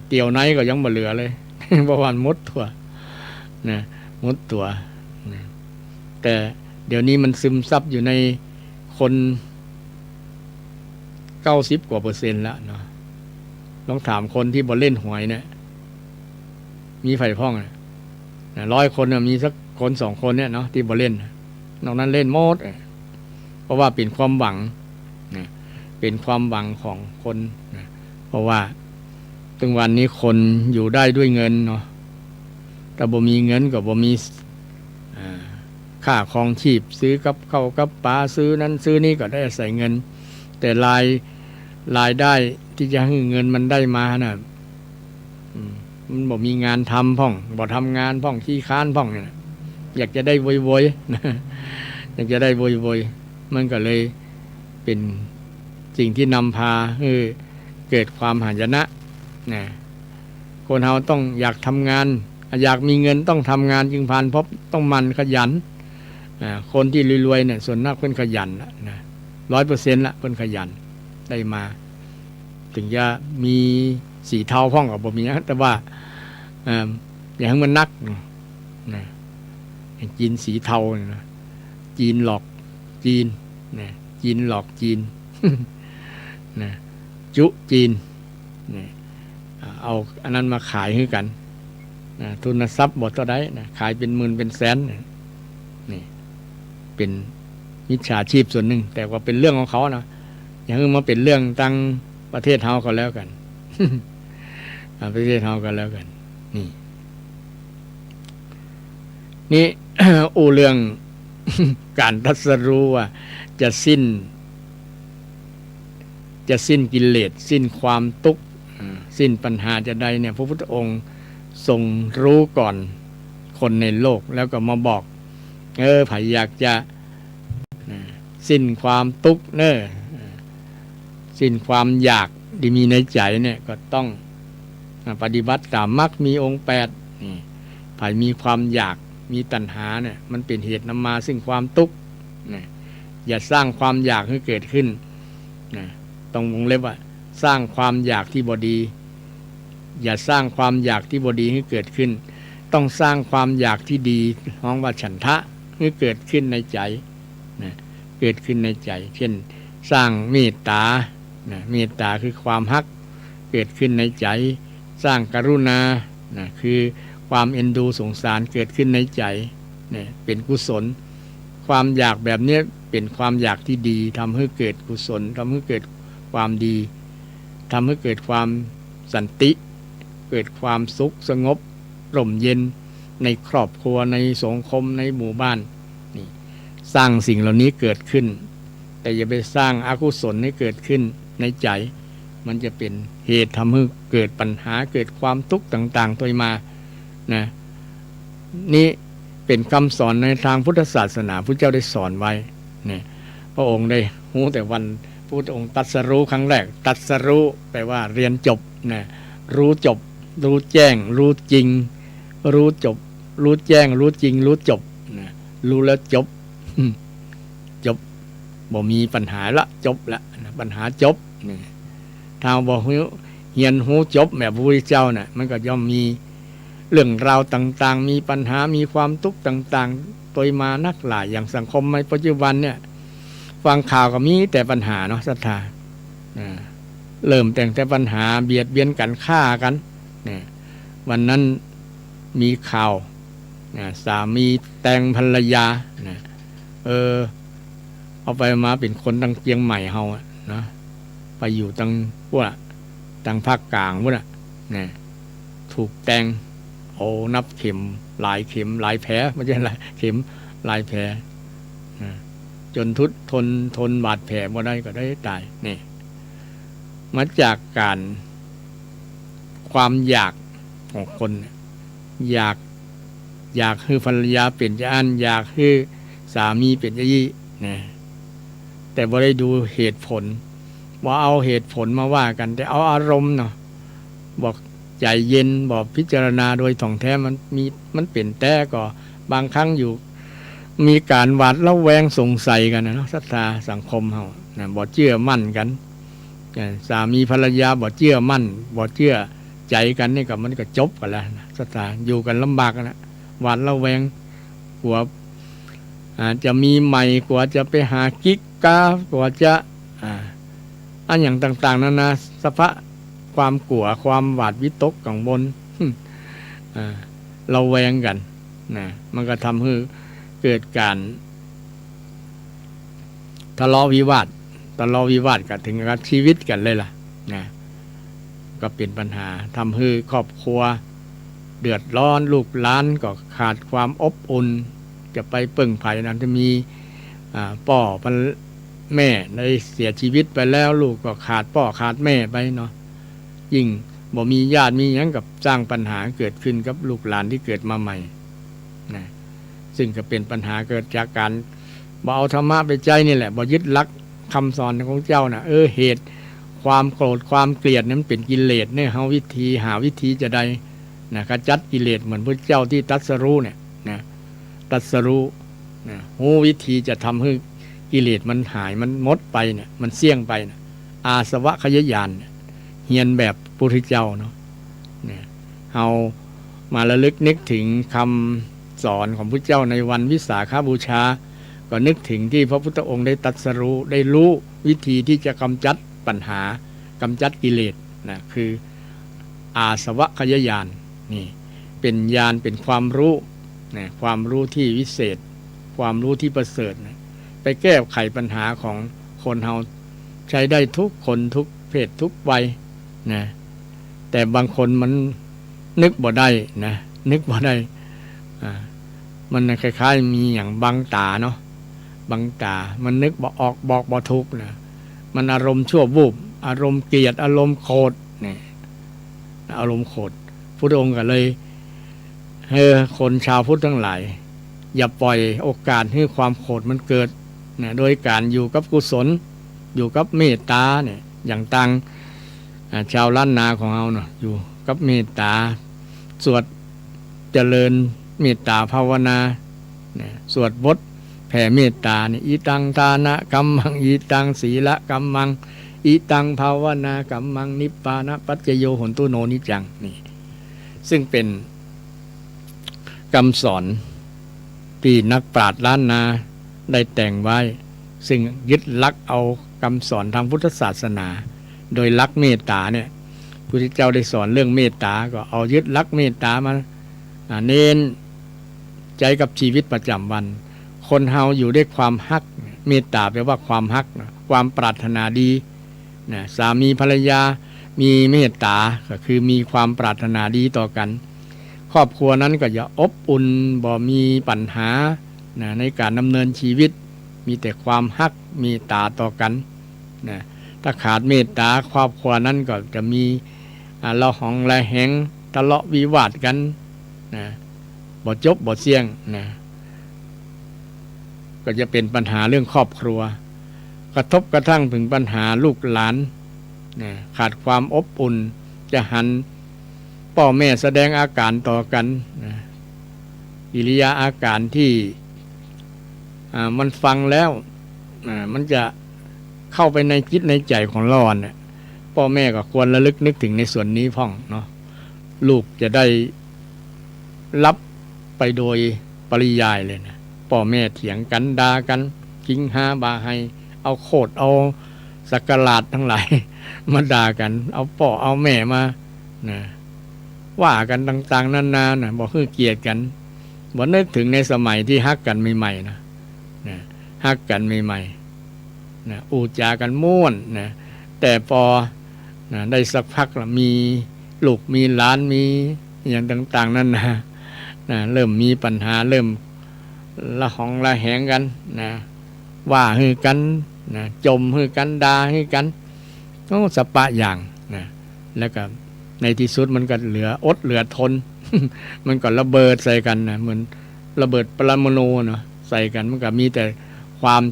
เตี่ยวไหนก็ยังบ่เหลือเลย เพราะว่าหมดตัวนะหมดตัวนะแต่เดี๋ยวนี้มันซึมซับอยู่ในคน90 กว่า%แล้วเนาะลองถามคนที่บ่เล่นหวยเนี่ยมีไฟพ่องนะ100 คนมีสักคน2 คนเนี่ยเนาะที่บ่เล่นนอกนั้นเล่นหมดเพราะว่าเป็นความหวังนะ เป็นความหวังของคนนะเพราะว่าถึงวันนี้คนอยู่ได้ด้วยเงินเนาะแต่บ่มีเงินก็บ่มีค่าครองชีพซื้อกับข้าวกับปลาซื้อนั้นซื้อนี้ก็ได้อาศัยเงินแต่รายได้ที่จะให้เงินมันได้มาน่ะมันบ่มีงานทำพ่องบ่ทำงานพ่องขี้ค้านพ่องเนี่ยอยากจะได้โวยๆนะอยากจะได้โวยๆมันก็เลยเป็นสิ่งที่นำพาให้เกิดความหายนะนะคนเราต้องอยากทำงานอยากมีเงินต้องทำงานจึงผ่านพบต้องมันขยันคนที่รวยๆเนี่ยส่วนมากเพิ่นขยันนะ 100% ละเพิ่นขยันได้มาถึงจะมีสีเทาพ่องกับบ่มีนะแต่ว่าอย่างมันนักนะจีนสีเทานะจีนหลอกจีนนะจีนหลอกจีน นะจุจีนนะเอาอันนั้นมาขายให้กันนะทุนทรัพย์บ่เท่าใดนะขายเป็นหมื่นเป็นแสนนี่เป็นมิจฉาชีพส่วนหนึ่งแต่ว่าเป็นเรื่องของเขานะอย่างนี้มาเป็นเรื่องตั้งประเทศเฮาก็แล้วกัน ประเทศเฮาก็แล้วกันนี่ อูเรื่อง การตรัสรู้ว่าจะสิ้นกิเลสสิ้นความทุกข์สิ้นปัญหาจะใดเนี่ยพระพุทธองค์ทรงรู้ก่อนคนในโลกแล้วก็มาบอกไผอยากจะสิ้นความทุกข์สิ้นความอยากที่มีในใจเนี่ยก็ต้องปฏิบัติตามมรรคมีองค์8นี่ไผมีความอยากมีตัณหาเนี่ยมันเป็นเหตุนำมาซึ่งความทุกข์อย่าสร้างความอยากให้เกิดขึ้นต้องวงเล็บว่าสร้างความอยากที่บ่ดีอย่าสร้างความอยากที่บ่ดีให้เกิดขึ้นต้องสร้างความอยากที่ดีน้องว่าฉันทะให้เกิดขึ้นในใจเกิดขึ้นในใจเช่นสร้างเมตตาเมตตาคือความฮักเกิดขึ้นในใจสร้างกรุณาคือความเอ็นดูสงสารเกิดขึ้นในใจเป็นกุศลความอยากแบบนี้เป็นความอยากที่ดีทำให้เกิดกุศลทำให้เกิดความดีทำให้เกิดความสันติเกิดความสุขสงบร่มเย็นในครอบครัวในสังคมในหมู่บ้านนี่สร้างสิ่งเหล่านี้เกิดขึ้นแต่อย่าไปสร้างอกุศลให้เกิดขึ้นในใจมันจะเป็นเหตุทำให้เกิดปัญหาเกิดความทุกข์ต่างๆตัวมานะนี่เป็นคำสอนในทางพุทธศาสนาพระเจ้าได้สอนไว้เนี่ยพระองค์ได้รู้แต่วันพระพุทธองค์ตรัสรู้ครั้งแรกตรัสรู้แปลว่าเรียนจบนะรู้จบรู้แจ้งรู้จริงรู้จบรู้แจ้งรู้จริงรู้จบนะรู้แล้วจบจบบ่มีปัญหาละจบละปัญหาจบนี่ถ้าบ่เฮียนหูจบแบบพระพุทธเจ้าน่ะมันก็ย่อมมีเรื่องราวต่างๆมีปัญหามีความทุกข์ต่างๆตัวมานักหลายอย่างสังคมในปัจจุบันเนี่ยฟังข่าวก็มีแต่ปัญหาเนาะศรัทธาเริ่มแต่ปัญหาเบียดเบียนกันฆ่ากันเนี่ยวันนั้นมีข่าวสามีแต่งภรรยาเอาไปมาเป็นคนตั้งเชียงใหม่เฮานะไปอยู่ตั้งพวกตั้งภาคกลางพวกน่ะถูกแต่งโอ้นับเข็มหลายเข็มหลายแผลไม่ใช่หลายเข็มหลายแผลจนทนบาดแผลบ่ได้ก็ได้ตายนี่มาจากการความอยากของคนอยากให้ภรรยาเป็นจะอันอยากให้สามีเป็นจะยี่แต่บ่ได้ดูเหตุผลว่าเอาเหตุผลมาว่ากันแต่เอาอารมณ์เนาะบอกใจเย็นบอกพิจารณาโดยถ่องแท้มันเป็นแต่ก็บางครั้งอยู่มีการหวาดระแวงสงสัยกันนะเนาะศรัทธาสังคมเฮาบ่เชื่อมั่นกันสามีภรรยาบ่เชื่อมั่นบ่เชื่อใจกันนี่ก็มันก็จบกันแล้วนะศรัทธาอยู่กันลำบากนะหวาดระแวงกลัวจะมีใหม่กลัวจะไปหากิ๊กกากลัวจะอันอย่างต่างๆนานาสภาพความกลัวความหวาดวิตกกังวลเราแวงกันนะมันก็ทำให้เกิดการทะเลาะวิวาท ทะเลาะวิวาทกันถึงกับชีวิตกันเลยล่ะนะก็เป็นปัญหาทำให้ครอบครัวเดือดร้อนลูกหลานก็ขาดความอบอุ่นจะไปปึ่งไผ่นั้นจะมีพ่อแม่ได้เสียชีวิตไปแล้วลูกก็ขาดพ่อขาดแม่ไปเนาะยิ่งบ่มีญาติมีหยังกับสร้างปัญหาเกิดขึ้นกับลูกหลานที่เกิดมาใหม่นะซึ่งก็เป็นปัญหาเกิดจากการบ่เอาธรรมะไปใจนี่แหละบ่ยึดหลักคำสอนของเจ้านะเหตุความโกรธความเกลียดนั้นเป็นกิเลสเนี่ยเฮาหาวิธีจะได้นะขจัดกิเลสเหมือนพระเจ้าที่ตรัสรู้เนี่ยนะตรัสรู้นะรู้วิธีจะทำให้กิเลสมันหายมันหมดไปเนี่ยมันเสี่ยงไปนะอาสวะขยญาณเฮียนแบบพุทธเจ้าเนาะเนี่ยเฮามาระลึกนึกถึงคำสอนของพระเจ้าในวันวิสาขบูชาก็นึกถึงที่พระพุทธองค์ได้ตรัสรู้ได้รู้วิธีที่จะกำจัดปัญหากำจัดกิเลสนะคืออาสวะขยญาณนี่เป็นญาณเป็นความรู้นะความรู้ที่วิเศษความรู้ที่ประเสริฐนะไปแก้ไขปัญหาของคนเฮาใช้ได้ทุกคนทุกเพศทุกวัยนะแต่บางคนมันนึกบ่ได้นะนึกบ่ได้มันคล้ายๆมีอย่างบังตาเนาะบังตามันนึกบ่ออกบอกบ่ถูกนะมันอารมณ์ชั่ววูบอารมณ์เกลียดอารมณ์โกรธนี่อารมณ์โกรธพุทธองค์ก็เลยคนชาวพุทธทั้งหลายอย่าปล่อยโอกาสให้ความโกรธมันเกิดนะโดยการอยู่กับกุศลอยู่กับเมตตาเนี่ยอย่างตังชาวล้านนาของเราเนาะอยู่กับเมตตาสวดเจริญเมตตาภาวนาเนี่ยสวดบทแผ่เมตตาเนี่ยอิตังทานะกัมมังอิตังศีละกัมมังอิตังภาวนากัมมังนิพพานะปัจจโยโหนตุโนนิจังนี่ซึ่งเป็นคำสอนที่นักปราชญ์ล้านนาได้แต่งไว้ซึ่งยึดหลักเอาคำสอนทางพุทธศาสนาโดยหลักเมตตาเนี่ยพระพุทธเจ้าได้สอนเรื่องเมตตาก็เอายึดหลักเมตตามาเน้นใจกับชีวิตประจำวันคนเฮาอยู่ด้วยความฮักเมตตาแปลว่าความฮักความปรารถนาดีนะสามีภรรยามีเมตตาก็คือมีความปรารถนาดีต่อกันครอบครัวนั้นก็จะอบอุ่นบ่มีปัญหานะในการดำเนินชีวิตมีแต่ความฮักเมตตาต่อกันนะถ้าขาดเมตตาครอบครัวนั้นก็จะมีละหองละแหงทะเลาะวิวาทกันนะบ่จบบ่เสี่ยงนะก็จะเป็นปัญหาเรื่องครอบครัวกระทบกระทั่งถึงปัญหาลูกหลานนะขาดความอบอุ่นจะหันพ่อแม่แสดงอาการต่อกันนะกิริยาอาการที่มันฟังแล้วมันจะเข้าไปในจิตในใจของเราเนี่ยพ่อแม่ก็ควรระลึกนึกถึงในส่วนนี้พ่องเนาะลูกจะได้รับไปโดยปริยายเลยนะพ่อแม่เถียงกันด่ากันกิงหาบาให้เอาโคตรเอาสักการาดทั้งหลายมาด่ากันเอาพ่อเอาแม่มานะว่ากันต่างๆนานานะบอกคือเกลียดกันบ่นึกถึงในสมัยที่ฮักกันใหม่ๆนะฮักกันใหม่ๆนะอูจากันม่วนนะแต่พอนะได้สักพักแล้วมีลูกมีหลานมีอย่างต่างๆนั่นนะเริ่มมีปัญหาเริ่มละหองละแหงกันนะว่าให้กันนะจมให้กันด่าให้กันต้องสปะอย่างนะแล้วก็ในที่สุดมันก็เหลืออดเหลือทน มันก็ระเบิดใส่กันนะเหมือนระเบิดปรมาณูเนาะใส่กันมันก็มีแต่ความ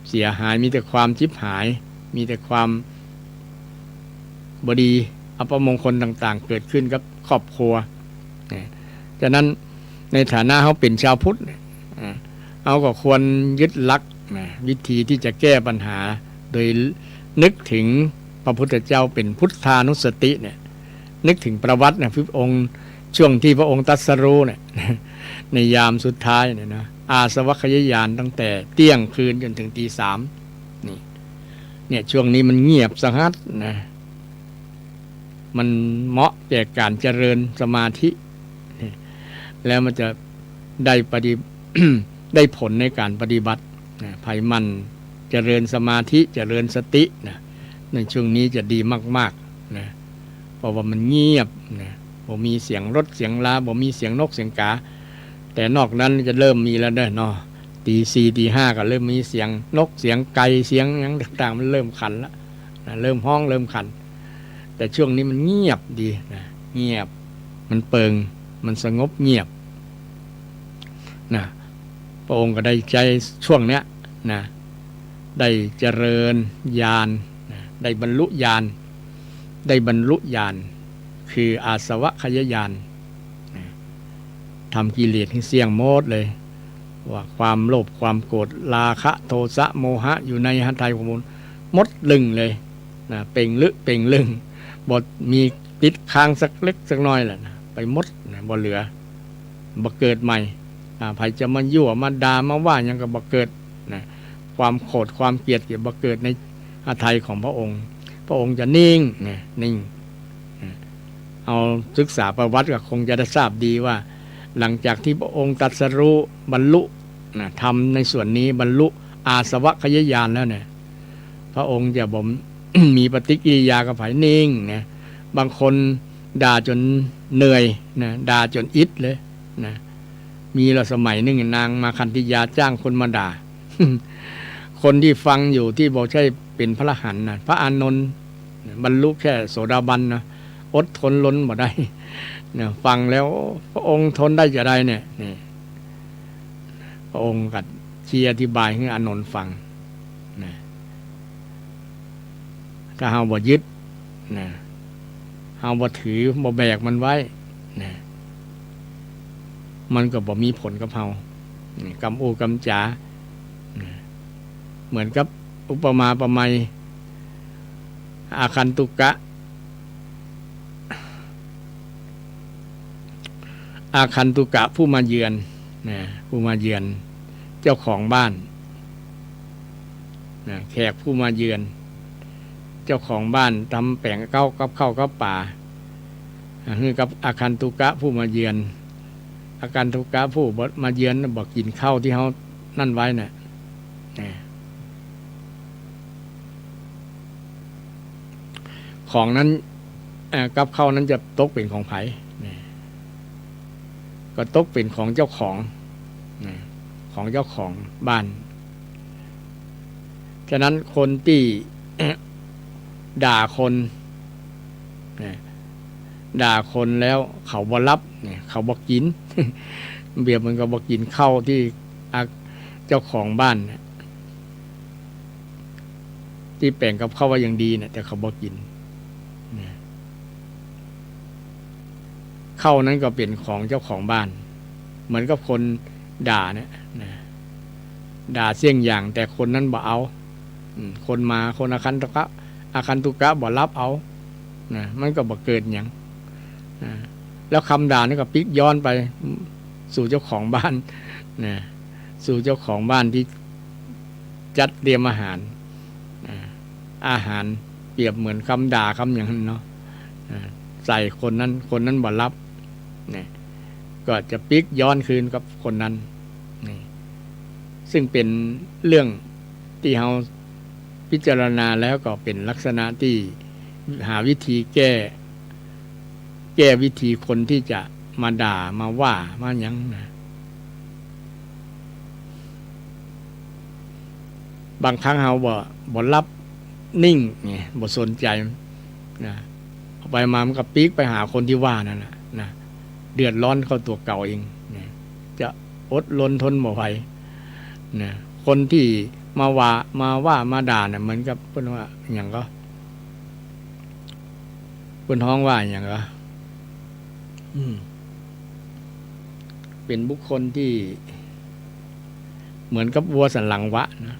เสียหายมีแต่ความชิบหายมีแต่ความบดีอัปมงคลต่างๆเกิดขึ้นกับครอบครัวฉะนั้นในฐานะเขาเป็นชาวพุทธเขาก็ควรยึดหลักวิธีที่จะแก้ปัญหาโดยนึกถึงพระพุทธเจ้าเป็นพุทธานุสติเนี่ยนึกถึงประวัตินะพระองค์ช่วงที่พระองค์ตรัสรู้เนี่ยในยามสุดท้ายเนี่ยนะอาสวัคยญาณตั้งแต่เที่ยงคืนจนถึงตี 3นี่เนี่ยช่วงนี้มันเงียบสงัดนะมันเหมาะแก่การเจริญสมาธิแล้วมันจะได้ ได้ผลในการปฏิบัติไผมัน เจริญสมาธิเจริญสตินะในช่วงนี้จะดีมากๆนะเพราะว่ามันเงียบนะบ่มีเสียงรถเสียงลาบ่มีเสียงนกเสียงกาแต่นอกนั้นจะเริ่มมีแล้วเนาะตีสี่ตีห้าก็เริ่มมีเสียงนกเสียงไก่เสียงอย่างต่างๆมันเริ่มขันแล้วนะเริ่มห้องเริ่มขันแต่ช่วงนี้มันเงียบดีนะเงียบมันเปิงมันสงบเงียบนะพระองค์ก็ได้ใจช่วงเนี้ยนะได้เจริญญาณนะได้บรรลุญาณได้บรรลุญาณคืออาสวะขยญาณนะทำกิเลสให้เสี่ยงโมดเลยว่าความโลภความโกรธราคะโทสะโมหะอยู่ในหัตถ์ของมนมดลึงเลยนะเป่งลึเป่งลึงบทมีติดค้างสักเล็กสักน้อยแหละนะไปมดนะบ่เหลือบ่เกิดใหม่ใครจะมายั่วมาด่ามาว่ายังก็บ่เกิดนะความโกรธความเกลียดบ่เกิดในหัตถ์ของพระองค์พระองค์จะนิ่งนะนิ่งเอาศึกษาประวัติก็คงจะได้ทราบดีว่าหลังจากที่พระองค์ตรัสรู้บรรลุนะทำในส่วนนี้บรรลุอาสวะขยญาณแล้วเนี่ยพระองค์จะบ่ม มีปฏิกิริยากับไผนิ่งนะบางคนด่าจนเหนื่อยนะด่าจนอิดเลยนะมีเราสมัยหนึ่งนางมาคันธิยาจ้างคนมาด่า คนที่ฟังอยู่ที่บอกใช่เป็นพระอรหันต์นะพระอานนท์บรรลุแค่โสดาบันนะอดทนล้นบ่ได้เนี่ยฟังแล้วพระองค์ทนได้จะได้เนี่ยนี่พระองค์กัดชี้อธิบายให้อานนท์ฟังนะถ้าเฮาบ่ยึดนะเฮาบ่ถือบ่แบกมันไว้นะมันก็บ่มีผลกับเฮากำอูกำจ๋านะเหมือนกับอุปมาประไมยอาคันตุกะอาคันตุกะผู้มาเยือนนะผู้มาเยือนเจ้าของบ้านนะแขกผู้มาเยือนเจ้าของบ้านทำแป้งเก้ากับข้าวกับป่าคือกับอาคันตุกะผู้มาเยือนอาคันตุกะผู้มาเยือนบอกกินข้าวที่เขานั่นไว้น่ะของนั้นกับข้าวนั้นจะตกเป็นของไผก็ตกเป็นของเจ้าของของเจ้าของบ้านฉะนั้นคนที่ด่าคนด่าคนแล้วเขาบ่รับเขาบ่กิน เบียบมันก็บ่กินข้าวที่เจ้าของบ้านที่แป่งกับข้าวว่าอย่างดีแต่เขาบ่กินข้าวนั้นก็เป็นของเจ้าของบ้านเหมือนกับคนด่าด่าเสี่ยงอย่างแต่คนนั้นบ่เอาคนมาคนอาคันตุกะบ่รับเอามันก็บ่เกิดอย่างแล้วคำด่านี่ก็พลิกย้อนไปสู่เจ้าของบ้านสู่เจ้าของบ้านที่จัดเตรียมอาหารเปรียบเหมือนคำด่าคำอย่างนั้นเนาะใส่คนนั้นบ่รับก็จะพลิกย้อนคืนกับคนนั้นซึ่งเป็นเรื่องที่เราพิจารณาแล้วก็เป็นลักษณะที่หาวิธีแก้วิธีคนที่จะมาด่ามาว่ามาหยังบางครั้งเราบ่รับนิ่งบ่สนใจไปมามันก็ปีกไปหาคนที่ว่านั่นนะเดือดร้อนเข้าตัวเก่าเองจะอดรนทนบ่ไหวคนที่มาว่าด่าเหมือนกับเพิ่นว่าอย่างก็เพิ่นฮ้องว่าอย่างก็เป็นบุคคลที่เหมือนกับวัวสันหลังวะนะ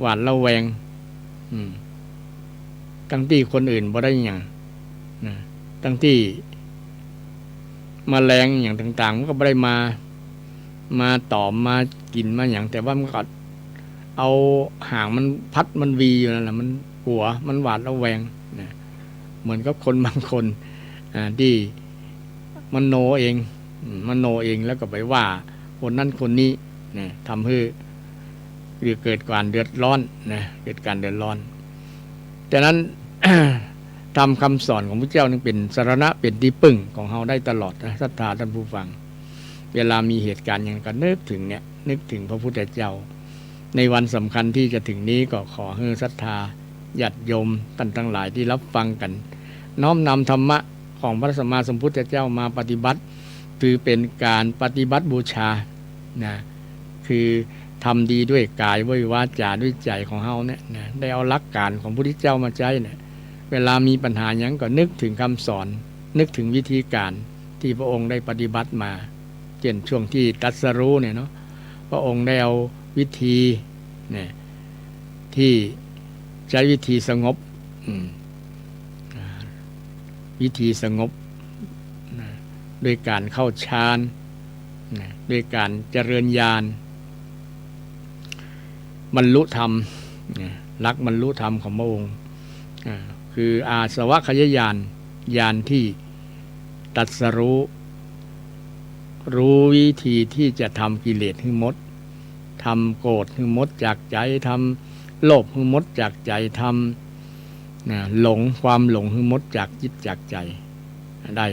หวาดระแวงทั้งที่คนอื่นบ่ได้อย่างทั้งที่แมลงอย่างต่างๆมันก็บ่ได้มาตอมมากินมาอย่างแต่ว่ามันก็เอาหางมันพัดมันวีอยู่นั่นแหละมันกลัวมันหวาดระแวงเหมือนกับคนบางคนที่มันโนเองแล้วก็ไปว่าคนนั้นคนนี้ทำให้ หรือเกิดการเดือดร้อนนะเกิดการเดือดร้อนแต่นั้น ทำคำสอนของพระเจ้านึงเป็นสรณะเป็นที่พึ่งของเราได้ตลอดนะศรัทธาท่านผู้ฟังเวลามีเหตุการณ์อย่างก็นึกถึงเนี่ยนึกถึงพระพุทธเจ้าในวันสำคัญที่จะถึงนี้ก็ขอให้ศรัทธาญาติโยมท่านทั้งหลายที่รับฟังกันน้อมนำธรรมะของพระสัมมาสัมพุทธเจ้ามาปฏิบัติถือเป็นการปฏิบัติบูชานะคือทำดีด้วยกายด้วยวาจาด้วยใจของเฮาเนี่ยนะได้เอาหลักการของพระพุทธเจ้ามาใช้เนี่ยเวลามีปัญหาอย่างก็นึกถึงคำสอนนึกถึงวิธีการที่พระองค์ได้ปฏิบัติมาเช่นช่วงที่ตรัสรู้เนี่ยเนาะพระองค์ได้เอาวิธีเนี่ยที่ใช้วิธีสงบวิธีสงบด้วยการเข้าฌานด้วยการเจริญญาณบรรลุธรรมลักบรรลุธรรมของพระองค์คืออาสวะขยญาณญาณที่ตรัสรู้วิธีที่จะทำกิเลสให้หมดทำโกรธให้หมดจากใจทำโลภให้หมดจากใจทำหลงความหลงให้หมดจากจิตจากใจได้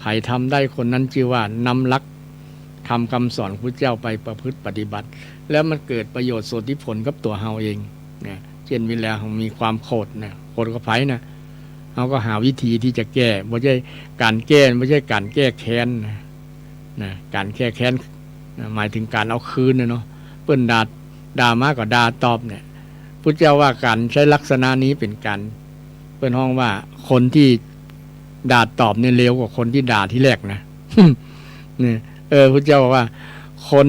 ใครทำได้คนนั้นชื่อว่านำลักทำคำสอนพระเจ้าไปประพฤติปฏิบัติแล้วมันเกิดประโยชน์ส่วนที่ผลกับตัวเฮาเองนะเช่นเวลาเรามีความโกรธนะโกรธกับไผนะเราก็หาวิธีที่จะแก้ไม่ใช่การแก้ไม่ใช่การแก้แค้นนะการแก้แค้นนะหมายถึงการเอาคืนนะเนาะเปิ้นด่ามาก็ด่าตอบเนี่ยพระเจ้าว่าการใช้ลักษณะนี้เป็นการเปิ้นห้องว่าคนที่ด่าตอบเนี่ยเลวกว่าคนที่ด่าที่แรกนะ เนี่ยพระเจ้าบอกว่าคน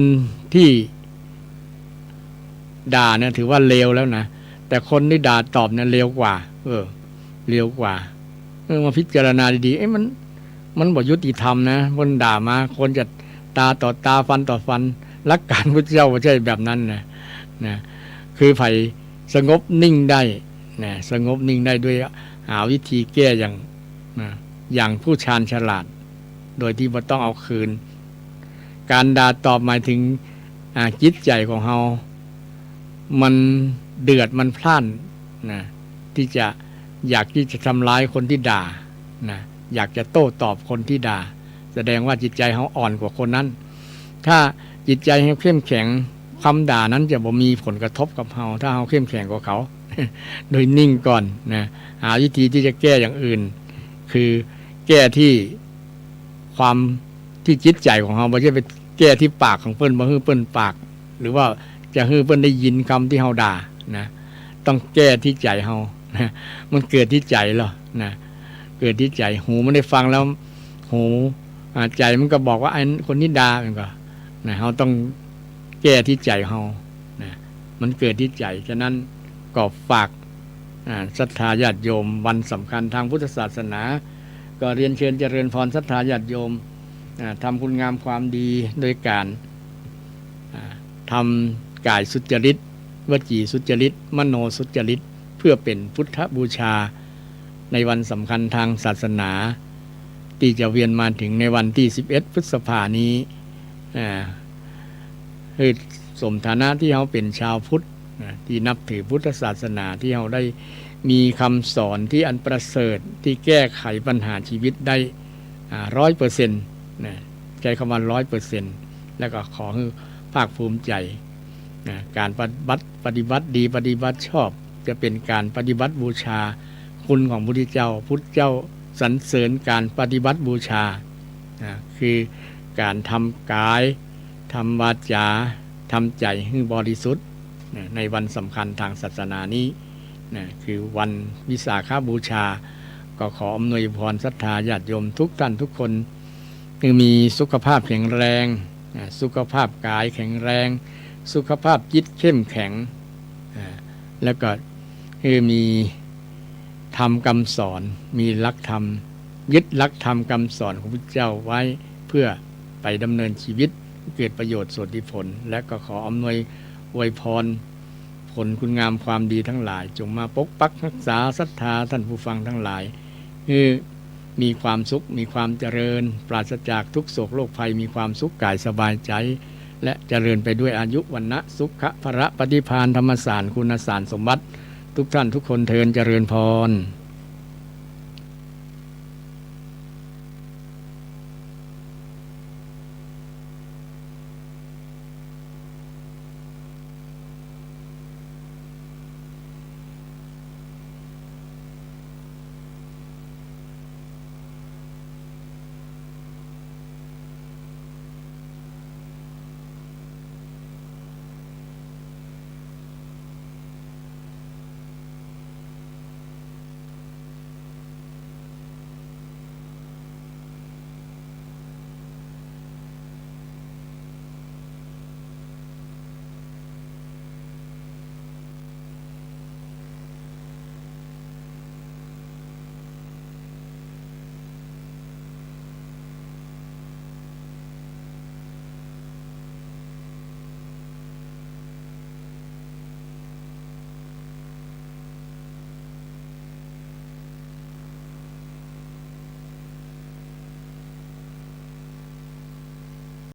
ที่ด่าเนี่ยถือว่าเลวแล้วนะแต่คนที่ด่าตอบเนี่ยเลวกว่าเลวกว่ามาพิจารณาดีๆมันบ่ยุติธรรมนะคนด่ามาคนจะตาต่อตาฟันต่อฟันหลักการพระเจ้าไม่ใช่แบบนั้นนะคือไผ่สงบนิ่งได้นะสงบนิ่งได้ด้วยหาวิธีแก้อย่างผู้ชาญฉลาดโดยที่ไม่ต้องเอาคืนการด่าตอบหมายถึงจิตใจของเรามันเดือดมันพล่านนะที่จะอยากที่จะทำร้ายคนที่ด่านะอยากจะโต้ตอบคนที่ด่าแสดงว่าจิตใจเขาอ่อนกว่าคนนั้นถ้าจิตใจเขาเข้มแข็งคำด่านั้นจะบ่มีผลกระทบกับเราถ้าเขาเข้มแข็งกว่าเขา โดยนิ่งก่อนนะหาวิธีที่จะแก้อย่างอื่นคือแก้ที่ความที่จิตใจของเราไม่ใช่ไปแก้ที่ปากของเปิ้นบ่ฮื้อเปิ้นปากหรือว่าจะฮื้อเปิ้นได้ยินคำที่เราด่านะต้องแก้ที่ใจเรานะมันเกิดที่ใจเหรอนะเกิดที่ใจหูมันได้ฟังแล้วหูใจมันก็บอกว่าไอ้คนนี้ด่ามันก็นะเราต้องแก้ที่ใจเรานะมันเกิดที่ใจฉะนั้นก็ฝากศรัทธาญาติโยมวันสำคัญทางพุทธศาสนาก็เรียนเชิญเจริญพรศรัทธาญาติโยมทำคุณงามความดีโดยการทำกายสุจริตวจีสุจริตมโนสุจริตเพื่อเป็นพุทธบูชาในวันสำคัญทางศาสนาที่จะเวียนมาถึงในวันที่11พฤษภานี้คือสมฐานะที่เราเป็นชาวพุทธที่นับถือพุทธศาสนาที่เราได้มีคำสอนที่อันประเสริฐที่แก้ไขปัญหาชีวิตได้100%ใช้คำว่า100%แล้วก็ขอให้ภาคภูมิใจการปฏิบัติดีปฏิบัติชอบจะเป็นการปฏิบัติบูชาคุณของพระพุทธเจ้าพุทธเจ้าสรรเสริญการปฏิบัติบูชาคือการทำกายทำวาจาทำใจให้บริสุทธิ์ในวันสำคัญทางศาสนานี้คือวันวิสาขบูชาก็ขออำนวยพรศรัทธาญาติโยมทุกท่านทุกคนคือมีสุขภาพแข็งแรงสุขภาพกายแข็งแรงสุขภาพจิตเข้มแข็งแล้วก็คือมีธรรมคำสอนมีหลักธรรมยึดหลักธรรมคำสอนของพระเจ้าไว้เพื่อไปดำเนินชีวิตเกิดประโยชน์ส่วนที่ผลและก็ขออำนวยอวยพรผลคุณงามความดีทั้งหลายจงมาปกปักรักษาศรัทธาท่านผู้ฟังทั้งหลายคือมีความสุขมีความเจริญปราศจากทุกโศกโรคภัยมีความสุขกายสบายใจ และเจริญไปด้วยอายุวันนะสุขะพระปฏิภาณธรรมสารคุณสารสมบัติทุกท่านทุกคนเทินเจริญพร